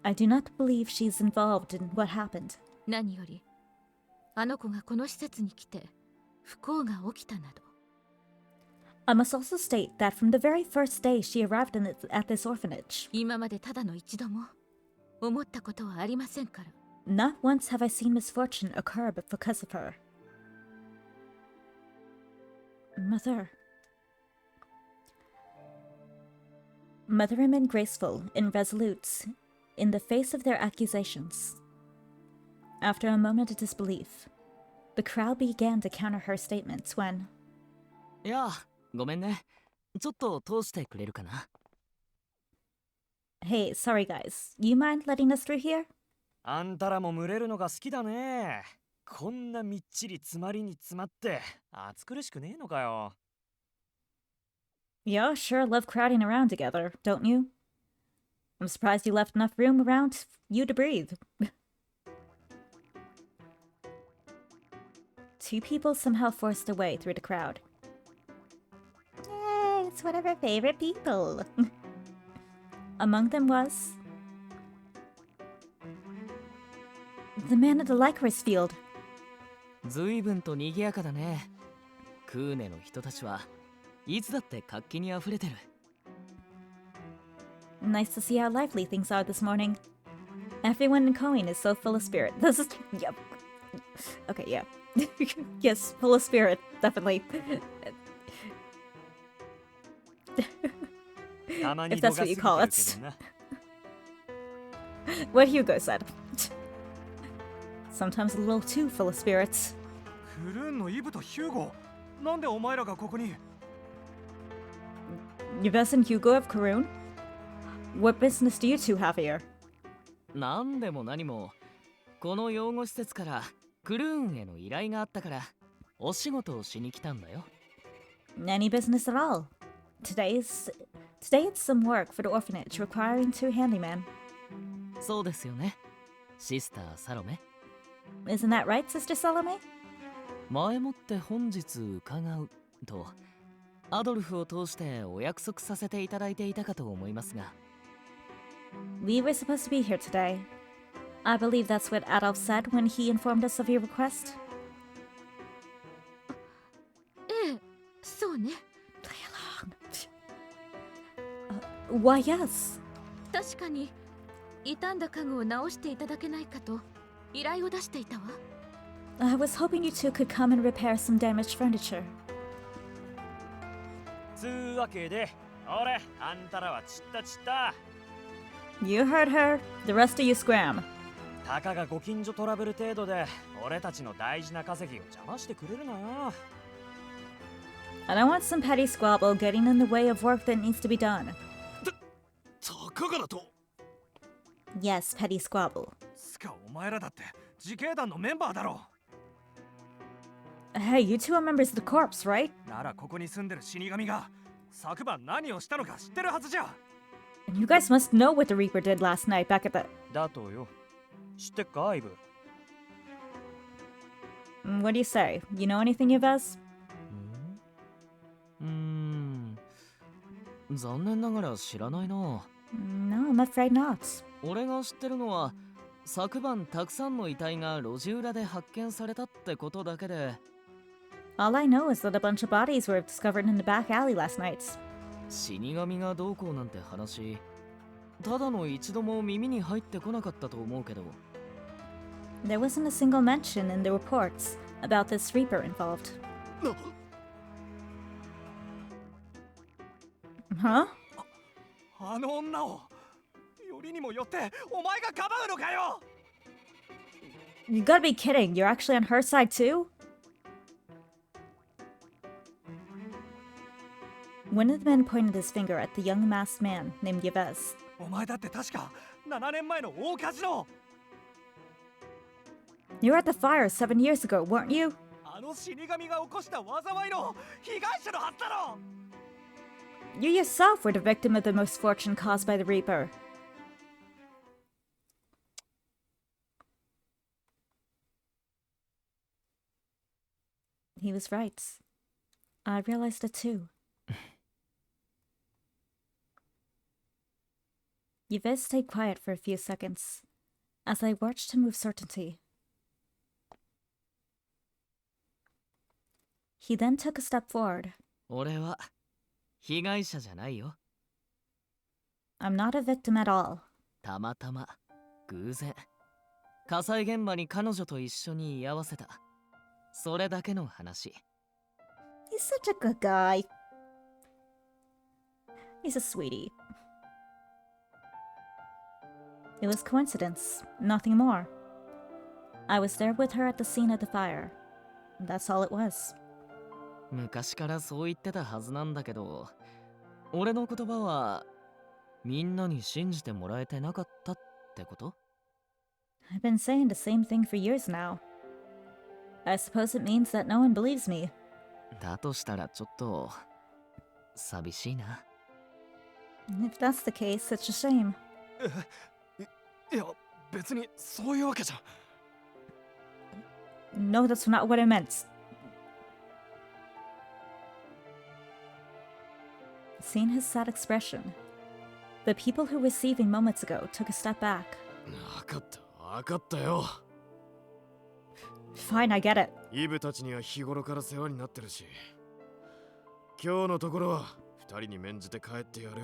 I do not believe she's involved in what happened. 何よりあの子がこの施設に来て不幸が起きたなど I must also state that from the very first day she arrived at this orphanage, 今までただの一度も思ったことはありませんから not once have I seen misfortune occur because of her. Mother and graceful and resolute in the face of their accusations. After a moment of disbelief, the crowd began to counter her statements when, いや、ごめんね。ちょっと通してくれるかな。hey, sorry guys, you mind letting us through here? あんたらも群れるのが好きだね。こんなみっちり詰まりに詰まって暑苦しくねえのかよ。Yeah, sure love crowding around together, don't you? I'm surprised you left enough room around you to breathe. Two people somehow forced their way through the crowd. Yay, it's one of our favorite people. Among them was the man at the licorice field. ずいぶんと賑やかだね。クーネの人たちはいつだって活気にあふれてる。Nice to see how lively things are this morning. Everyone in Coing is so full of spirit. This is... Yep. Okay, yeah. Yes, full of spirit, definitely. If that's what you call it. What Hugo said. Sometimes a little too full of spirits. クルーンのイブとヒューゴ、なんでお前らがここに？ Yves and Hugo of Karun? What business do you two have here? なんでも何もこの養護施設からクルーンへの依頼があったからお仕事をしに来たんだよ。Any business at all. Today it's some work for the orphanage requiring two handymen. そうですよね。シスターサロメ。Isn't that right, Sister Salome? 前もって本日伺うとアドルフを通してお約束させていただいていたかと思いますが。We were supposed to be here today. I believe that's what Adolf said when he informed us of your request. ええそうね Play along. Why, yes. 確かに傷んだ家具を直していただけないかと依頼を出していたわ I was hoping you two could come and repair some damaged furniture. つうわけで、俺、あんたらは散った散った。You heard her. The rest of you scram. たかがご近所トラブル程度で、俺たちの大事な稼ぎを邪魔してくれるなよ。I don't want some petty squabble getting in the way of work that needs to be done. たかがだと？ Yes, petty squabble. つかお前らだって自警団のメンバーだろ。 Hey, you two are members of the corps, right? ならここに住んでる死神が昨晩何をしたのか知ってるはずじゃ。 You guys must know what the Reaper did last night back at the... だとよ。知ってっか、アイブ。What do you say? You know anything, Yves? 残念ながら知らないな。No, I'm afraid not. 俺が知ってるのは昨晩たくさんの遺体が路地裏で発見されたってことだけで。 All I know is that a bunch of bodies were discovered in the back alley last night. 死神がどうこうなんて話、ただの一度も耳に入ってこなかったと思うけど。 There wasn't a single mention in the reports about this Reaper involved. Huh? あの女をよりにもよってお前がかばうのかよ。 You gotta be kidding. You're actually on her side too? One of the men pointed his finger at the young masked man named Yves. お前だって確か7年前の大火事の。 You were at the fire 7 years ago, weren't you? あの死神が起こした災いの被害者のはずだろ。 You yourself were the victim of the misfortune caused by the Reaper. He was right. I realized it too. Yves stayed quiet for a few seconds, as I watched him with certainty. He then took a step forward. 俺は被害者じゃないよ。 I'm not a victim at all. たまたま偶然火災現場に彼女と一緒に居合わせた。それだけの話。 He's such a good guy. He's a sweetie. It was coincidence, nothing more. I was there with her at the scene of the fire. That's all it was. 昔からそう言ってたはずなんだけど、俺の言葉はみんなに信じてもらえてなかったってこと？ I've been saying the same thing for years now. I suppose it means that no one believes me. だとしたらちょっと寂しいな。 If that's the case, it's a shame. いや別にそういうわけじゃ。 No, that's not what I meant. Seeing his sad expression, the people who were receiving moments ago took a step back. 分かったよ。 Fine, I get it. イブたちには日頃から世話になってるし、今日のところは二人に免じて帰ってやる。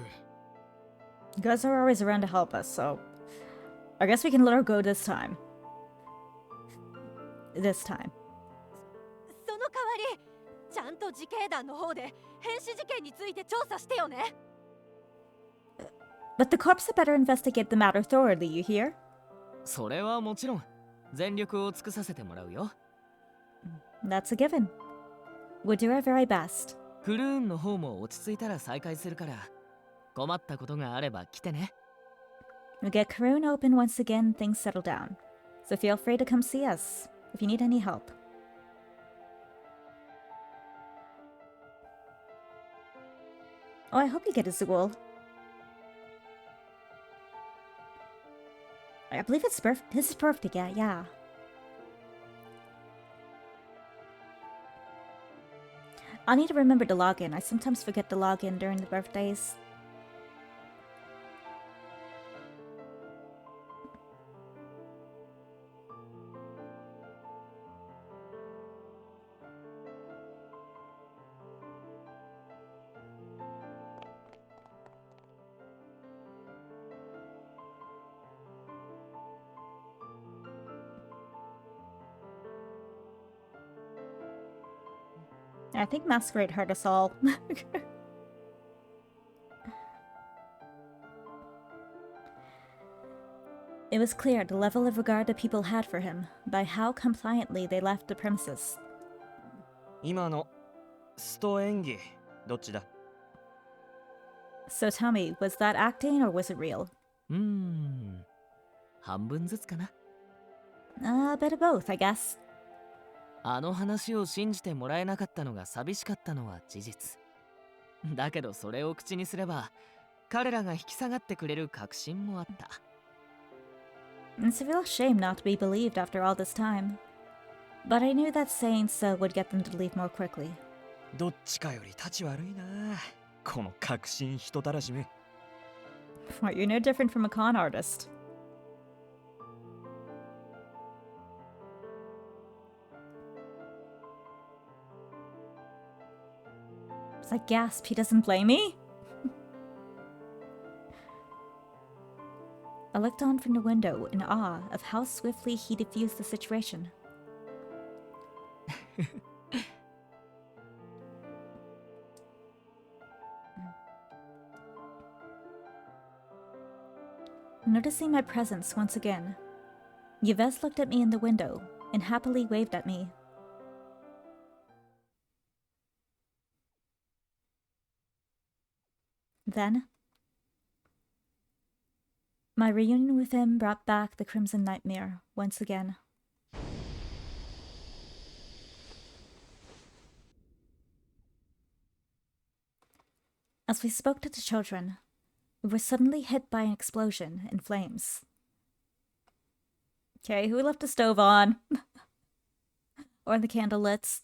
You guys are always around to help us, so I guess we can let her go this time. This time. その代わりちゃんと自警団の方で変死事件について調査してよね。 But the corps had better investigate the matter thoroughly, you hear? それはもちろん全力を尽くさせてもらうよ。 That's a given. We'll do our very best. クルーンの方も落ち着いたら再開するから、困ったことがあれば来てね。 We'll get Karoon open once again things settle down. So feel free to come see us if you need any help. Oh, I hope you get a Zool. I believe it's his birthday, yeah. I'll need to remember to log in. I sometimes forget to log in during the birthdays. I think Masquerade hurt us all. It was clear the level of regard the people had for him by how compliantly they left the premises. 今のスト演技どっちだ？ So tell me, was that acting or was it real? 半分ずつかな。 A bit of both, I guess. あの話を信じてもらえなかったのが寂しかったのは事実。だけどそれを口にすれば彼らが引き下がってくれる確信もあった。 It's a real shame not to be believed after all this time. But I knew that saying so would get them to leave more quickly. どっちかより立ち悪いな。この確信人たらしめ。What, you're no different from a con artist. As I gasp, he doesn't blame me? I looked on from the window in awe of how swiftly he diffused the situation. Noticing my presence once again, Yves looked at me in the window and happily waved at me. Then, my reunion with him brought back the Crimson Nightmare once again. As we spoke to the children, we were suddenly hit by an explosion in flames. Okay, who left the stove on? Or the candle lit?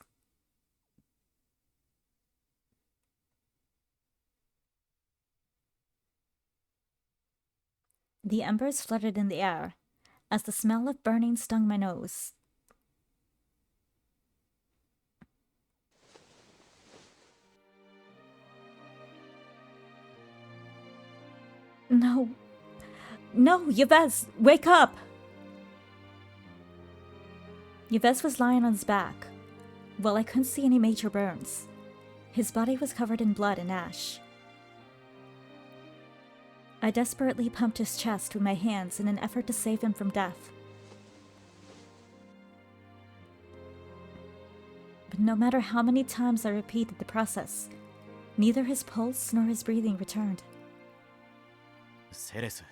The embers fluttered in the air as the smell of burning stung my nose. No. No, Yves, wake up! Yves was lying on his back. Well, I couldn't see any major burns. His body was covered in blood and ash. I desperately pumped his chest with my hands in an effort to save him from death. But no matter how many times I repeated the process, neither his pulse nor his breathing returned. セレス、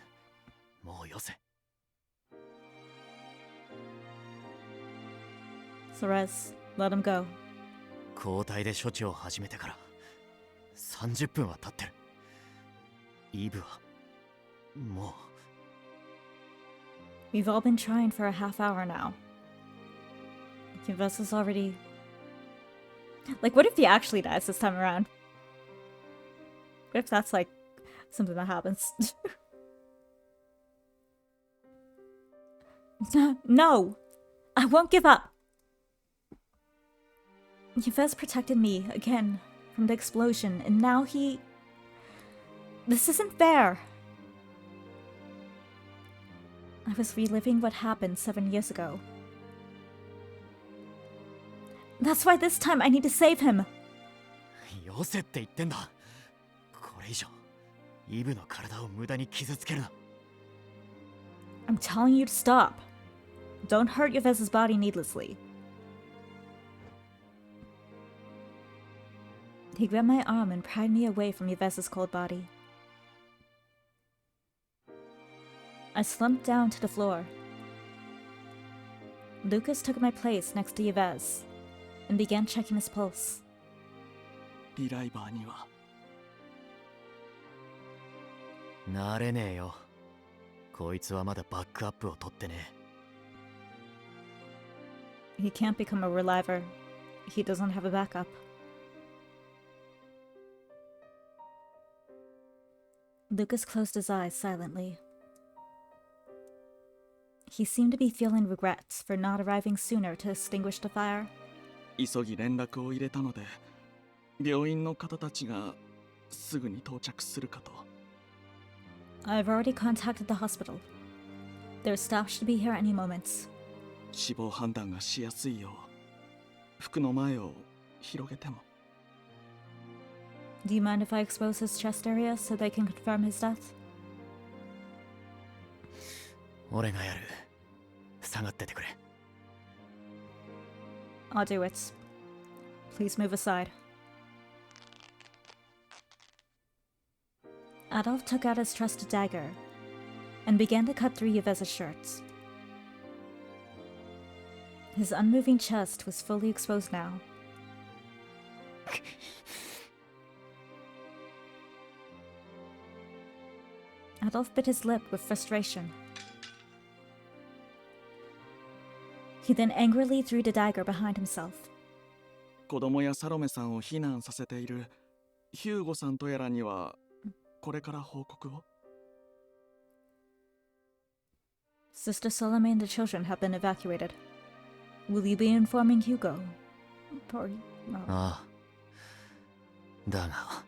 もうよせ。Sorez, let him go. 交代で処置を始めてから30分は経ってる。イブはもう。 We've all been trying for a half hour now. Yves is already... Like, what if he actually dies this time around? What if that's, like, something that happens? No! I won't give up! Yves protected me, again, from the explosion, and now he... This isn't fair! I was reliving what happened 7 years ago. That's why this time I need to save him! よせって言ってんだ。これ以上イブの体を無駄に傷つけるな。 I'm telling you to stop. Don't hurt Yves' body needlessly. He grabbed my arm and pried me away from Yves' cold body. I slumped down to the floor. Lucas took my place next to Yves and began checking his pulse. リライバーにはなれねえよ。こいつはまだバックアップを取ってね。 He can't become a reliver. He doesn't have a backup. Lucas closed his eyes silently. He seemed to be feeling regrets for not arriving sooner to extinguish the fire. 急ぎ連絡を入れたので、病院の方たちがすぐに到着するかと。 I've already contacted the hospital. Their staff should be here any moment. 死亡判断がしやすいよう服の前を広げても。 Do you mind if I expose his chest area so they can confirm his death? 俺がやる。下がっててくれ。 I'll do it. Please move aside. Adolf took out his trusted dagger and began to cut through Yves' shirt. His unmoving chest was fully exposed now. Adolf bit his lip with frustration. He then angrily threw the dagger behind himself. 子供やサロメさんを避難させているヒューゴさんとやらにはこれから報告を。 Sister Salome and the children have been evacuated. Will you be informing Hugo? Poor... No. ああ。だが。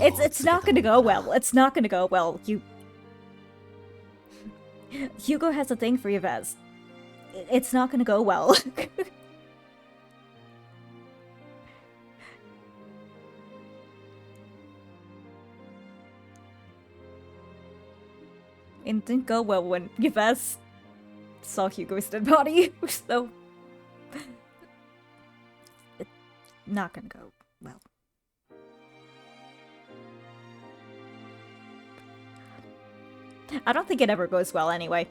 It's not gonna go well. It's not gonna go well. Hugo has a thing for Yves. It's not gonna go well. It didn't go well when Yves saw Hugo's dead body, so it's not gonna go well. I don't think it ever goes well anyway.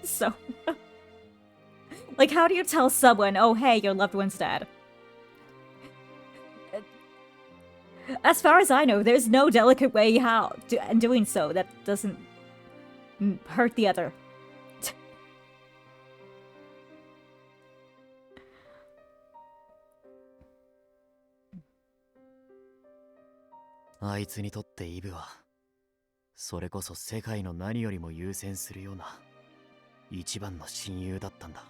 So, like, how do you tell someone, oh, hey, your loved one's dead? As far as I know, there's no delicate way how doing so that doesn't hurt the other. あいつにとってイブはそれこそ世界の何よりも優先するような一番の親友だったんだ。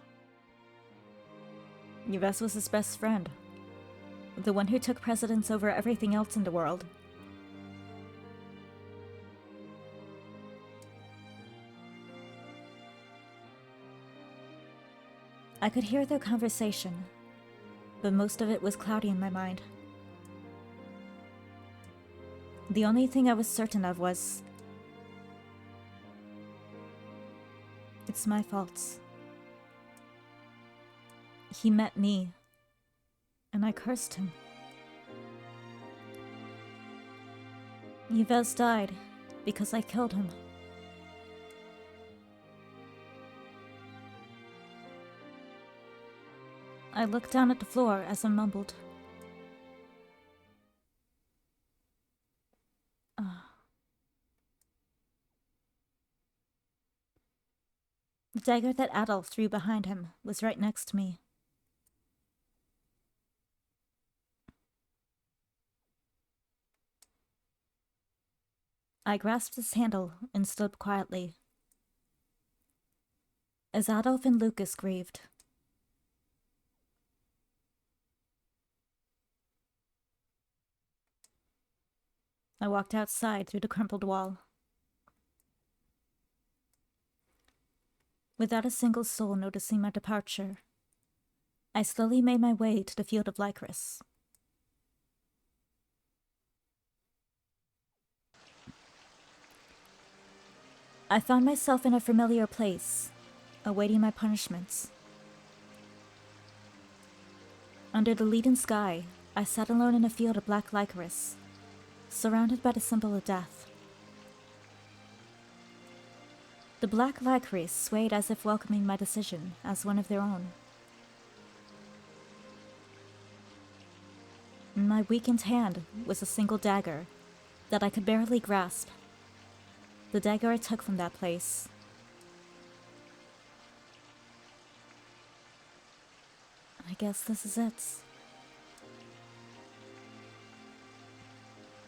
Yves was his best friend. The one who took precedence over everything else in the world. I could hear their conversation, but most of it was cloudy in my mind. The only thing I was certain of was, it's my fault. He met me, and I cursed him. Yves died because I killed him. I looked down at the floor as I mumbled. The dagger that Adolf threw behind him was right next to me. I grasped its handle and stood quietly. As Adolf and Lucas grieved, I walked outside through the crumpled wall. Without a single soul noticing my departure, I slowly made my way to the field of Lycris. I found myself in a familiar place, awaiting my punishments. Under the leaden sky, I sat alone in a field of black Lycris, surrounded by the symbol of death. The black Lycris swayed as if welcoming my decision as one of their own. In my weakened hand was a single dagger that I could barely grasp. The dagger I took from that place. I guess this is it.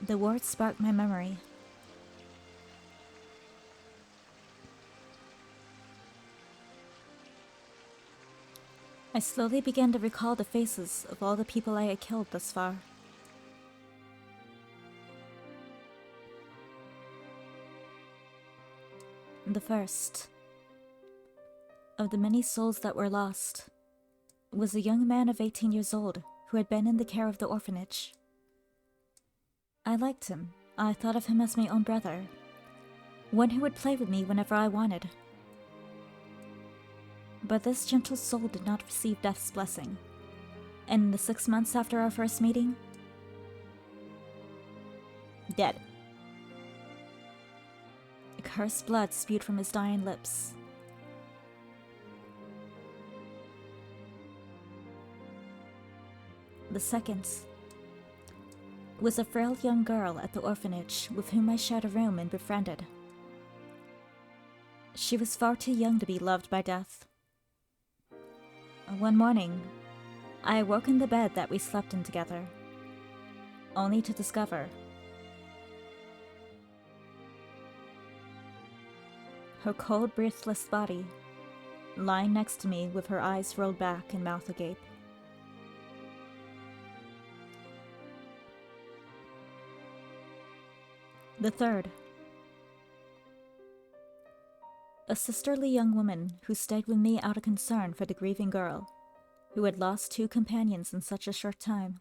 The words sparked my memory. I slowly began to recall the faces of all the people I had killed thus far. The first of the many souls that were lost was a young man of 18 years old who had been in the care of the orphanage. I liked him. I thought of him as my own brother, one who would play with me whenever I wanted. But this gentle soul did not receive death's blessing, and in the 6 months after our first meeting, dead. Cursed blood spewed from his dying lips. The second was a frail young girl at the orphanage with whom I shared a room and befriended. She was far too young to be loved by death. One morning, I awoke in the bed that we slept in together, only to discover her cold, breathless body lying next to me with her eyes rolled back and mouth agape. The third, a sisterly young woman who stayed with me out of concern for the grieving girl, who had lost 2 companions in such a short time.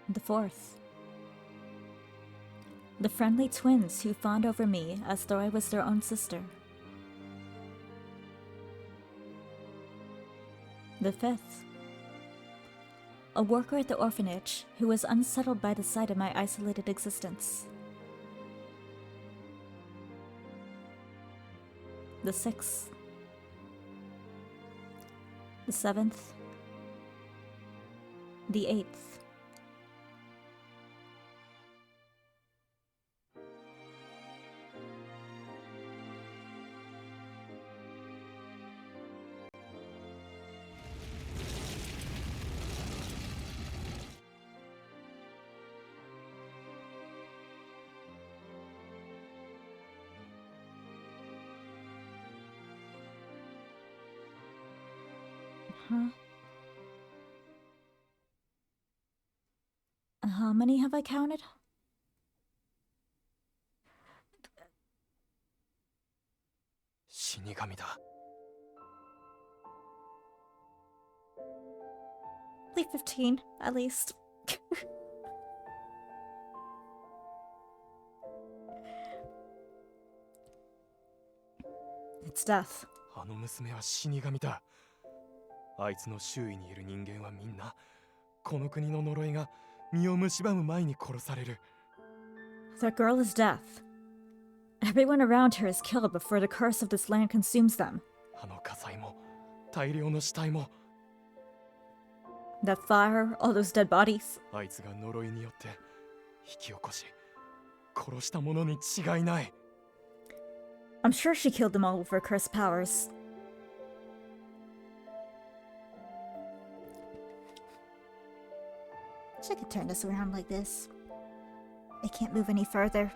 The fourth, the friendly twins who fawned over me as though I was their own sister. The fifth, a worker at the orphanage who was unsettled by the sight of my isolated existence. The sixth, the seventh, the eighth. Huh? How many have I counted? Shinigami da. Leave 15, at least. It's death. あの娘は死神だ。あいつの周囲にいる人間はみんな、この国の呪いが身を蝕む前に殺される。That girl is death. Everyone around her is killed before the curse of this land consumes them. あの火災も、大量の死体も、 That fire, all those dead bodies. あいつが呪いによって引き起こし、殺したものに違いない。 I'm sure she killed them all with her cursed powers. Wish I could turn this around like this. I can't move any further.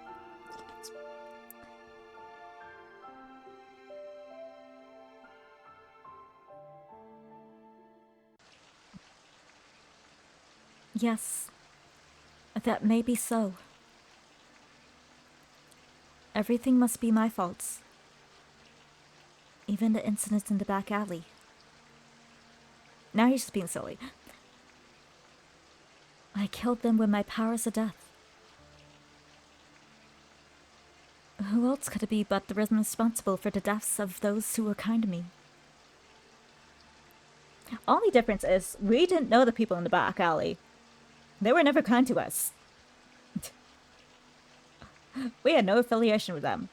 Yes, that may be so. Everything must be my fault. Even the incident in the back alley. Now you're just being silly. I killed them with my powers of death. Who else could it be but the person responsible for the deaths of those who were kind to me? Only difference is we didn't know the people in the back alley. They were never kind to us. We had no affiliation with them.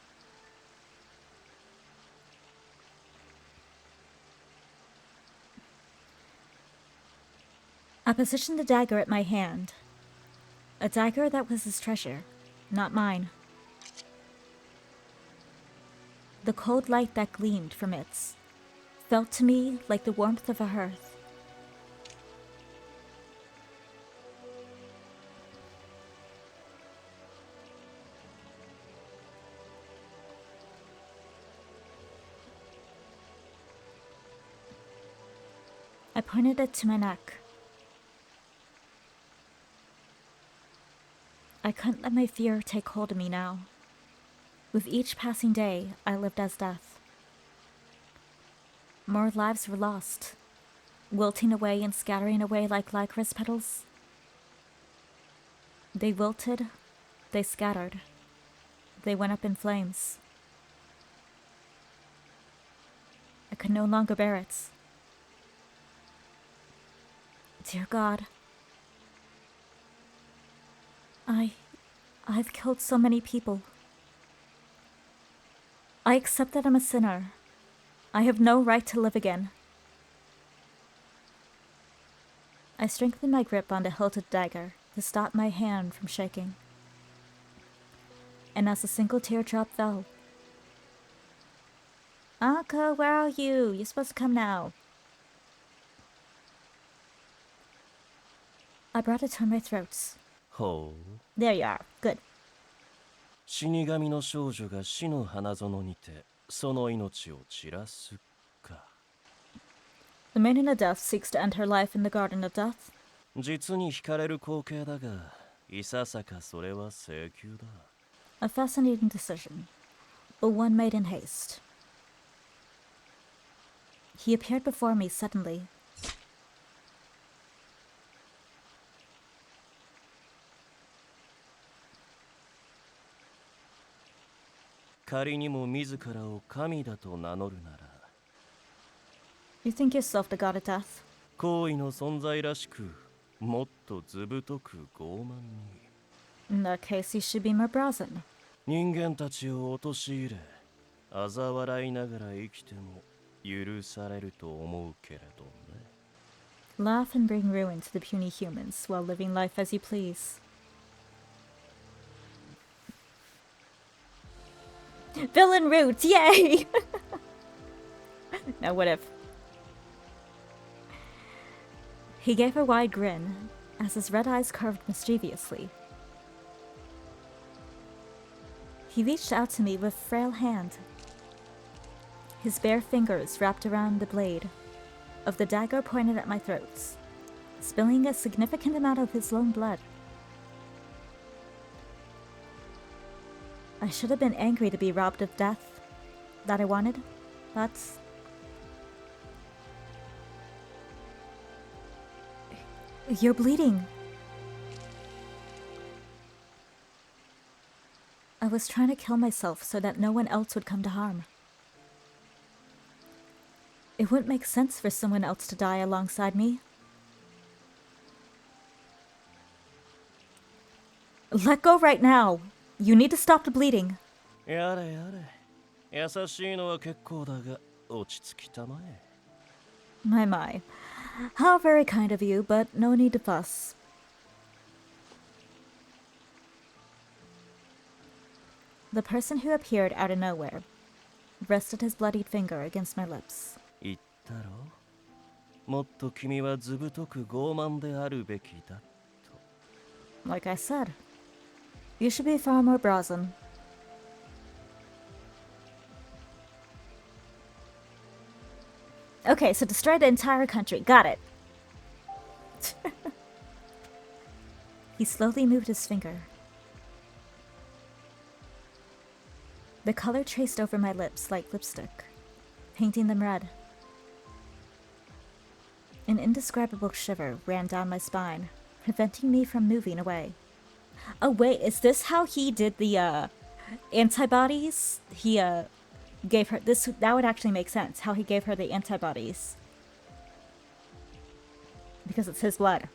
I positioned the dagger at my hand. A dagger that was his treasure, not mine. The cold light that gleamed from it felt to me like the warmth of a hearth. I pointed it to my neck. I couldn't let my fear take hold of me now. With each passing day, I lived as death. More lives were lost, wilting away and scattering away like lycra's petals. They wilted, they scattered, they went up in flames. I could no longer bear it. Dear God, I've killed so many people. I accept that I'm a sinner. I have no right to live again. I strengthened my grip on the hilted dagger to stop my hand from shaking. And as a single teardrop fell, Anka, where are you? You're supposed to come now. I brought it to my throat. ほう。 There you are. Good. 死神の少女が死の花園にてその命を散らすか。 The maiden of death seeks to end her life in the garden of death. 実に惹かれる光景だが、いささかそれは請求だ。 A fascinating decision, but one made in haste. He appeared before me suddenly. 仮にも自らを神だと名乗るなら、 You think yourself the god of death? 行為の存在らしく、もっとずぶとく傲慢に。 In that case, you should be more brazen. 人間たちを陥れ、嘲笑いながら生きても許されると思うけれどね。 Laugh and bring ruin to the puny humans while living life as you please. Villain roots, yay! Now what if? He gave a wide grin as his red eyes curved mischievously. He reached out to me with frail hand. His bare fingers wrapped around the blade. of the dagger pointed at my throat, spilling a significant amount of his own blood. I should have been angry to be robbed of death that I wanted, but... You're bleeding. I was trying to kill myself so that no one else would come to harm. It wouldn't make sense for someone else to die alongside me. Let go right now. You need to stop the bleeding. やれやれ。優しいのは結構だが、落ち着きたまえ。My. How very kind of you, but no need to fuss. The person who appeared out of nowhere rested his bloodied finger against my lips. 言ったろ。もっと君はずぶとく傲慢であるべきだと。Like I said, you should be far more brazen. Okay, so destroy the entire country. Got it. He slowly moved his finger. The color traced over my lips like lipstick, painting them red. An indescribable shiver ran down my spine, preventing me from moving away. Oh wait, is this how he did the antibodies? He gave her this. That would actually make sense, how he gave her the antibodies, because it's his blood.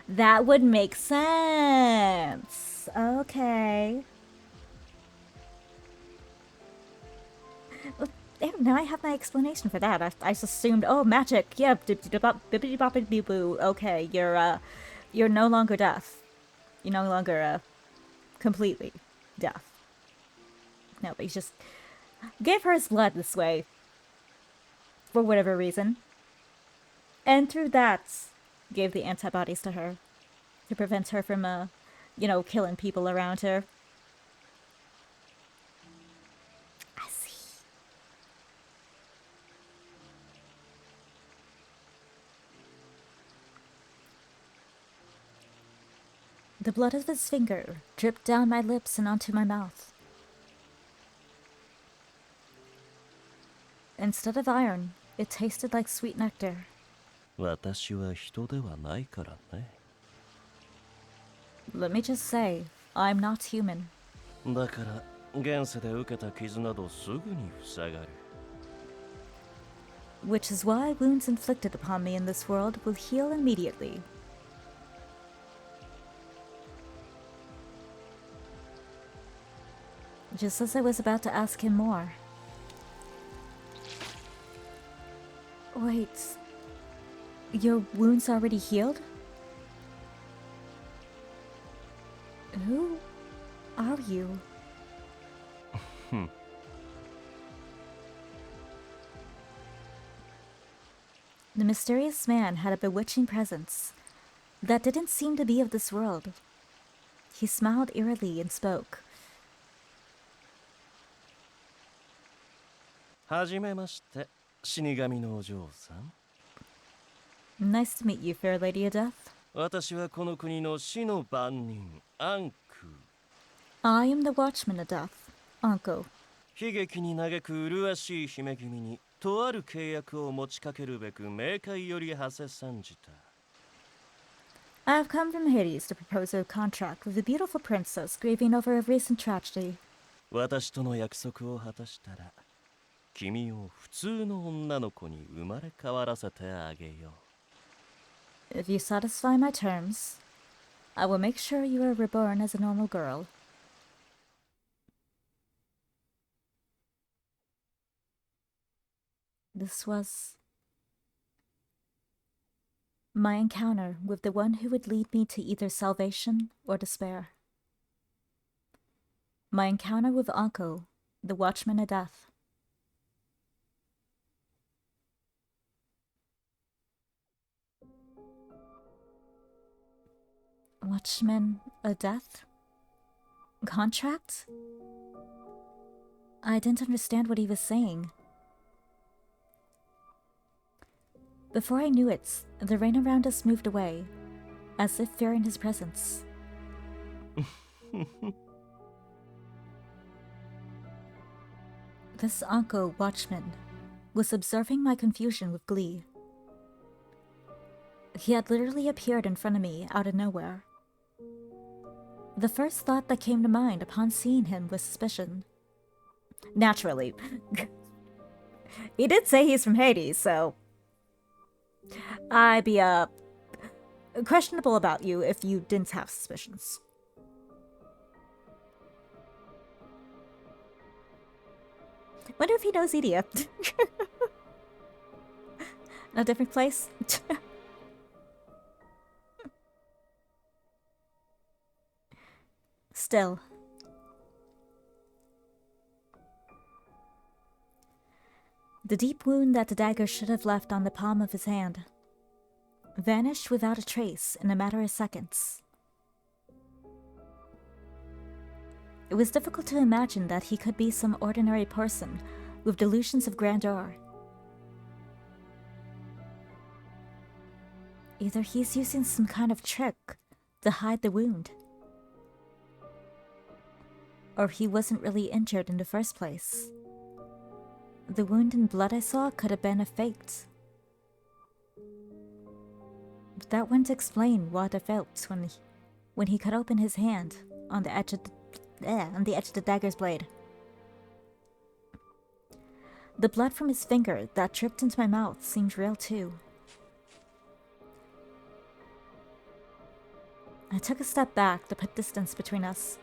That would make sense. Okay. Well, there, now I have my explanation for that. I just assumed, oh, magic. Yeah, bippity boppity boo. Okay, you're no longer deaf. You're no longer completely deaf. No, but he just gave her his blood this way, for whatever reason, and through that, gave the antibodies to her to prevent her from, killing people around her. I see. The blood of his finger dripped down my lips and onto my mouth. Instead of iron, it tasted like sweet nectar. 私は人ではないからね。Let me just say, I'm not human. だから、現世で受けた傷などすぐに塞がる。Which is why wounds inflicted upon me in this world will heal immediately. Just as I was about to ask him more. Wait, your wound's already healed? Who are you? The mysterious man had a bewitching presence that didn't seem to be of this world. He smiled eerily and spoke. はじめまして、死神のお嬢さん。Nice to meet you, fair lady of death. 私はこの国の死の番人、アンク。I am the watchman of death, Uncle. 悲劇に嘆く麗しい姫君に、とある契約を持ちかけるべく冥界より馳せ参じた。I have come from Hades to propose a contract with a beautiful princess grieving over a recent tragedy. 私との約束を果たしたら、君を普通の女の子に生まれ変わらせてあげよう。If you satisfy my terms, I will make sure you are reborn as a normal girl. This was my encounter with the one who would lead me to either salvation or despair. My encounter with Anko, the Watchman of Death. Watchman of Death? Contract? I didn't understand what he was saying. Before I knew it, the rain around us moved away, as if fearing his presence. This Anko watchman was observing my confusion with glee. He had literally appeared in front of me out of nowhere. The first thought that came to mind upon seeing him was suspicion. Naturally. He did say he's from Hades, so I'd be questionable about you if you didn't have suspicions. Wonder if he knows Idia. A different place? Still. The deep wound that the dagger should have left on the palm of his hand vanished without a trace in a matter of seconds. It was difficult to imagine that he could be some ordinary person with delusions of grandeur. Either he's using some kind of trick to hide the wound, or he wasn't really injured in the first place. The wound and blood I saw could have been a faked. But that wouldn't explain what I felt when he cut open his hand on the edge of the dagger's blade. The blood from his finger that dripped into my mouth seemed real too. I took a step back to put distance between us,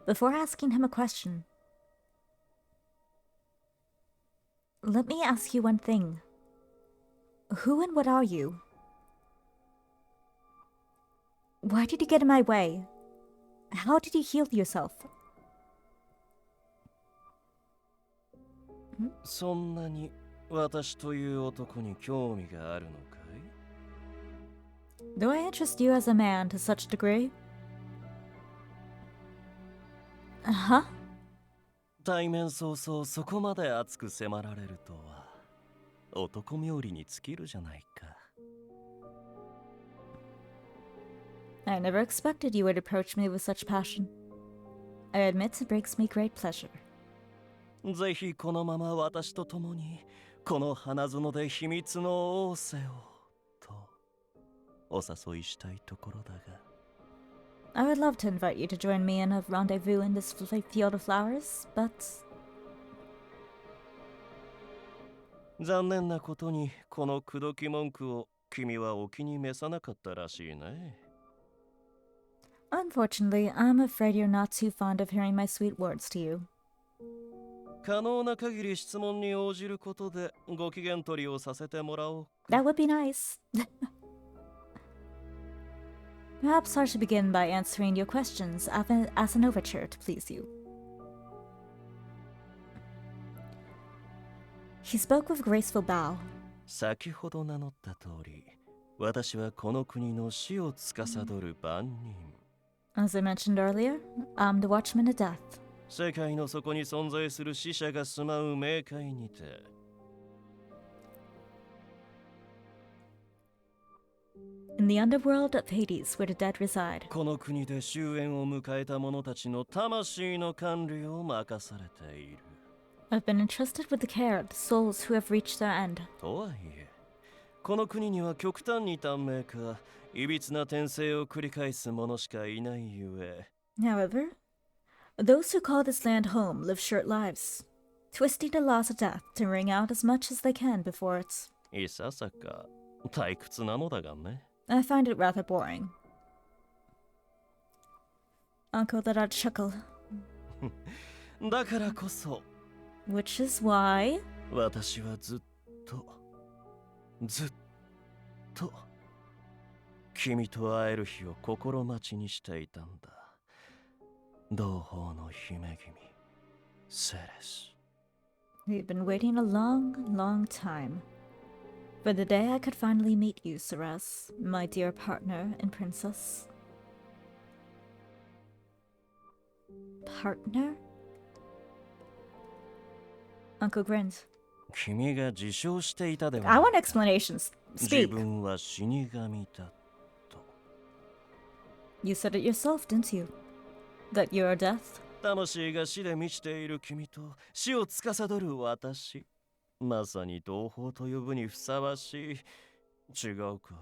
before asking him a question. Let me ask you one thing. Who and what are you? Why did you get in my way? How did you heal yourself? そんなに私という男に興味があるのかい? Do I interest you as a man to such degree? Huh? 対面早々そこまで熱く迫られるとは男冥利に尽きるじゃないか。I never expected you would approach me with such passion. I admit it brings me great pleasure. ぜひこのまま私と共にこの花園で秘密の仰せをとお誘いしたいところだが。I would love to invite you to join me in a rendezvous in this field of flowers, but... 残念なことにこの口説き文句を君はお気に召さなかったらしいね。Unfortunately, I'm afraid you're not too fond of hearing my sweet words to you. 可能な限り質問に応じることでご機嫌取りをさせてもらおう。That would be nice. Perhaps I should begin by answering your questions as an overture to please you. He spoke with a graceful bow. 先ほど名乗った通り、私はこの国の死を司る番人。As I mentioned earlier, I'm the Watchman of Death. 世界の底に存在する死者が住まう冥界にて。In the underworld of Hades, where the dead reside. この国で終焉を迎えた者たちの魂の管理を任されている。I've been entrusted with the care of the souls who have reached their end. とはいえ、この国には極端に短命か、いびつな転生を繰り返す者しかいないゆえ。However, those who call this land home live short lives, twisting the laws of death to wring out as much as they can before it. いささか退屈なのだがね。I find it rather boring. Uncle let out a chuckle. だからこそ。Which is why? 私はずっと君と会える日を心待ちにしていたんだ。同胞の姫君、セレス。We've been waiting a long, long time for the day I could finally meet you, Ceres, my dear partner and princess. Partner? Uncle grinned. 君が自称していたでは。I want explanations. 自 Speak. 分は死神だと。 You said it yourself, didn't you? That you're a death? 魂が死で満ちている君と死を司る私。まさに同胞と呼ぶにふさわしい。違うかい？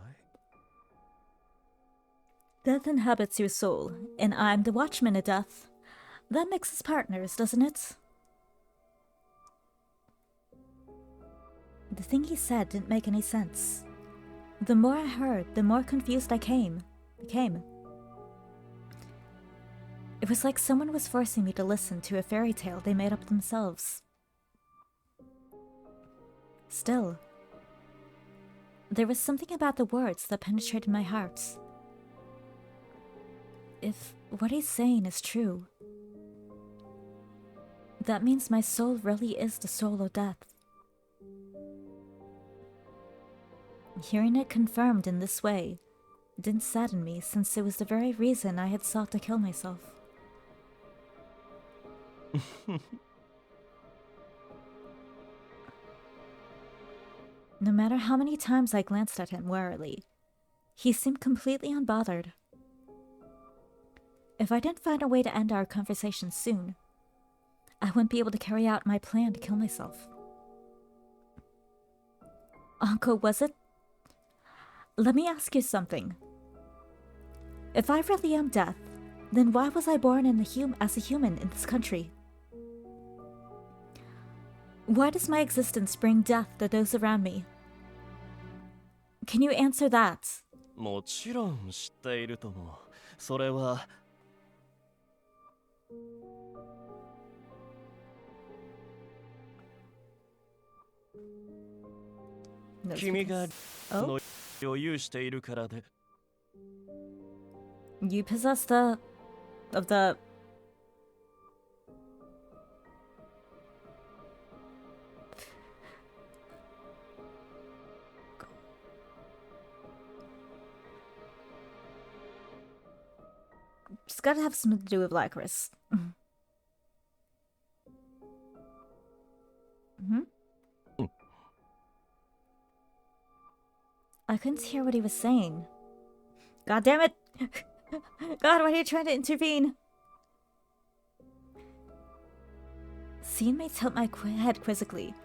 Death inhabits your soul, and I'm the watchman of death. That makes us partners, doesn't it? The thing he said didn't make any sense. The more I heard, the more confused I became. It was like someone was forcing me to listen to a fairy tale they made up themselves. Still, there was something about the words that penetrated my heart. If what he's saying is true, that means my soul really is the soul of death. Hearing it confirmed in this way didn't sadden me, since it was the very reason I had sought to kill myself. No matter how many times I glanced at him warily, he seemed completely unbothered. If I didn't find a way to end our conversation soon, I wouldn't be able to carry out my plan to kill myself. Uncle, was it? Let me ask you something. If I really am death, then why was I born as a human in this country? Why does my existence bring death to those around me? Can you answer that? もちろん知っているとも。それは。君がの余裕しているからで。You possess of the It's gotta have something to do with licorice. I couldn't hear what he was saying. God damn it! God, why are you trying to intervene? Seeing me tilt my head quizzically,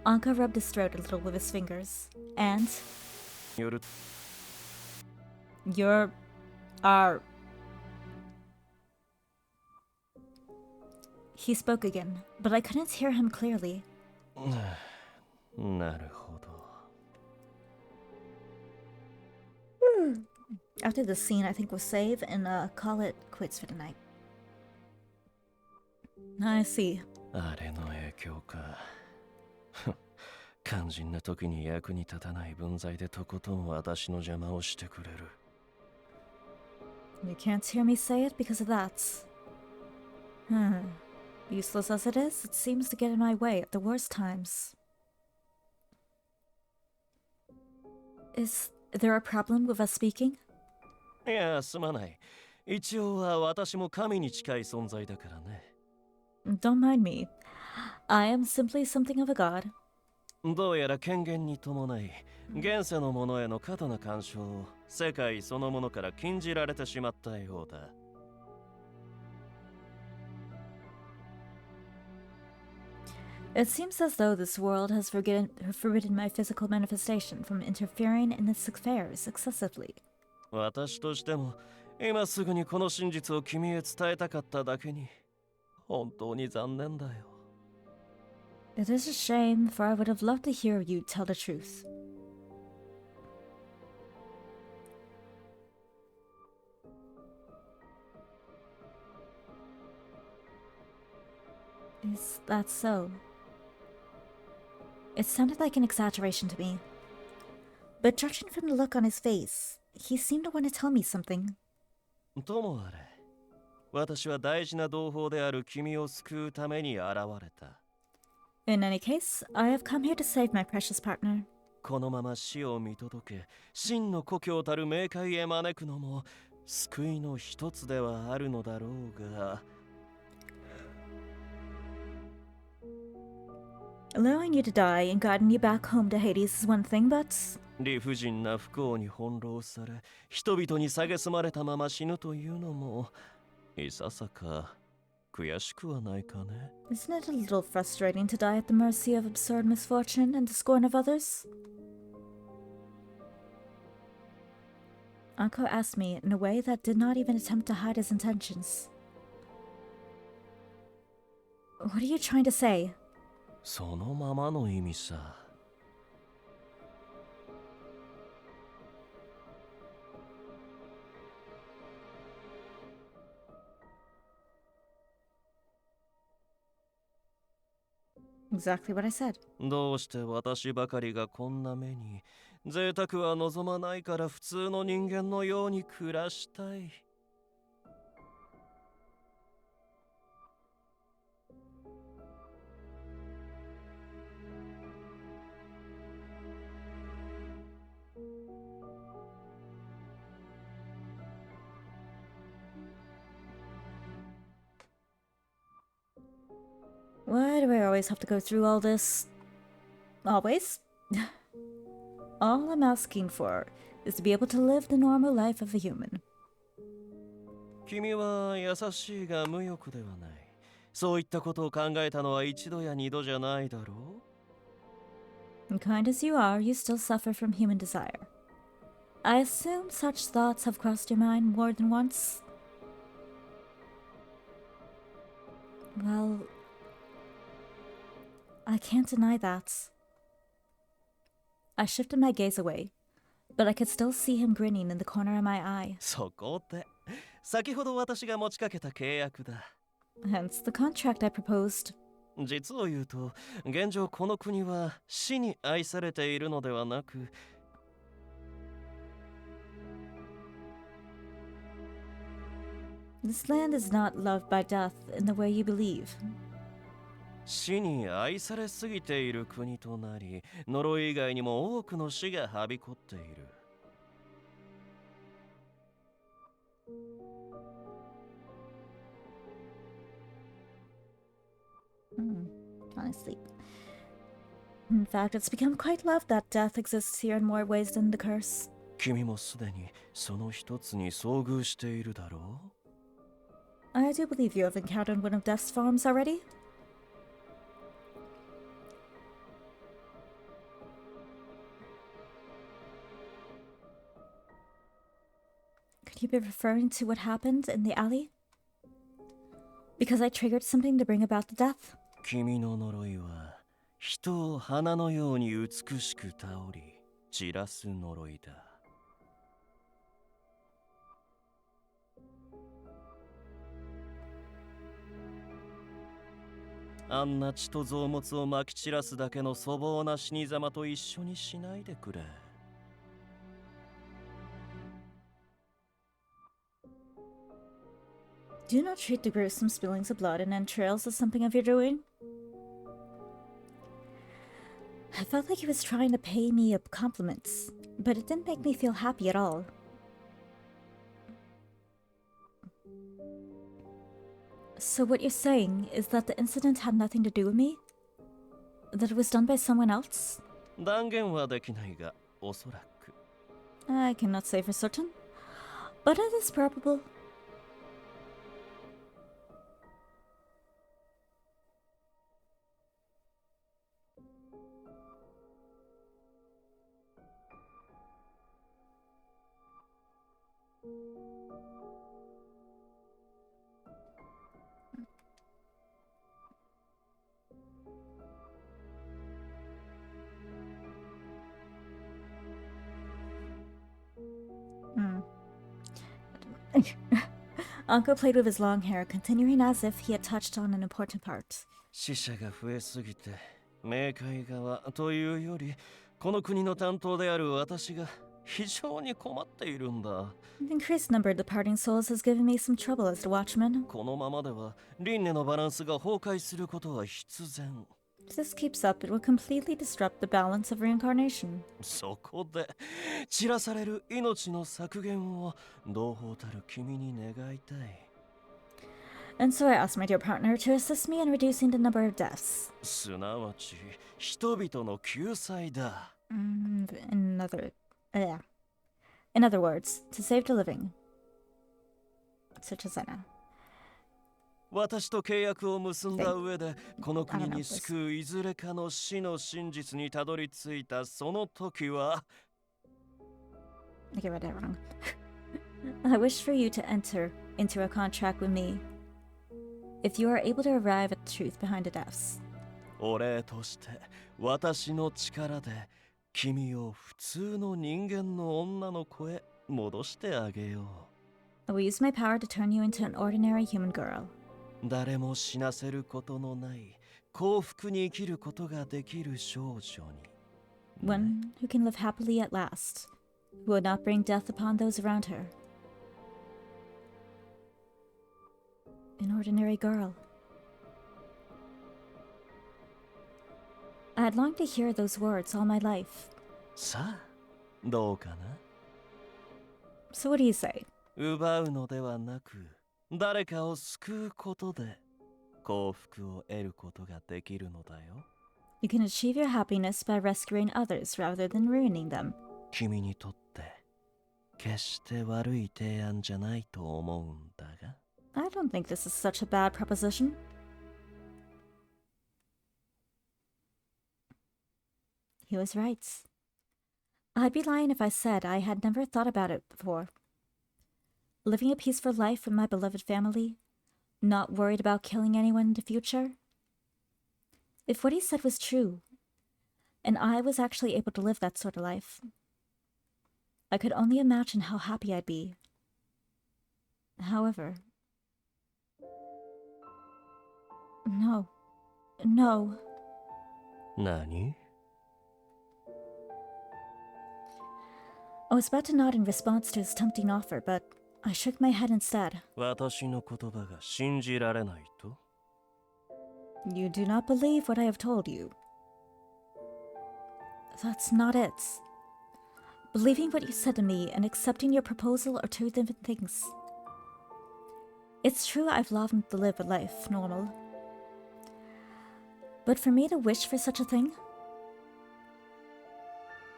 Anka rubbed his throat a little with his fingers, and... You're... are... He spoke again, but I couldn't hear him clearly. なるほど。After this scene, I think we'll save and call it quits for tonight. I see. あれの影響か。肝心な時に役に立たない分際でとことん私の邪魔をしてくれる。You can't hear me say it because of that. Useless as it is, it seems to get in my way at the worst times. Is there a problem with us speaking? いや、すまない。一応は私も神に近い存在だからね。Don't mind me. I am simply something of a god. どうやら権限に伴い、現世のものへの過度な干渉を世界そのものから禁じられてしまったようだ。It seems as though this world has forbidden my physical manifestation from interfering in its affairs excessively. 私としても今すぐにこの真実を君へ伝えたかっただけに本当に残念だよ。It is a shame, for I would have loved to hear you tell the truth. Is that so? It sounded like an exaggeration to me. But judging from the look on his face, he seemed to want to tell me something. ともあれ、私は大事な同胞である君を救うために現れた。In any case, I have come here to save my precious partner. このまま死を見届け、真の故郷たる冥界へ招くのも救いの一つではあるのだろうが。Allowing you to die and guiding you back home to Hades is one thing, but 理不尽な不幸に翻弄され、人々に蔑まれたまま死ぬというのも、いささか悔しくはないかね。Isn't it a little frustrating to die at the mercy of absurd misfortune and the scorn of others? Anko asked me in a way that did not even attempt to hide his intentions. What are you trying to say? そのままの意味さ。Exactly what I said. どうして私ばかりがこんな目に。贅沢は望まないから普通の人間のように暮らしたい。Why do I always have to go through all this? Always? All I'm asking for is to be able to live the normal life of a human. 君は優しいが無欲ではない。そういったことを考えたのは一度や二度じゃないだろう。 And kind as you are, you still suffer from human desire. I assume such thoughts have crossed your mind more than once. Well, I can't deny that. I shifted my gaze away, but I could still see him grinning in the corner of my eye. そこで、先ほど私が持ちかけた契約だ。Hence the contract I proposed. 実を言うと、現状この国は死に愛されているのではなく、This land is not loved by death in the way you believe. 死に愛されすぎている国となり、呪い以外にも多くの死がはびこっている。Trying to sleep. In fact, it's become quite loved that death exists here in more ways than the curse. 君もすでにその一つに遭遇しているだろう。 I do believe you have encountered one of death's forms already. Could you be referring to what happened in the alley? Because I triggered something to bring about the death? 君の呪いは人を花のように美しく倒り散らす呪いだ。あんな血と臓物をまき散らすだけの粗暴な死に様と一緒にしないでくれ。Do not treat the gruesome spillings of blood and entrails as something of your doing. I felt like he was trying to pay me a compliments, but it didn't make me feel happy at all. So what you're saying is that the incident had nothing to do with me? That it was done by someone else? 断言はできないが、おそらく。I cannot say for certain, but it is probable. Anko played with his long hair, continuing as if he had touched on an important part. 死者が増えすぎて、冥界側というより、この国の担当である私が非常に困っているんだ。The increased number of departing souls has given me some trouble as the watchman. このままでは輪廻のバランスが崩壊することは必然。If this keeps up, it will completely disrupt the balance of reincarnation. そこで散らされる命の削減を同胞たる君に願いたい。And so I asked my dear partner to assist me in reducing the number of deaths. すなわち人々の救済だ。In other words, to save the living. Such as I know. 私と契約を結んだ上でこの国に救ういずれかの死の真実にたどり着いたその時は I read that wrong. I wish for you to enter into a contract with me. If you are able to arrive at the truth behind the deaths. お礼として私の力で君を普通の人間の女の子へ戻してあげよ I will use my power to turn you into an ordinary human girl. う。誰も死なせることのない幸福に生きることができる少女に。One who can live happily at last, who will not bring death upon those around her. An ordinary girl. I had longed to hear those words all my life. さあ、どうかな So what do you say? 奪うのではなく、誰かを救うことで幸福を得ることができるのだよ。You can achieve your happiness by rescuing others rather than ruining them. 君にとって決して悪い提案じゃないと思うんだが。I don't think this is such a bad proposition. He was right. I'd be lying if I said I had never thought about it before. Living a peaceful life with my beloved family, not worried about killing anyone in the future. If what he said was true, and I was actually able to live that sort of life, I could only imagine how happy I'd be. However, no.何 I was about to nod in response to his tempting offer, but I shook my head instead. 私の言葉が信じられないと You do not believe what I have told you. That's not it. Believing what you said to me and accepting your proposal are two different things. It's true I've longed to live a life normal. But for me to wish for such a thing,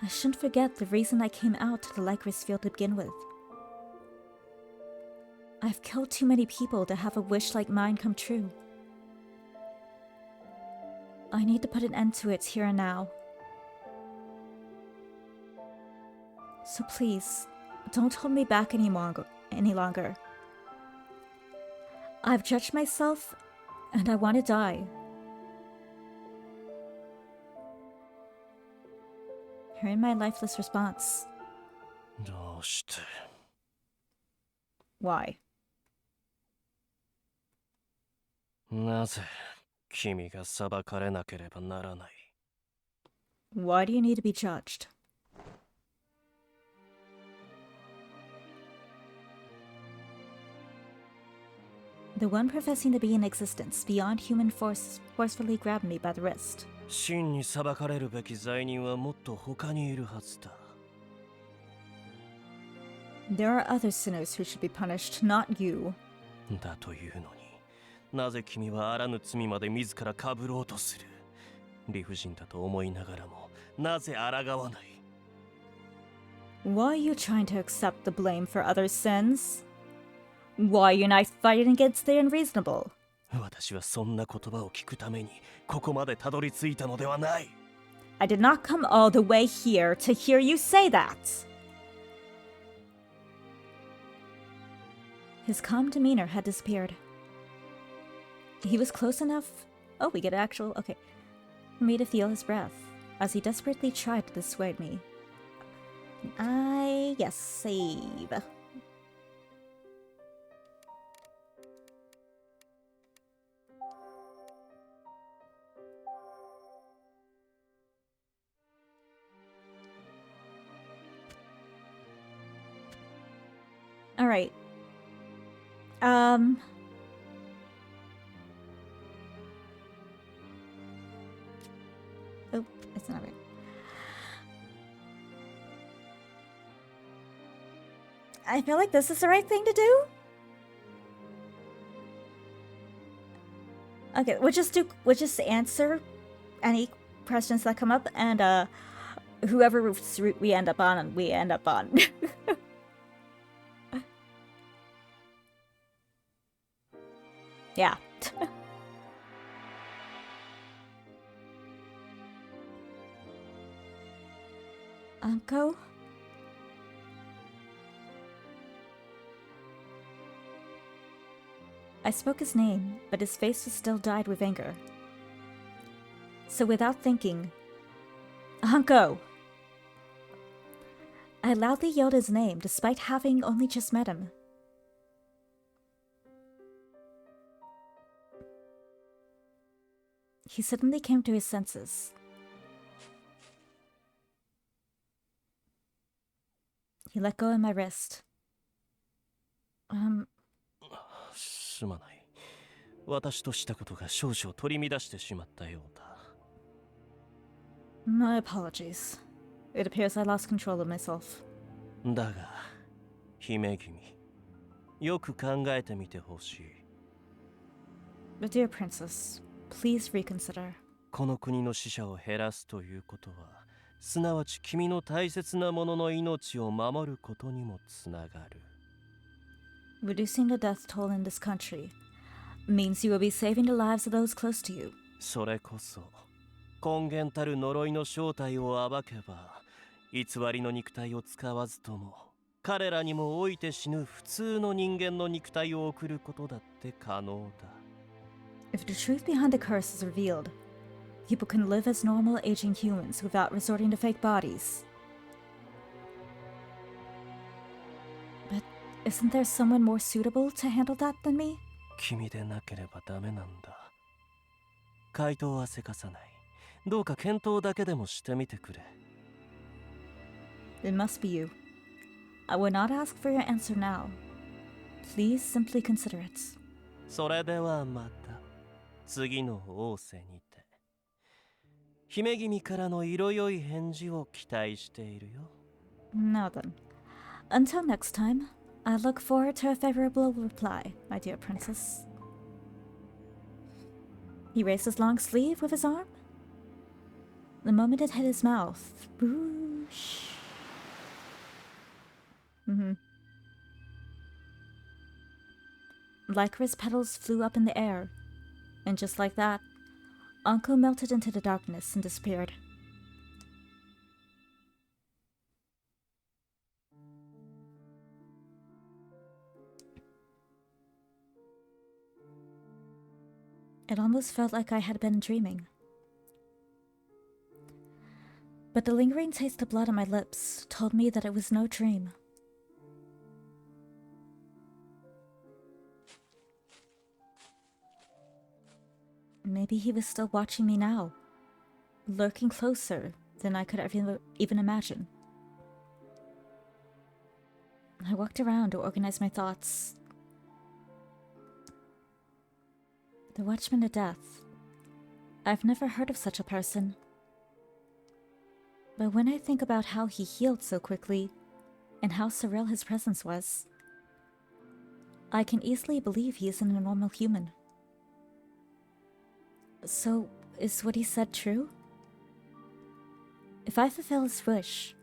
I shouldn't forget the reason I came out to the Lycris field to begin with. I've killed too many people to have a wish like mine come true. I need to put an end to it here and now. So please, don't hold me back any longer. I've judged myself, and I want to die. Hearing my lifeless response. どうして Why? なぜ君が裁かれなければならない Why do you need to be judged? The one professing to be in existence beyond human force forcefully grabbed me by the wrist. 真に裁かれるべき罪人はもっと他にいるはずだ There are other sinners who should be punished, not you. だというのになぜ君はあらぬ罪まで自らかぶろうとする理不尽だと思いながらもなぜ抗わない Why are you trying to accept the blame for others' sins? Why are you not fighting against the unreasonable? 私はそんな言葉を聞くためにここまでたどり着いたのではない I did not come all the way here to hear you say that. His calm demeanor had disappeared. He was close enough. Oh, we get actual. Okay. For me to feel his breath as he desperately tried to dissuade me. Yes, save. All right. Oh, it's not right. I feel like this is the right thing to do. Okay, we'll just answer any questions that come up, and whoever route we end up on, we end up on. Yeah. Uncle? I spoke his name, but his face was still dyed with anger. So without thinking, Hunko! I loudly yelled his name despite having only just met him. He suddenly came to his senses. He let go of my wrist. すまない。私としたことが少々取り乱してしまったようだ。My apologies. It appears I lost control of myself. だが、姫君、よく考えてみてほしい。But dear princess, please reconsider. この国の死者を減らすということは、すなわち君の大切なものの命を守ることにもつながる。Reducing the death toll in this country means you will be saving the lives of those close to you. それこそ根源たる呪いの正体を暴けば、偽りの肉体を使わずとも彼らにも老いて死ぬ普通の人間の肉体を送ることだって可能だ。If the truth behind the curse is revealed, people can live as normal aging humans without resorting to fake bodies. But isn't there someone more suitable to handle that than me? 君でなければダメなんだ。回答はせかさない。どうか検討だけでもしてみてくれ。It must be you. I will not ask for your answer now. Please simply consider it. それではまた次の仰せにて姫君からの色よい返事を期待しているよ。Now then, until next time, I look forward to a favorable reply, my dear princess. He raised his long sleeve with his arm. The moment it hit his mouth, boosh. Lycra's petals flew up in the air, and just like that, Anko melted into the darkness and disappeared. It almost felt like I had been dreaming. But the lingering taste of blood on my lips told me that it was no dream. Maybe he was still watching me now, lurking closer than I could even imagine. I walked around to organize my thoughts. The Watchman of Death. I've never heard of such a person. But when I think about how he healed so quickly, and how surreal his presence was, I can easily believe he isn't a normal human. So, is what he said true? If I fulfill his wish,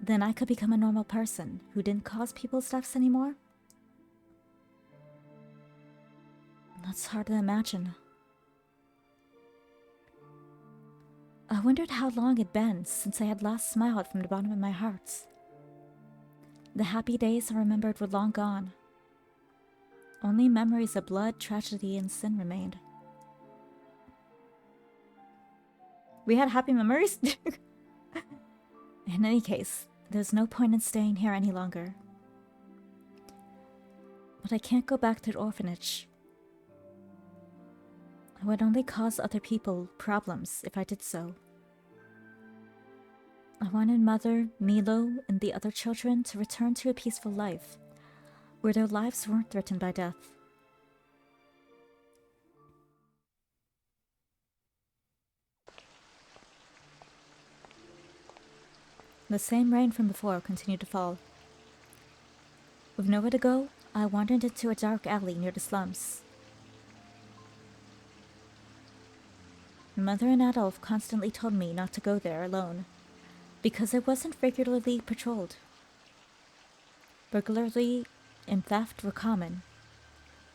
then I could become a normal person who didn't cause people's deaths anymore? That's hard to imagine. I wondered how long it'd been since I had last smiled from the bottom of my heart. The happy days I remembered were long gone. Only memories of blood, tragedy, and sin remained. We had happy memories? In any case, there's no point in staying here any longer. But I can't go back to the orphanage. I would only cause other people problems if I did so. I wanted Mother, Milo, and the other children to return to a peaceful life, where their lives weren't threatened by death. The same rain from before continued to fall. With nowhere to go, I wandered into a dark alley near the slums. Mother and Adolf constantly told me not to go there alone, Because it wasn't regularly patrolled. Burglary and theft were common,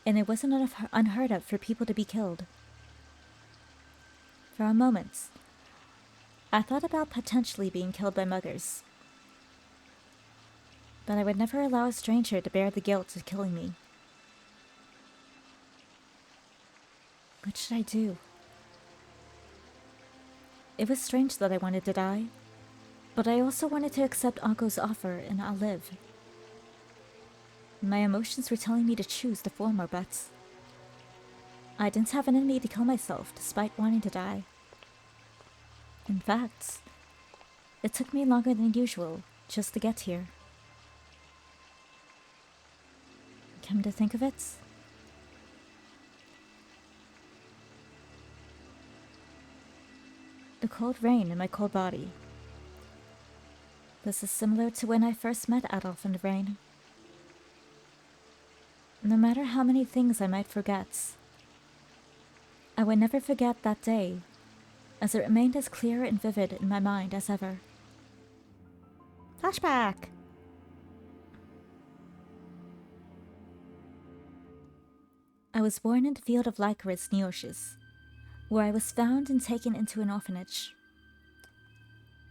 and it wasn't unheard of for people to be killed. For a moment, I thought about potentially being killed by muggers. But I would never allow a stranger to bear the guilt of killing me. What should I do? It was strange that I wanted to die, but I also wanted to accept Anko's offer and I'll live. My emotions were telling me to choose the former, but I didn't have it in me to kill myself despite wanting to die. In fact, it took me longer than usual just to get here. Come to think of it, the cold rain in my cold body. This is similar to when I first met Adolf in the rain. No matter how many things I might forget, I would never forget that day, as it remained as clear and vivid in my mind as ever. Flashback! I was born in the field of Lycoris, Neotius, where I was found and taken into an orphanage.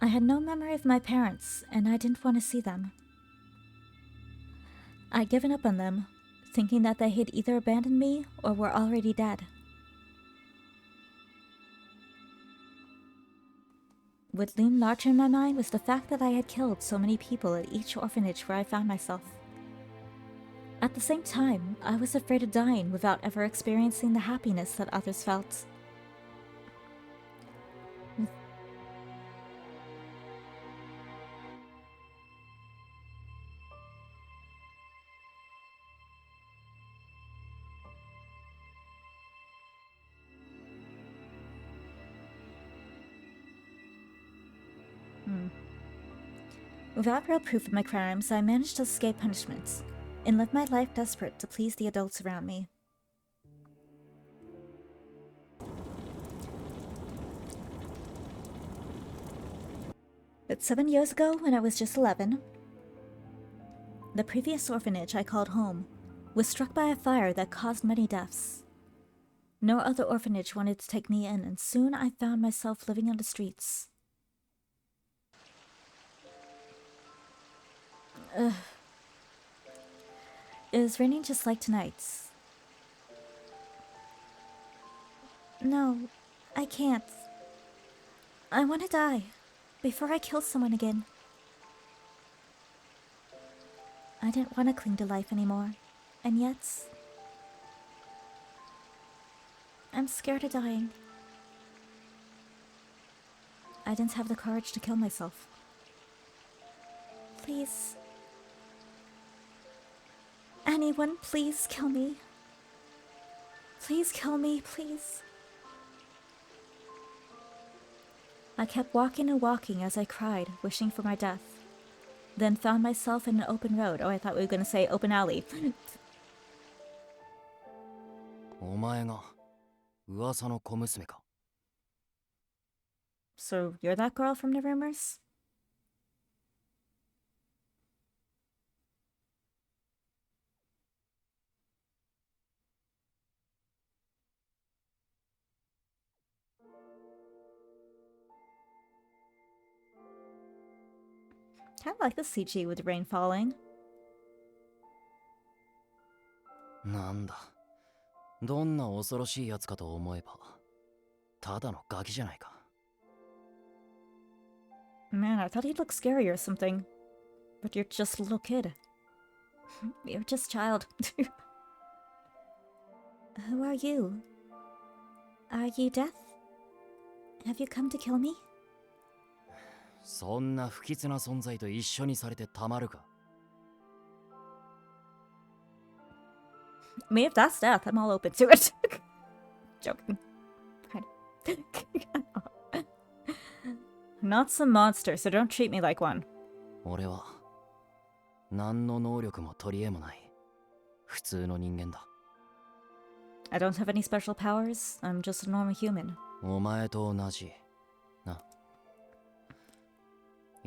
I had no memory of my parents, and I didn't want to see them. I'd given up on them, thinking that they had either abandoned me or were already dead. What loomed larger in my mind was the fact that I had killed so many people at each orphanage where I found myself. At the same time, I was afraid of dying without ever experiencing the happiness that others felt. Without real proof of my crimes, I managed to escape punishment and live my life desperate to please the adults around me. But 7 years ago, when I was just 11, the previous orphanage I called home was struck by a fire that caused many deaths. No other orphanage wanted to take me in, and soon I found myself living on the streets. It was raining just like tonight. No, I can't. I want to die before I kill someone again. I didn't want to cling to life anymore, and yet I'm scared of dying. I didn't have the courage to kill myself. Please. Anyone, please kill me. Please kill me, please. I kept walking and walking as I cried, wishing for my death. Then found myself in an open road. Oh, I thought we were going to say open alley. お前が噂の小娘か? So, you're that girl from the rumors? Kind of like the CG with the rain falling. なんだ、どんな恐ろしいやつかと思えば、ただのガキじゃないか。Man, I thought he'd look scary or something. But you're just a little kid. You're just a child. Who are you? Are you Death? Have you come to kill me? そんな不吉な存在と一緒にされてたまるか。I mean, if that's Death, I'm all open to it. Joking. I'm not some monster, so don't treat me like one. 俺は何の能力も取り柄もない。普通の人間だ。I don't have any special powers. I'm just a normal human. お前と同じ。な。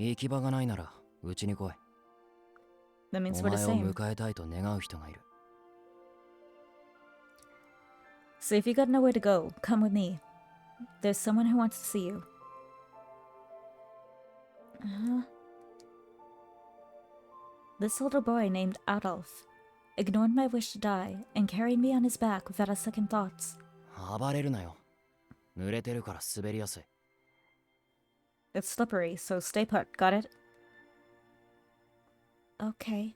行き場がないならうちに来い。 That means お we're the 前を same. 迎えたいと願う人がいる。 So if you got nowhere to go, come with me. There's someone who wants to see you. This little boy named Adolf ignored my wish to die and carried me on his back without a second thought. 暴れるなよ。濡れてるから滑りやすい。 It's slippery, so stay put. Got it? Okay.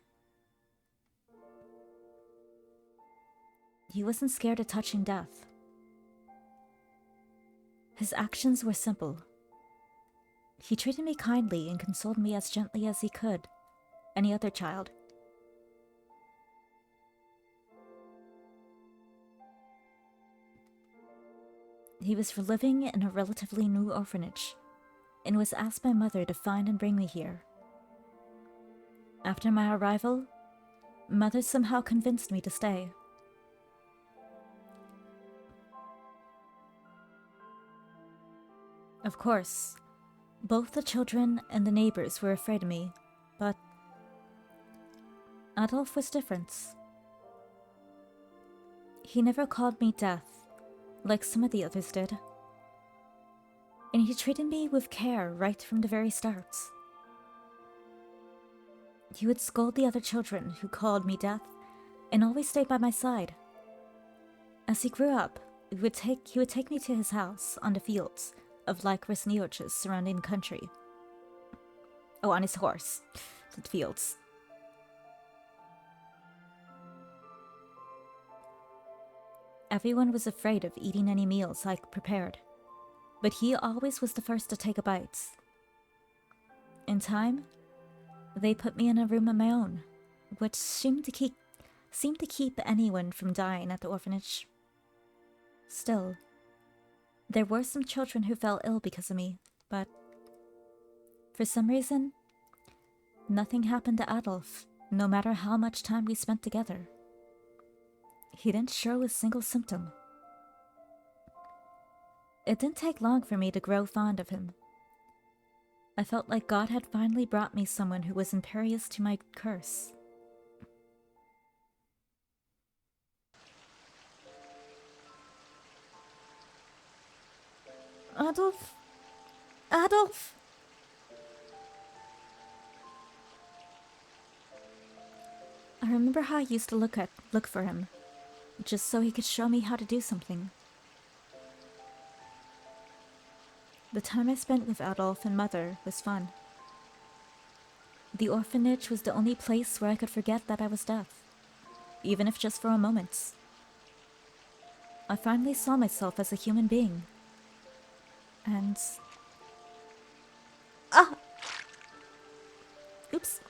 He wasn't scared of touching death. His actions were simple. He treated me kindly and consoled me as gently as he could any other child. He was living in a relatively new orphanage and was asked by mother to find and bring me here. After my arrival, mother somehow convinced me to stay. Of course, both the children and the neighbors were afraid of me, but Adolf was different. He never called me Death, like some of the others did. And he treated me with care right from the very start. He would scold the other children who called me Death, and always stayed by my side. As he grew up, he would take me to his house on the fields of Lycris Neochus surrounding the country. Oh, on his horse. The fields. Everyone was afraid of eating any meals I prepared, but he always was the first to take a bite. In time, they put me in a room of my own, which seemed to keep anyone from dying at the orphanage. Still, there were some children who fell ill because of me, but for some reason, nothing happened to Adolf, no matter how much time we spent together. He didn't show a single symptom. It didn't take long for me to grow fond of him. I felt like God had finally brought me someone who was impervious to my curse. Adolf? Adolf? I remember how I used to look for him, just so he could show me how to do something. The time I spent with Adolf and Mother was fun. The orphanage was the only place where I could forget that I was deaf, even if just for a moment. I finally saw myself as a human being. And... Oops.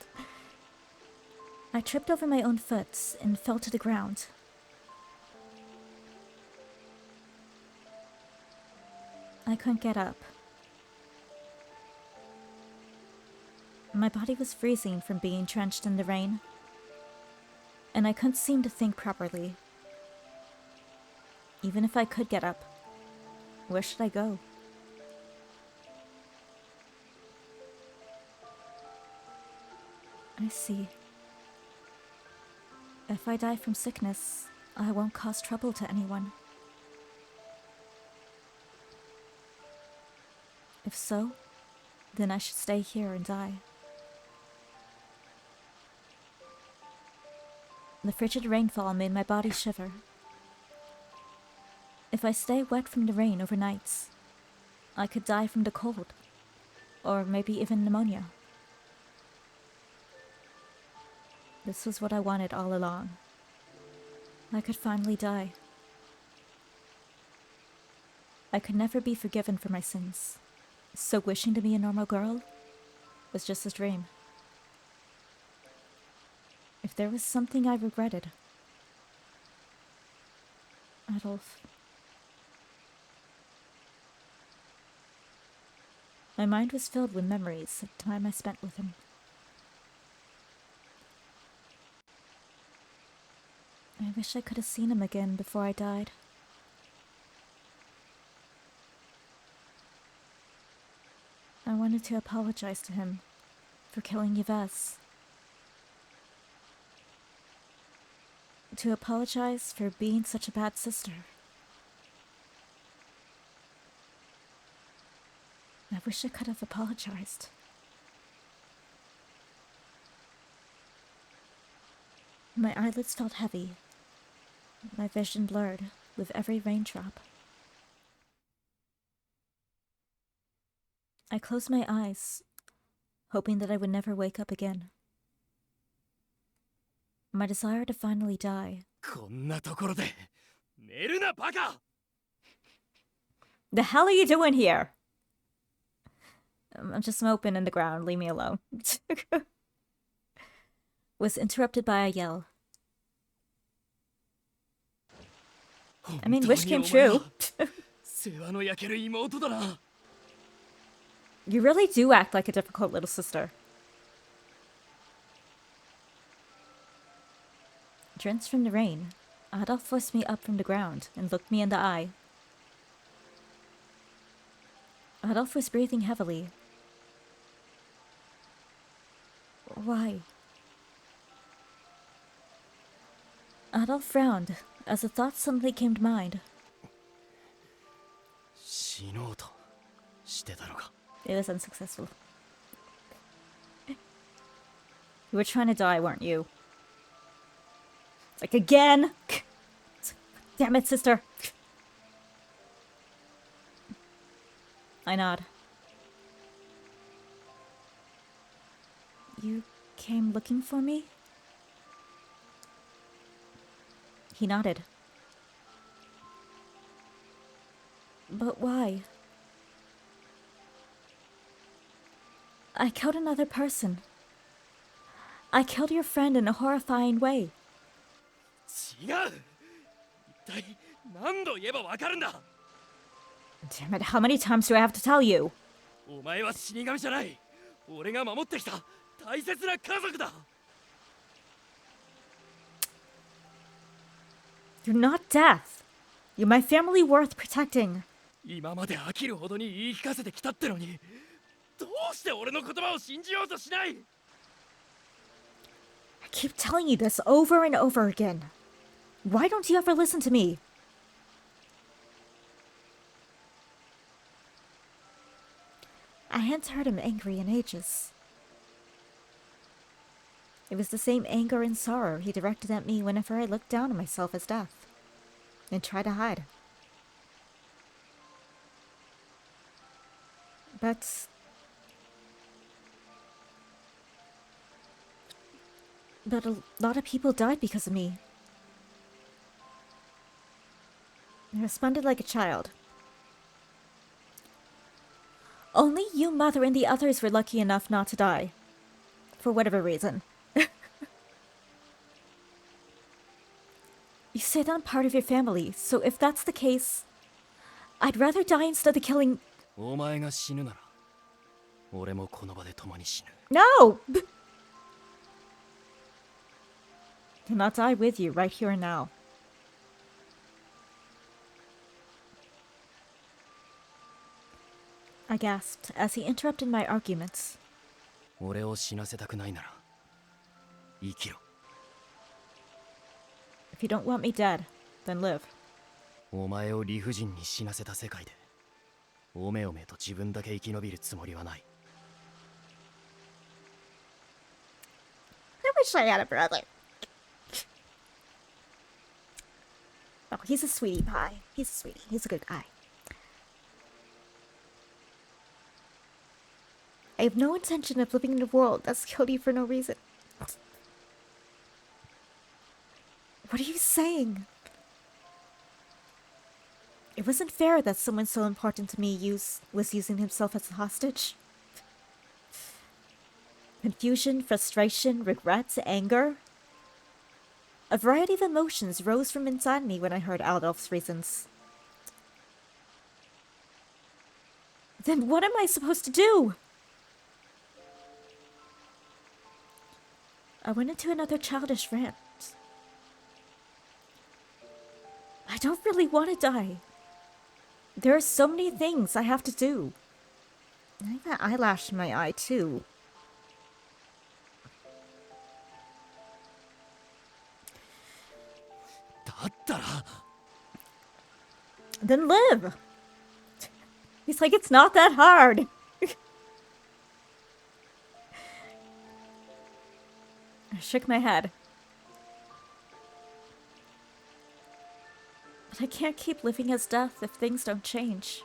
I tripped over my own foot and fell to the ground. I couldn't get up. My body was freezing from being drenched in the rain, and I couldn't seem to think properly. Even if I could get up, where should I go? I see. If I die from sickness, I won't cause trouble to anyone. If so, then I should stay here and die. The frigid rainfall made my body shiver. If I stay wet from the rain overnight, I could die from the cold, or maybe even pneumonia. This was what I wanted all along. I could finally die. I could never be forgiven for my sins, so wishing to be a normal girl was just a dream. If there was something I regretted, Adolf. My mind was filled with memories of the time I spent with him. I wish I could have seen him again before I died. I wanted to apologize to him for killing Yves. To apologize for being such a bad sister. I wish I could have apologized. My eyelids felt heavy, my vision blurred with every raindrop. I closed my eyes, hoping that I would never wake up again. My desire to finally die. こんなところで寝るなバカ The hell are you doing here? I'm just moping in the ground, leave me alone. Was interrupted by a yell. I mean, wish came true. 世話の焼ける妹だな You really do act like a difficult little sister. Drenched from the rain, Adolf forced me up from the ground and looked me in the eye. Adolf was breathing heavily. Why? Adolf frowned as a thought suddenly came to mind. 死のうとしてたのか It was unsuccessful. You were trying to die, weren't you? It's like, again! Damn it, sister! I nod. You came looking for me? He nodded. But why? I killed another person. I killed your friend in a horrifying way. 違う一体何度言えばわかるんだ Damn it, how many times do I have to tell you? お前は死神じゃない俺が守ってきた大切な家族だ You're not death. You're my family worth protecting. 今まで飽きるほどに言い聞かせてきたってのにどうして俺の言葉を信じようとしない I keep telling you this over and over again. Why don't you ever listen to me? I hadn't heard him angry in ages. It was the same anger and sorrow he directed at me whenever I looked down on myself as death and tried to hide. But a lot of people died because of me. I responded like a child. Only you, Mother, and the others were lucky enough not to die. For whatever reason. You say that I'm part of your family, so if that's the case, I'd rather die instead of killing... お前が死ぬなら俺もこの場で共に死ぬ No! Then I'll die with you right here and now. I gasped as he interrupted my arguments. 俺を死なせたくないなら生きろ If you don't want me dead, then live. お前を理不尽に死なせた世界でおめおめと自分だけ生き延びるつもりはない I wish I had a brother. Oh, he's a sweetie pie. He's a sweetie. He's a good guy. I have no intention of living in a world that's killed you for no reason. What are you saying? It wasn't fair that someone so important to me was using himself as a hostage. Confusion, frustration, regret, anger. A variety of emotions rose from inside me when I heard Adolf's reasons. Then what am I supposed to do? I went into another childish rant. I don't really want to die. There are so many things I have to do. I have an eyelash in my eye, too. ったら Then live. He's like, it's not that hard. I shook my head. But I can't keep living as death if things don't change.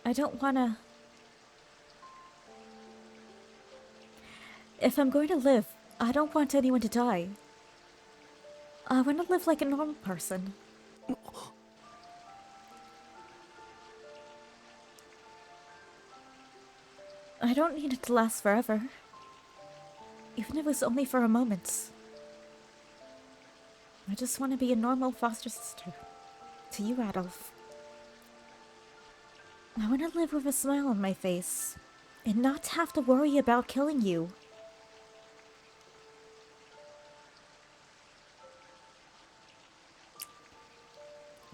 I don't wanna... If I'm going to live, I don't want anyone to die. I want to live like a normal person. I don't need it to last forever. Even if it was only for a moment. I just want to be a normal foster sister. To you, Adolf. I want to live with a smile on my face. And not have to worry about killing you.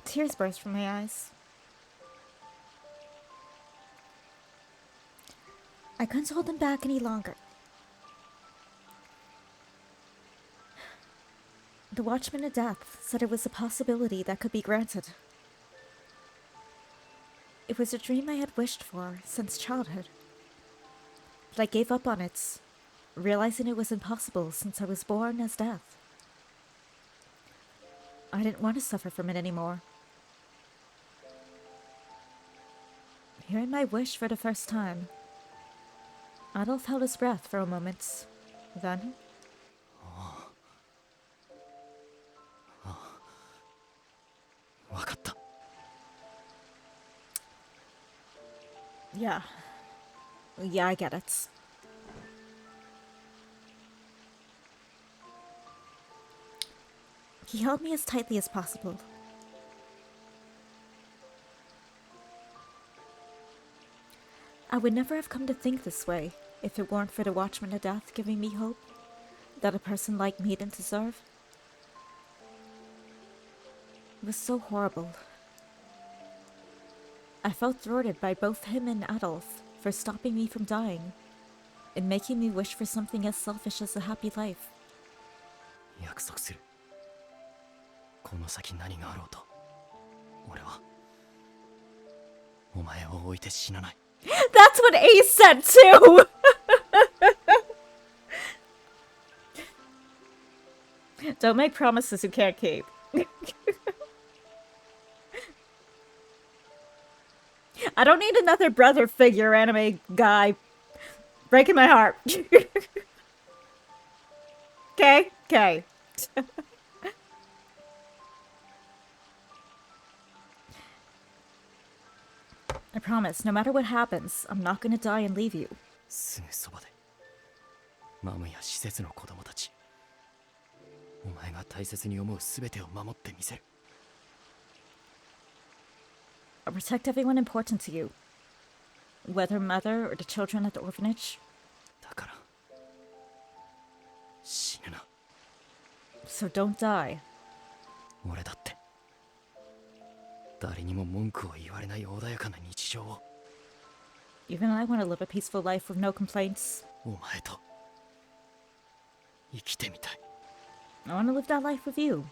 Tears burst from my eyes. I couldn't hold them back any longer. The Watchman of Death said it was a possibility that could be granted. It was a dream I had wished for since childhood. But I gave up on it, realizing it was impossible since I was born as death. I didn't want to suffer from it anymore. Hearing my wish for the first time, Adolf held his breath for a moment. Then... Yeah. Yeah, I get it. He held me as tightly as possible. I would never have come to think this way if it weren't for the Watchman of Death giving me hope that a person like me didn't deserve. It was so horrible. I felt thwarted by both him and Adolf for stopping me from dying and making me wish for something as selfish as a happy life. 約束する。この先何があろうと、俺はお前を置いて死なない。 That's what Ace said too! Don't make promises you can't keep. I don't need another brother figure anime guy breaking my heart. Okay? Okay. I promise, no matter what happens, I'm not gonna die and leave you. すぐそばでマムや施設の子供たち、お前が大切に思うすべてを守ってみせる。 I'll protect everyone important to you. Whether mother or the children at the orphanage. だから死ぬな。 So don't die. 俺だって誰にも文句を言われない穏やかな日常を。 Even I want to live a peaceful life with no complaints. お前と生きてみたい。 I want to live that life with you.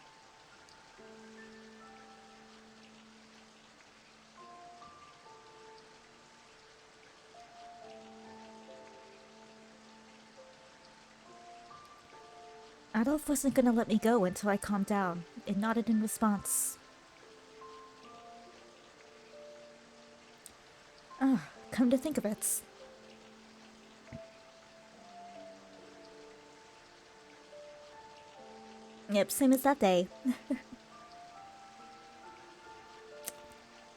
Adolf wasn't gonna let me go until I calmed down and nodded in response. Ah, come to think of it. Yep, same as that day.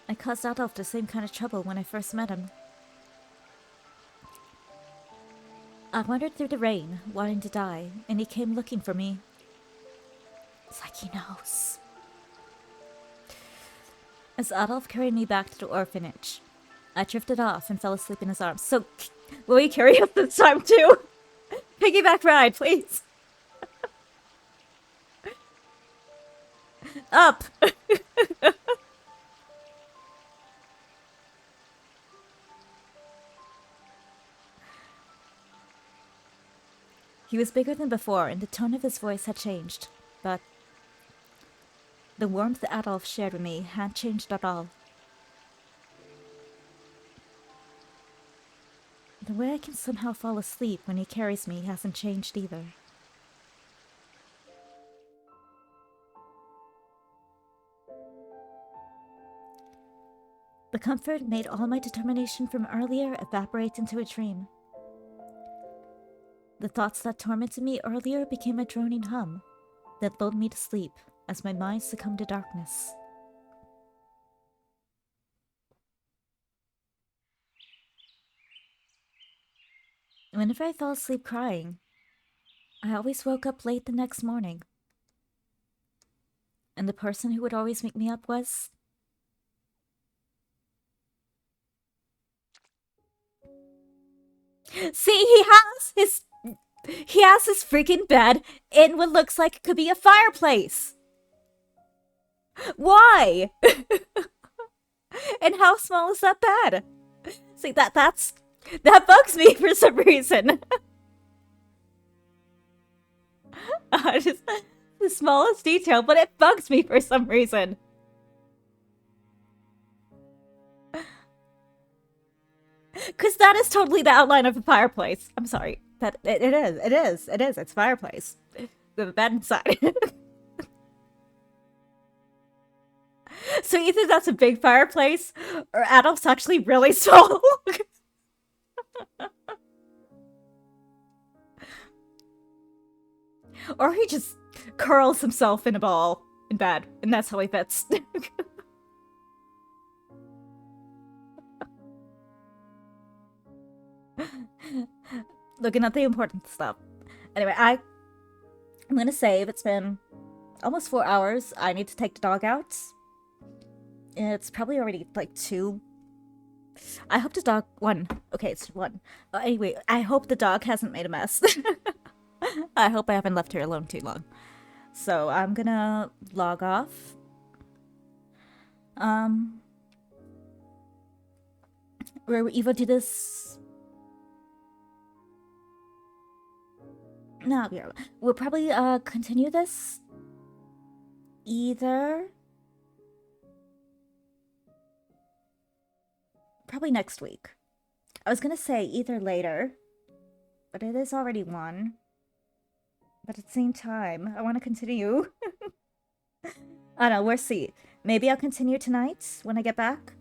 I caused Adolf the same kind of trouble when I first met him. I wandered through the rain, wanting to die, and he came looking for me. It's like he knows. As Adolf carried me back to the orphanage, I drifted off and fell asleep in his arms. So, will you carry us this time too? Piggyback ride, please. Up! He was bigger than before, and the tone of his voice had changed, but The warmth Adolf shared with me hadn't changed at all. The way I can somehow fall asleep when he carries me hasn't changed either. The comfort made all my determination from earlier evaporate into a dream. The thoughts that tormented me earlier became a droning hum that lulled me to sleep as my mind succumbed to darkness. Whenever I fell asleep crying, I always woke up late the next morning. And the person who would always make me up was... See, he has his freaking bed in what looks like it could be a fireplace. Why? And how small is that bed? See, that bugs me for some reason. Just the smallest detail, but it bugs me for some reason. Because that is totally the outline of a fireplace. I'm sorry. That it is. It's a fireplace. The bed inside. So either that's a big fireplace, or Adolf's actually really small. Or he just curls himself in a ball in bed, and that's how he fits. Looking at the important stuff. Anyway, I'm gonna save. It's been almost 4 hours. I need to take the dog out. It's probably already like 2. I hope the dog... 1. Okay, it's 1. Anyway, I hope the dog hasn't made a mess. I hope I haven't left her alone too long. So I'm gonna log off. We'll either do this... No, we'll probably continue this either... Probably next week. I was gonna say either later, but it is already 1. But at the same time, I want to continue. I don't know, we'll see. Maybe I'll continue tonight when I get back.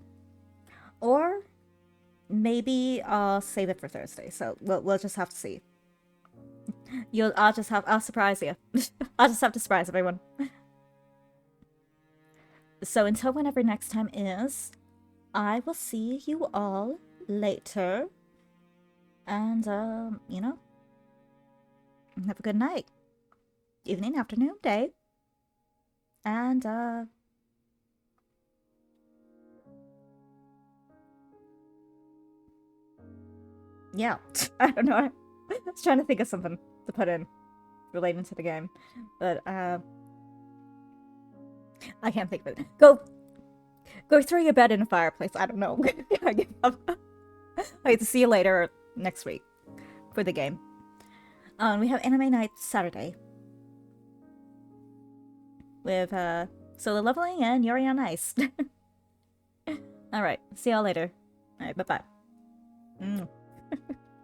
Or maybe I'll save it for Thursday. So we'll just have to see. I'll surprise you. I'll just have to surprise everyone. So until whenever next time is, I will see you all later. And, you know, have a good night. Evening, afternoon, day. And, yeah. I don't know. I was trying to think of something to put in relating to the game. But, I can't think of it. Go throw your bed in a fireplace. I don't know. I give up. I have to see you later next week for the game. We have anime night Saturday with solo leveling and Yuri on Ice. All right, see y'all later. All right, bye bye.